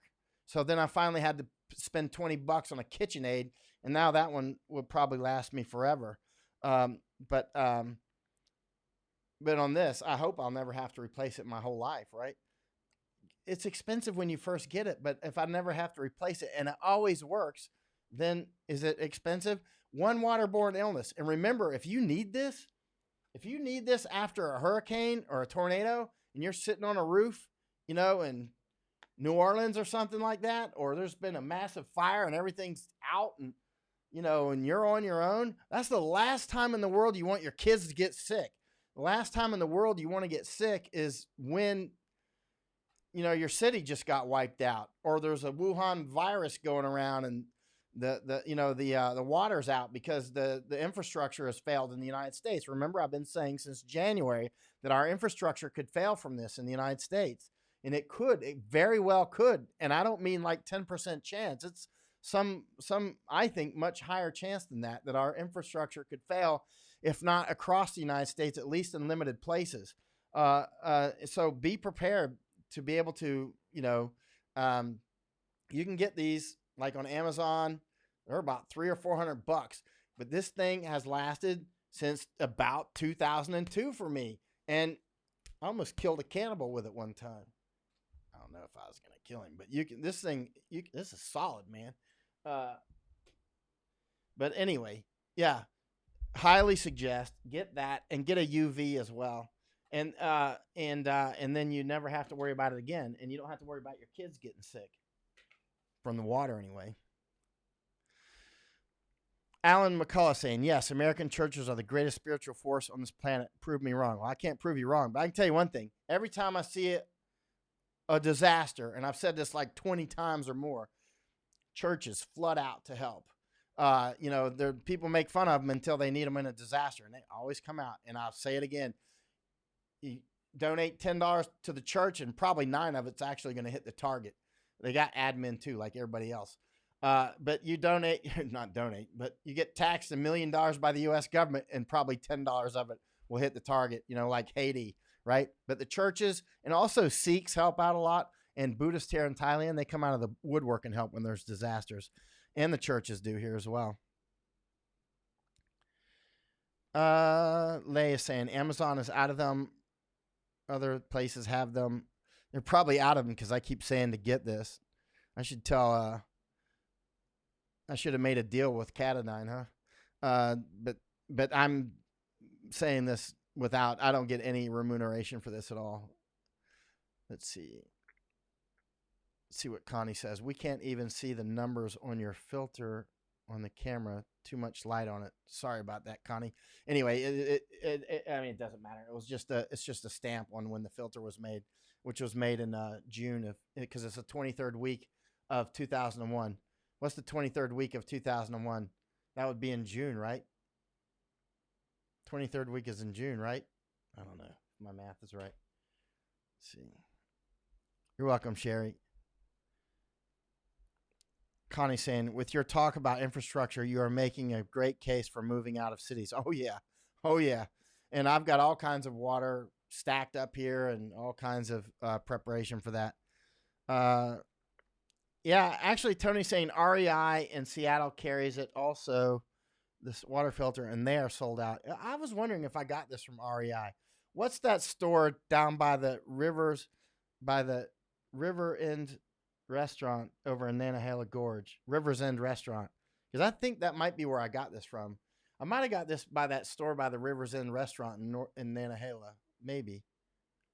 Speaker 1: So then I finally had to spend $20 on a KitchenAid, and now that one will probably last me forever. But on this, I hope I'll never have to replace it my whole life, right? It's expensive when you first get it, but if I never have to replace it and it always works, then is it expensive? One waterborne illness. And remember, if you need this after a hurricane or a tornado and you're sitting on a roof, you know, in New Orleans or something like that, or there's been a massive fire and everything's out and, you know, and you're on your own, that's the last time in the world you want your kids to get sick. The last time in the world you want to get sick is when, you know, your city just got wiped out, or there's a Wuhan virus going around and the water's out because the infrastructure has failed in the United States. Remember, I've been saying since January that our infrastructure could fail from this in the United States, and it very well could. And I don't mean like 10% chance. It's some I think much higher chance than that our infrastructure could fail, if not across the United States, at least in limited places. So be prepared to be able to, you know, you can get these like on Amazon. They're about $300 or $400, but this thing has lasted since about 2002 for me. And I almost killed a cannibal with it one time. I don't know if I was going to kill him, but this is solid, man. But anyway, yeah, highly suggest get that and get a UV as well. And then you never have to worry about it again, and you don't have to worry about your kids getting sick from the water anyway. Alan McCullough saying, yes, American churches are the greatest spiritual force on this planet. Prove me wrong. Well, I can't prove you wrong, but I can tell you one thing. Every time I see a disaster, and I've said this like 20 times or more, churches flood out to help. You know, people make fun of them until they need them in a disaster, and they always come out. And I'll say it again. You donate $10 to the church, and probably 9 of it's actually going to hit the target. They got admin too, like everybody else. But you but you get taxed $1 million by the U.S. government, and probably $10 of it will hit the target, you know, like Haiti, right? But the churches and also Sikhs help out a lot, and Buddhists here in Thailand, they come out of the woodwork and help when there's disasters, and the churches do here as well. Leigh is saying Amazon is out of them. Other places have them. They're probably out of them because I keep saying to get this. I should tell. I should have made a deal with Katadyn, huh? But I'm saying this without. I don't get any remuneration for this at all. Let's see. see what Connie says. We can't even see the numbers on your filter on the camera. Too much light on it. Sorry about that, Connie. Anyway, I mean, it doesn't matter. It's just a stamp on when the filter was made, which was made in June because it's the 23rd week of 2001. What's the 23rd week of 2001? That would be in June, right? 23rd week is in June, right? I don't know if my math is right. Let's see. You're welcome, Sherry. Connie saying, with your talk about infrastructure, you are making a great case for moving out of cities. Oh, yeah. Oh, yeah. And I've got all kinds of water stacked up here and all kinds of preparation for that. Yeah, actually, Tony's saying REI in Seattle carries it also, this water filter, and they are sold out. I was wondering if I got this from REI. What's that store down by the rivers, by the River End restaurant over in Nantahala Gorge, River's End restaurant? Because I think that might be where I got this from. I might have got this by that store by the River's End restaurant in Nantahala. Maybe.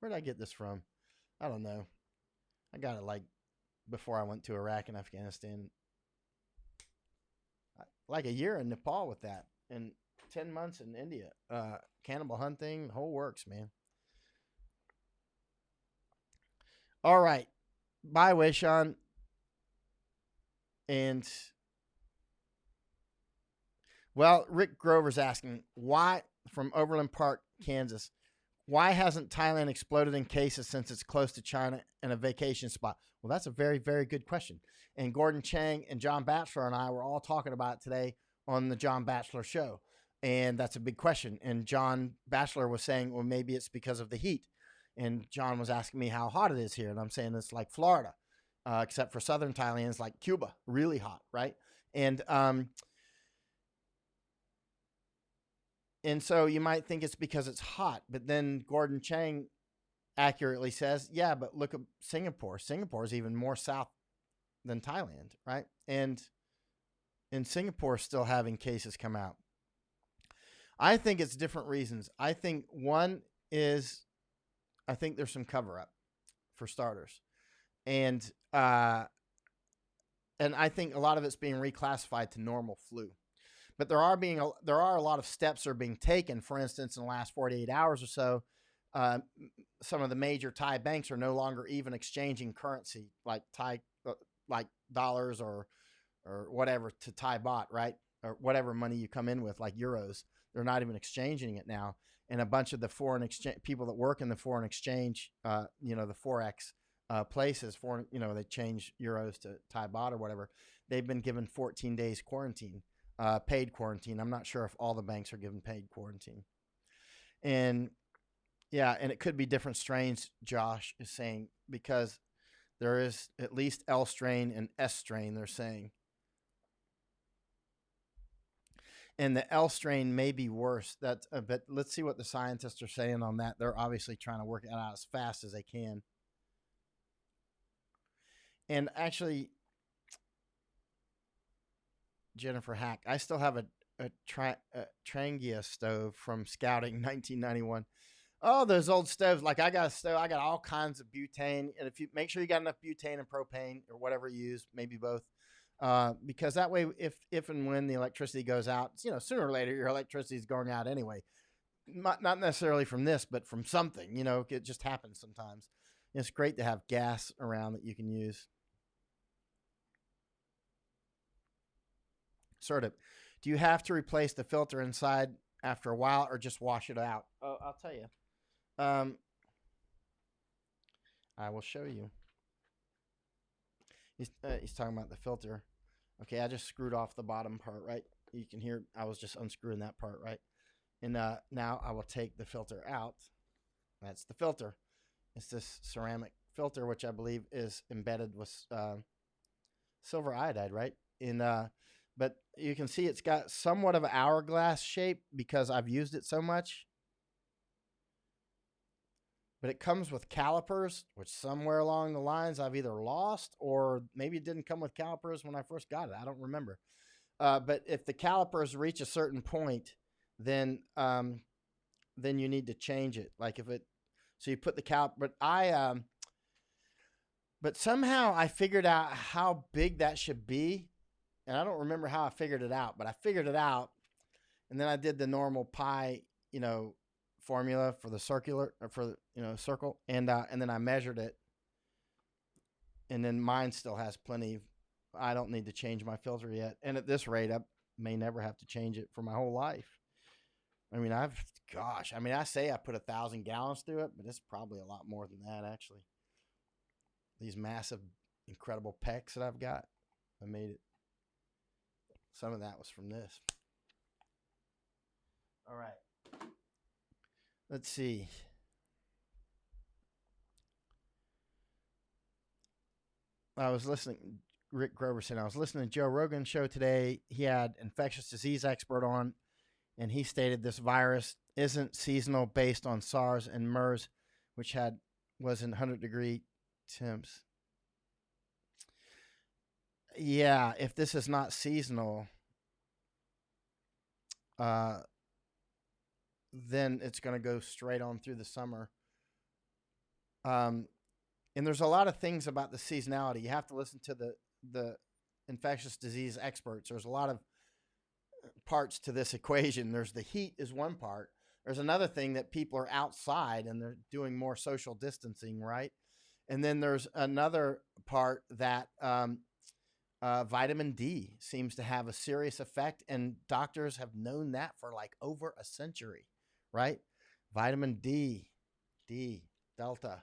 Speaker 1: Where did I get this from? I don't know. I got it like before I went to Iraq and Afghanistan. Like a year in Nepal with that, and 10 months in India. Cannibal hunting, whole works, man. All right. Bye, Wayshawn. And, well, Rick Grover's asking, why, from Overland Park, Kansas, why hasn't Thailand exploded in cases since it's close to China and a vacation spot? Well, that's a very, very good question. And Gordon Chang and John Batchelor and I were all talking about it today on the John Batchelor show. And that's a big question. And John Batchelor was saying, well, maybe it's because of the heat. And John was asking me how hot it is here. And I'm saying it's like Florida, except for southern Thailand, it's like Cuba, really hot, right? And so you might think it's because it's hot. But then Gordon Chang accurately says, yeah, but look at Singapore. Singapore is even more south than Thailand, right? And Singapore is still having cases come out. I think it's different reasons. I think one is, I think there's some cover up for starters. And I think a lot of it's being reclassified to normal flu. But there are a lot of steps that are being taken. For instance, in the last 48 hours or so, some of the major Thai banks are no longer even exchanging currency like like dollars or whatever to Thai baht, right? Or whatever money you come in with, like euros. They're not even exchanging it now. And a bunch of the foreign exchange people that work in the foreign exchange, the Forex places, they change euros to Thai baht or whatever. They've been given 14 days quarantine, paid quarantine. I'm not sure if all the banks are given paid quarantine. And yeah, and it could be different strains, Josh is saying, because there is at least L strain and S strain, they're saying. And the L strain may be worse. But let's see what the scientists are saying on that. They're obviously trying to work it out as fast as they can. And actually, Jennifer Hack, I still have a Trangia stove from scouting 1991. Oh, those old stoves. Like I got a stove. I got all kinds of butane. And if you make sure you got enough butane and propane or whatever you use, maybe both. Because that way, if and when the electricity goes out, sooner or later your electricity is going out anyway. Not necessarily from this, but from something. It just happens sometimes. It's great to have gas around that you can use. Sort of. Do you have to replace the filter inside after a while, or just wash it out? Oh, I'll tell you. I will show you. He's talking about the filter. Okay, I just screwed off the bottom part, right? You can hear I was just unscrewing that part, right? And now I will take the filter out. That's the filter. It's this ceramic filter, which I believe is embedded with silver iodide, right? But you can see it's got somewhat of an hourglass shape because I've used it so much. But it comes with calipers, which somewhere along the lines I've either lost or maybe it didn't come with calipers when I first got it. I don't remember. But if the calipers reach a certain point, then you need to change it. Like so you put the caliper. But somehow I figured out how big that should be. And I don't remember how I figured it out, but I figured it out. And then I did the normal pi, formula for the circular, or for the, circle. And then I measured it. And then mine still has plenty. I don't need to change my filter yet. And at this rate, I may never have to change it for my whole life. I mean, I say I put 1,000 gallons through it, but it's probably a lot more than that, actually. These massive, incredible pecs that I've got, I made it. Some of that was from this. All right. Let's see. Rick Grover said, I was listening to Joe Rogan's show today. He had infectious disease expert on, and he stated this virus isn't seasonal based on SARS and MERS, which was in 100-degree temps. Yeah, if this is not seasonal, then it's going to go straight on through the summer. And there's a lot of things about the seasonality. You have to listen to the infectious disease experts. There's a lot of parts to this equation. There's the heat is one part. There's another thing that people are outside and they're doing more social distancing, right? And then there's another part that vitamin D seems to have a serious effect, and doctors have known that for like over a century, right? Vitamin D, Delta.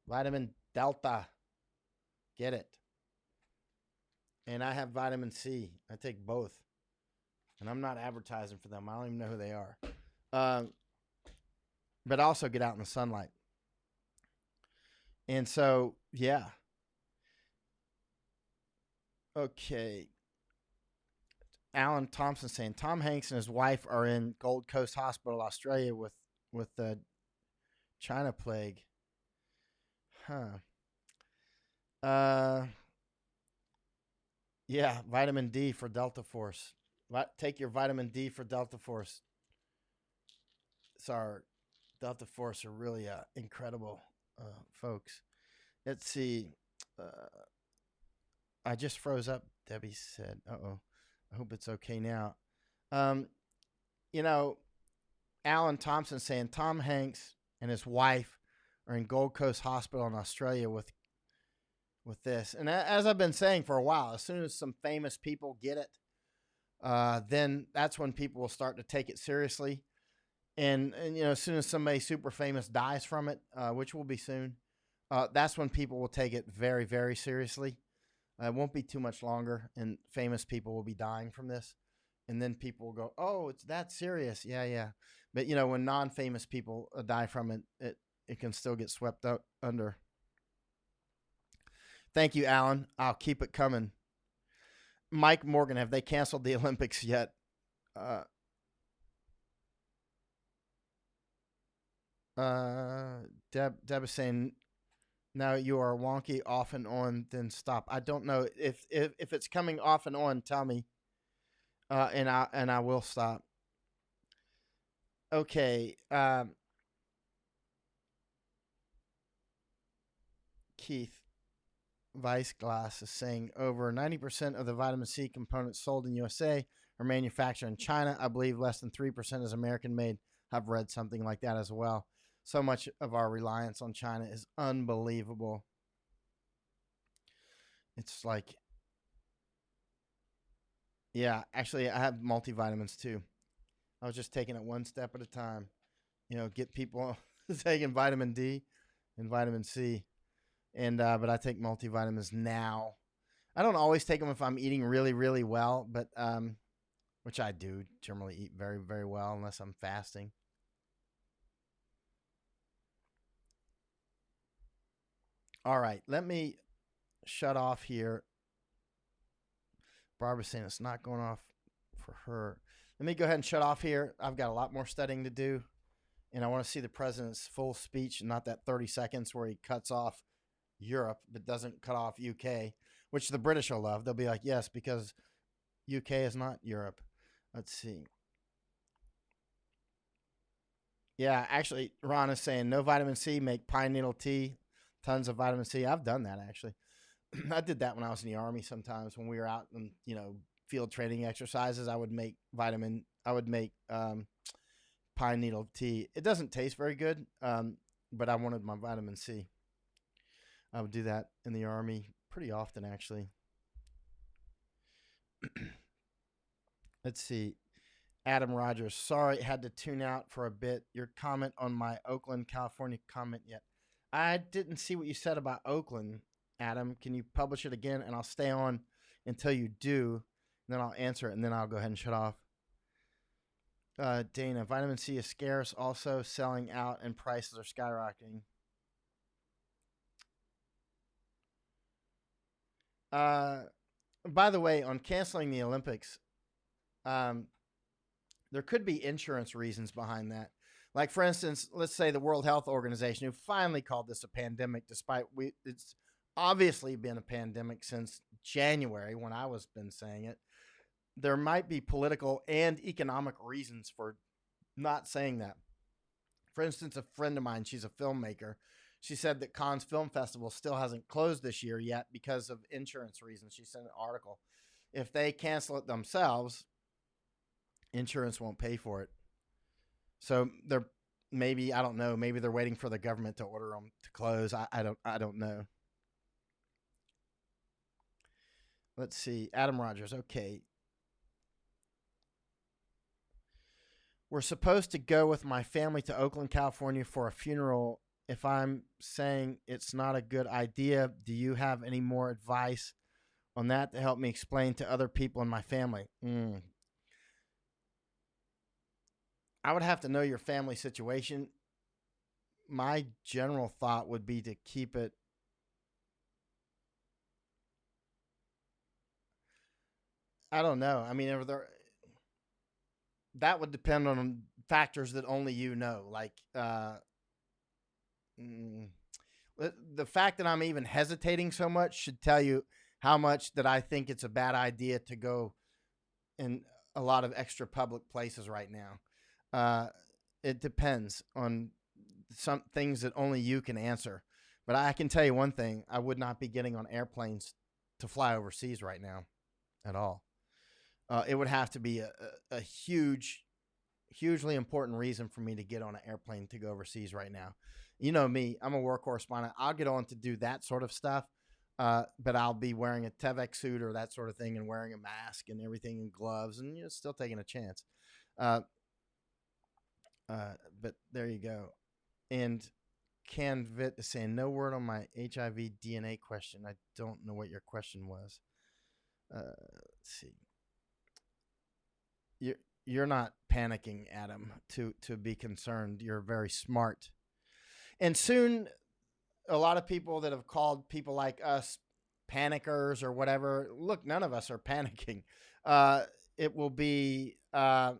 Speaker 1: Vitamin Delta. Get it. And I have vitamin C. I take both. And I'm not advertising for them. I don't even know who they are. But I also get out in the sunlight. And so, yeah. Okay. Alan Thompson saying, Tom Hanks and his wife are in Gold Coast Hospital, Australia with the China plague. Huh. Yeah, vitamin D for Delta Force. Take your vitamin D for Delta Force. Sorry, Delta Force are really incredible folks. Let's see. I just froze up, Debbie said. Uh-oh. I hope it's okay now. Alan Thompson saying Tom Hanks and his wife are in Gold Coast Hospital in Australia with this. And as I've been saying for a while, as soon as some famous people get it, then that's when people will start to take it seriously. And as soon as somebody super famous dies from it, which will be soon, that's when people will take it very, very seriously. It won't be too much longer, and famous people will be dying from this. And then people will go, oh, it's that serious. Yeah. But, when non-famous people die from it, it can still get swept out under. Thank you, Alan. I'll keep it coming. Mike Morgan, have they canceled the Olympics yet? Deb is saying, now you are wonky off and on, then stop. I don't know if it's coming off and on. Tell me, and I will stop. Okay. Keith Weissglass is saying over 90% of the vitamin C components sold in USA are manufactured in China. I believe less than 3% is American made. I've read something like that as well. So much of our reliance on China is unbelievable. It's like, yeah, actually, I have multivitamins too. I was just taking it one step at a time. Get people taking vitamin D and vitamin C. And but I take multivitamins now. I don't always take them if I'm eating really, really well, but which I do generally eat very, very well unless I'm fasting. All right, let me shut off here. Barbara's saying it's not going off for her. Let me go ahead and shut off here. I've got a lot more studying to do, and I want to see the president's full speech, not that 30 seconds where he cuts off Europe but doesn't cut off UK, which the British will love. They'll be like, yes, because UK is not Europe. Let's see. Yeah, actually, Ron is saying no vitamin C, make pine needle tea. Tons of vitamin C. I've done that actually. I did that when I was in the Army. Sometimes when we were out in field training exercises, I would make pine needle tea. It doesn't taste very good, but I wanted my vitamin C. I would do that in the Army pretty often, actually. Let's see. Adam Rogers. Sorry, had to tune out for a bit. Your comment on my Oakland, California comment yet? I didn't see what you said about Oakland, Adam. Can you publish it again? And I'll stay on until you do. And then I'll answer it, and then I'll go ahead and shut off. Dana, vitamin C is scarce, also selling out, and prices are skyrocketing. By the way, on canceling the Olympics, there could be insurance reasons behind that. Like, for instance, let's say the World Health Organization, who finally called this a pandemic, despite it's obviously been a pandemic since January when I was been saying it. There might be political and economic reasons for not saying that. For instance, a friend of mine, she's a filmmaker. She said that Cannes Film Festival still hasn't closed this year yet because of insurance reasons. She sent an article. If they cancel it themselves, insurance won't pay for it. So they're maybe, I don't know, maybe they're waiting for the government to order them to close. I don't know. Let's see. Adam Rogers. Okay. We're supposed to go with my family to Oakland, California for a funeral. If I'm saying it's not a good idea, do you have any more advice on that to help me explain to other people in my family? I would have to know your family situation. My general thought would be to keep it. I don't know. I mean, that would depend on factors that only you know. Like the fact that I'm even hesitating so much should tell you how much that I think it's a bad idea to go in a lot of extra public places right now. It depends on some things that only you can answer. But I can tell you one thing: I would not be getting on airplanes to fly overseas right now at all. It would have to be a hugely important reason for me to get on an airplane to go overseas right now. You know me, I'm a war correspondent. I'll get on to do that sort of stuff, but I'll be wearing a Tevex suit or that sort of thing and wearing a mask and everything and gloves and still taking a chance. But there you go. And Can Vit is saying, no word on my HIV DNA question. I don't know what your question was. Let's see. You're not panicking, Adam, to be concerned. You're very smart. And soon, a lot of people that have called people like us panickers or whatever, look, none of us are panicking. It will be, and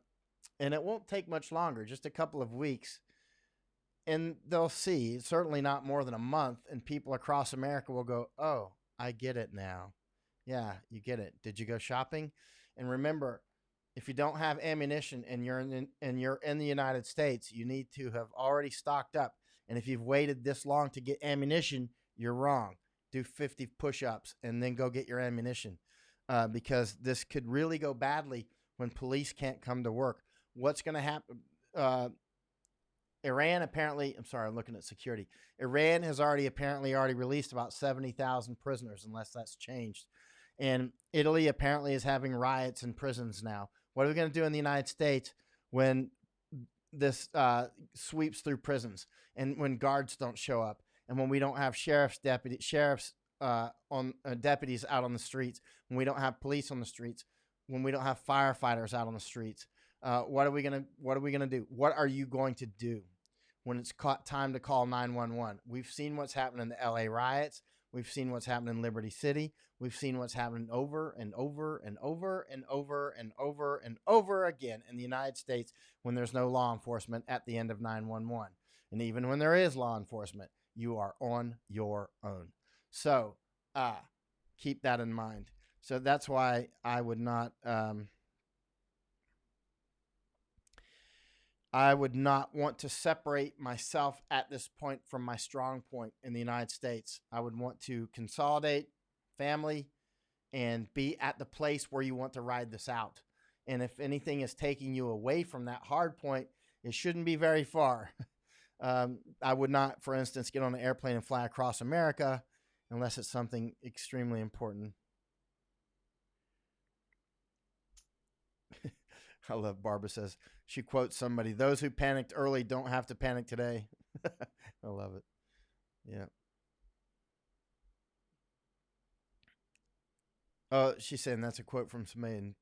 Speaker 1: it won't take much longer, just a couple of weeks. And they'll see, certainly not more than a month, and people across America will go, oh, I get it now. Yeah, you get it. Did you go shopping? And remember, if you don't have ammunition and you're in the United States, you need to have already stocked up. And if you've waited this long to get ammunition, you're wrong. Do 50 push-ups and then go get your ammunition, because this could really go badly when police can't come to work. What's going to happen? Iran apparently, I'm sorry, I'm looking at security. Iran has apparently released about 70,000 prisoners, unless that's changed. And Italy apparently is having riots in prisons now. What are we going to do in the United States when this sweeps through prisons and when guards don't show up and when we don't have deputies out on the streets, when we don't have police on the streets, when we don't have firefighters out on the streets? What are we gonna do? What are you going to do when it's time to call 911? We've seen what's happened in the LA riots. We've seen what's happened in Liberty City. We've seen what's happening over and over and over and over and over and over again in the United States when there's no law enforcement at the end of 911. And even when there is law enforcement, you are on your own. So keep that in mind. So that's why I would not... I would not want to separate myself at this point from my strong point in the United States. I would want to consolidate family and be at the place where you want to ride this out. And if anything is taking you away from that hard point, it shouldn't be very far. I would not, for instance, get on an airplane and fly across America unless it's something extremely important. I love Barbara says, she quotes somebody, those who panicked early don't have to panic today. I love it. Yeah. Oh, she's saying that's a quote from somebody in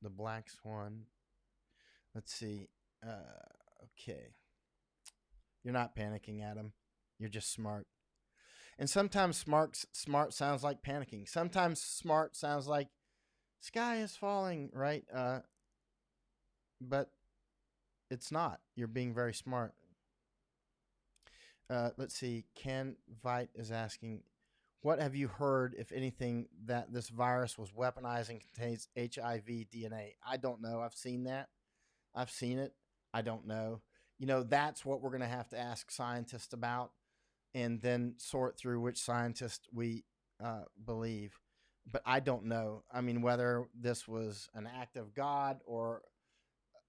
Speaker 1: the Black Swan. Let's see. Okay. You're not panicking, Adam. You're just smart. And sometimes smart sounds like panicking. Sometimes smart sounds like sky is falling, right? But it's not. You're being very smart. Let's see. Ken Veit is asking, what have you heard, if anything, that this virus was weaponized and contains HIV DNA? I don't know. I've seen that. I've seen it. I don't know. That's what we're going to have to ask scientists about and then sort through which scientist we believe. But I don't know. I mean, whether this was an act of God or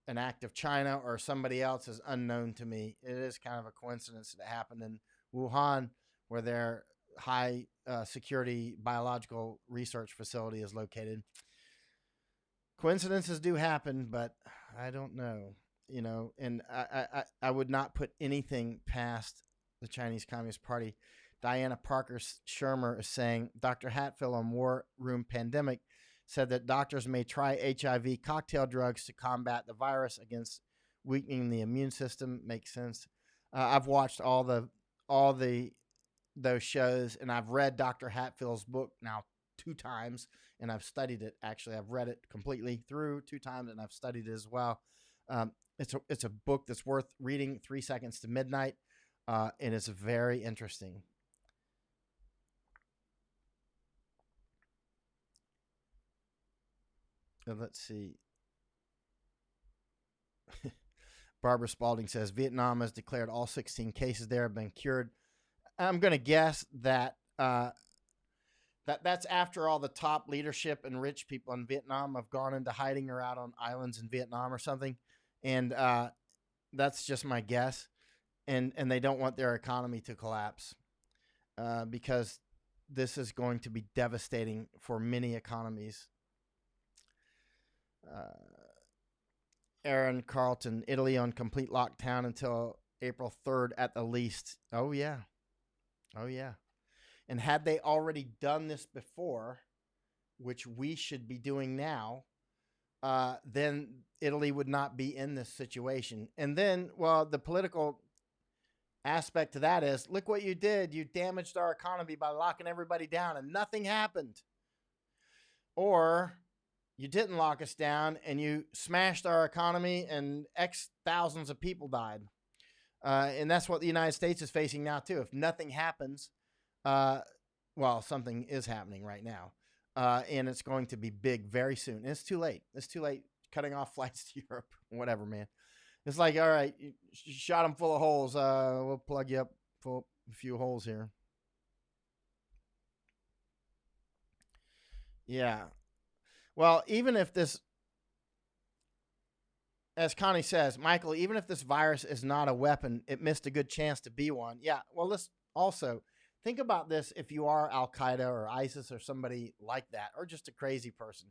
Speaker 1: an act of China or somebody else is unknown to me. It is kind of a coincidence that it happened in Wuhan, where their high security biological research facility is located. Coincidences do happen, but I don't know. And I would not put anything past the Chinese Communist Party. Diana Parker Shermer is saying, Dr. Hatfield on War Room Pandemic said that doctors may try HIV cocktail drugs to combat the virus against weakening the immune system. Makes sense. I've watched all those shows, and I've read Dr. Hatfield's book now 2 times, and I've studied it. Actually, I've read it completely through 2 times, and I've studied it as well. It's a book that's worth reading. 3 Seconds to Midnight, and it's very interesting. Let's see. Barbara Spalding says Vietnam has declared all 16 cases there have been cured. I'm going to guess that that's after all the top leadership and rich people in Vietnam have gone into hiding or out on islands in Vietnam or something, and that's just my guess. And they don't want their economy to collapse because this is going to be devastating for many economies. Aaron Carlton, Italy on complete lockdown until April 3rd at the least. Oh, yeah. And had they already done this before, which we should be doing now, then Italy would not be in this situation. And then, well, the political aspect to that is, look what you did. You damaged our economy by locking everybody down and nothing happened. Or you didn't lock us down and you smashed our economy and X thousands of people died. And that's what the United States is facing now, too. If nothing happens, well, something is happening right now. And it's going to be big very soon. And it's too late. It's too late cutting off flights to Europe. Whatever, man. It's like, all right, you shot them full of holes. We'll plug you up full of a few holes here. Yeah. Well, even if this, as Connie says, Michael, even if this virus is not a weapon, it missed a good chance to be one. Yeah. Well, let's also think about this. If you are Al Qaeda or ISIS or somebody like that, or just a crazy person,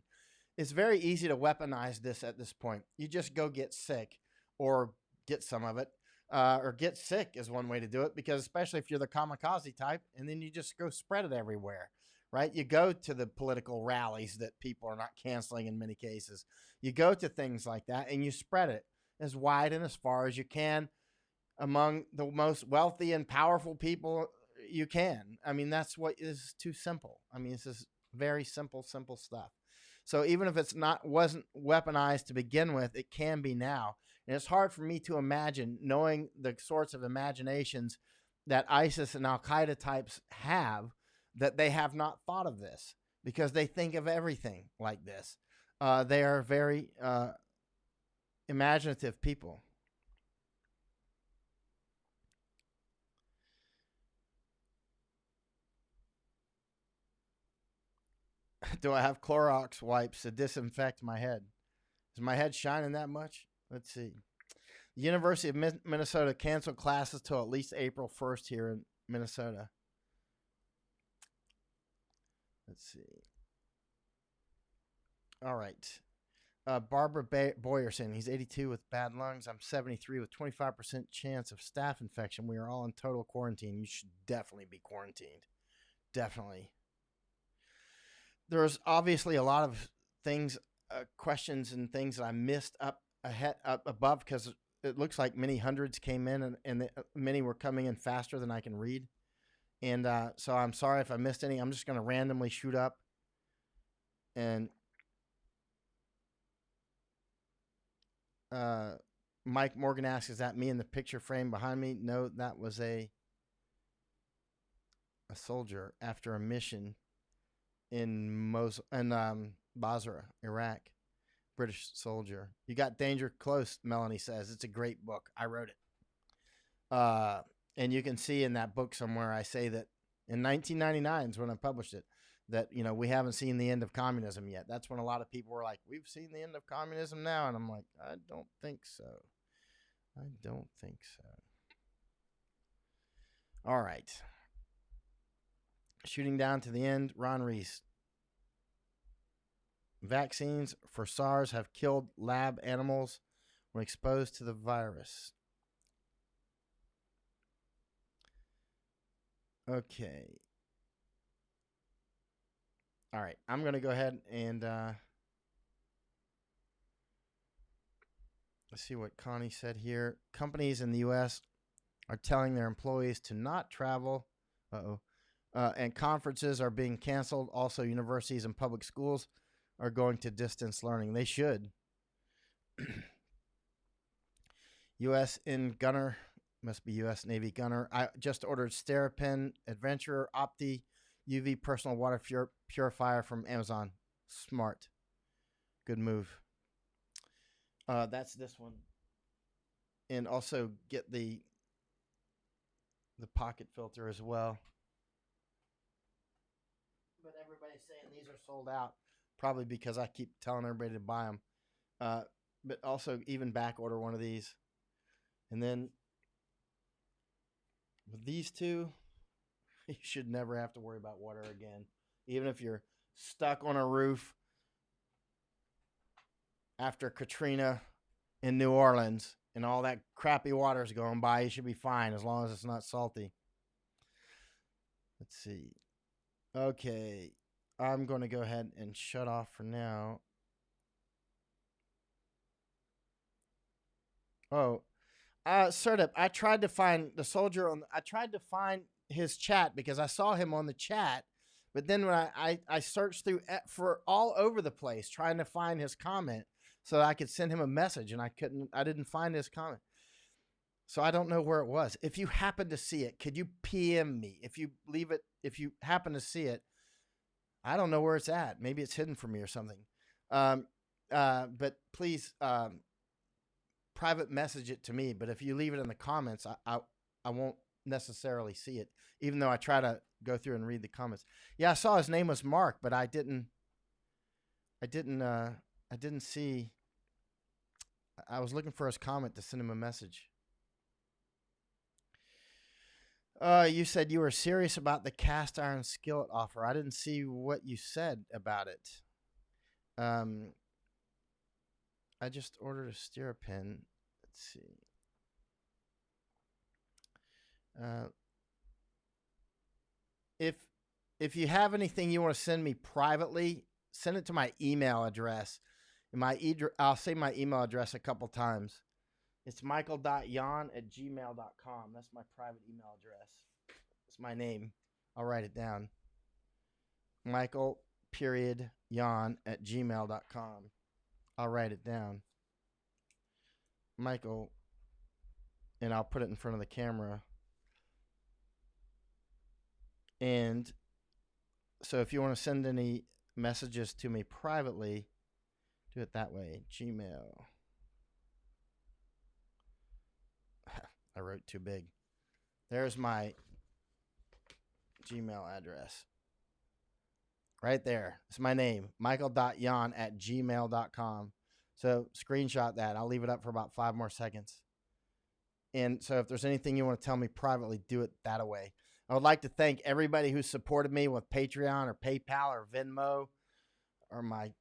Speaker 1: it's very easy to weaponize this at this point. You just go get sick or get some of it, or get sick is one way to do it, because especially if you're the kamikaze type, and then you just go spread it everywhere. Right? You go to the political rallies that people are not canceling in many cases. You go to things like that and you spread it as wide and as far as you can among the most wealthy and powerful people you can. I mean, that's what is too simple. I mean, this is very simple stuff. So even if wasn't weaponized to begin with, it can be now. And it's hard for me to imagine, knowing the sorts of imaginations that ISIS and Al Qaeda types have, that they have not thought of this, because they think of everything like this. They are very imaginative people. Do I have Clorox wipes to disinfect my head? Is my head shining that much? Let's see. The University of Minnesota canceled classes till at least April 1st here in Minnesota. Let's see. All right. Barbara Boyerson, he's 82 with bad lungs. I'm 73 with 25% chance of staph infection. We are all in total quarantine. You should definitely be quarantined. Definitely. There's obviously a lot of things, questions and things that I missed up above because it looks like many hundreds came in and many were coming in faster than I can read. And so I'm sorry if I missed any. I'm just going to randomly shoot up. And Mike Morgan asks, is that me in the picture frame behind me? No, that was a soldier after a mission in Basra, Iraq. British soldier. You got danger close, Melanie says. It's a great book. I wrote it. And you can see in that book somewhere I say that in 1999 is when I published it, that, we haven't seen the end of communism yet. That's when a lot of people were like, we've seen the end of communism now. And I'm like, I don't think so. I don't think so. All right. Shooting down to the end, Ron Reese. Vaccines for SARS have killed lab animals when exposed to the virus. Okay. All right. I'm going to go ahead and let's see what Connie said here. Companies in the U.S. are telling their employees to not travel. And conferences are being canceled. Also, universities and public schools are going to distance learning. They should. U.S. in Gunner, must be U.S. Navy Gunner. I just ordered Sterapen Adventurer Opti UV personal water purifier from Amazon. Smart. Good move. That's this one. And also get the pocket filter as well. But everybody's saying these are sold out. Probably because I keep telling everybody to buy them. But also even back order one of these. And then with these two, you should never have to worry about water again. Even if you're stuck on a roof after Katrina in New Orleans and all that crappy water is going by, you should be fine as long as it's not salty. Let's see. Okay. I'm going to go ahead and shut off for now. Oh, Serdip, I tried to find the soldier I tried to find his chat because I saw him on the chat, but then when I searched through for all over the place trying to find his comment so that I could send him a message, and I didn't find his comment. So I don't know where it was. If you happen to see it, could you PM me? If you happen to see it, I don't know where it's at. Maybe it's hidden from me or something. But please private message it to me. But if you leave it in the comments, I won't necessarily see it, even though I try to go through and read the comments. Yeah, I saw his name was Mark, but I didn't see. I was looking for his comment to send him a message. You said you were serious about the cast iron skillet offer. I didn't see what you said about it. I just ordered a Sterapen. Let's see. If you have anything you want to send me privately, send it to my email address. I'll say my email address a couple times. It's michael.yon@gmail.com. That's my private email address. It's my name. I'll write it down. Michael.yon@gmail.com. I'll write it down. Michael, and I'll put it in front of the camera. And so if you want to send any messages to me privately, do it that way. Gmail. I wrote too big. There's my Gmail address. Right there. It's my name, michael.yon@gmail.com. So screenshot that. I'll leave it up for about 5 more seconds. And so if there's anything you want to tell me privately, do it that way. I would like to thank everybody who supported me with Patreon or PayPal or Venmo or my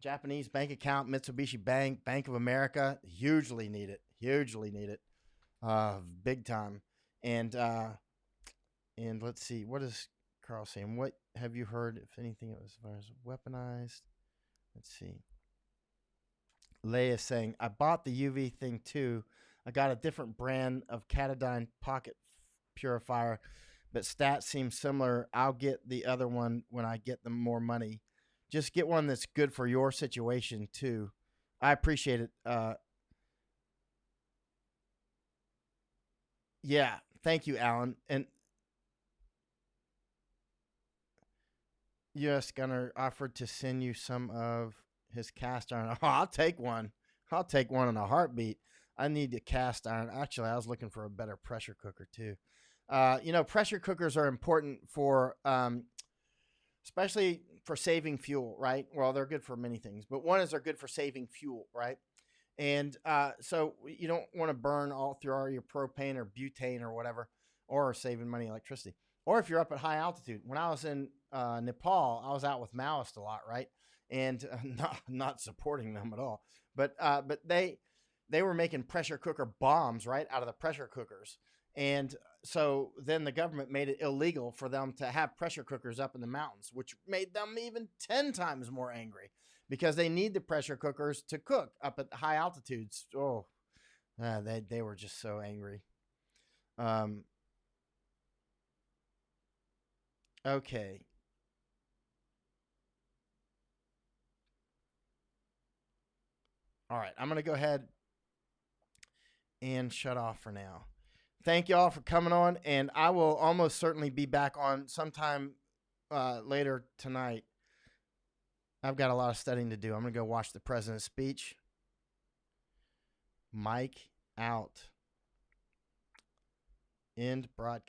Speaker 1: Japanese bank account, Mitsubishi Bank, Bank of America. Hugely need it. Hugely need it. Big time. And let's see. What is Carl saying? What have you heard, if anything, as far as weaponized? Let's see. Leia saying, I bought the UV thing too. I got a different brand of Katadyn pocket purifier, but stats seem similar. I'll get the other one when I get them more money. Just get one that's good for your situation too. I appreciate it. Yeah, thank you, Alan. And U.S. Gunner offered to send you some of his cast iron. Oh, I'll take one. I'll take one in a heartbeat. I need a cast iron. Actually, I was looking for a better pressure cooker too. Pressure cookers are important for, especially for saving fuel, right? Well, they're good for many things, but one is they're good for saving fuel, right? And so you don't want to burn all through all your propane or butane or whatever, or saving money electricity. Or if you're up at high altitude. When I was in Nepal, I was out with Maoists a lot, right? And not supporting them at all. But they were making pressure cooker bombs right out of the pressure cookers. And so then the government made it illegal for them to have pressure cookers up in the mountains, which made them even 10 times more angry because they need the pressure cookers to cook up at high altitudes. Oh, they were just so angry. Okay. All right. I'm going to go ahead and shut off for now. Thank you all for coming on, and I will almost certainly be back on sometime later tonight. I've got a lot of studying to do. I'm going to go watch the president's speech. Mike out. End broadcast.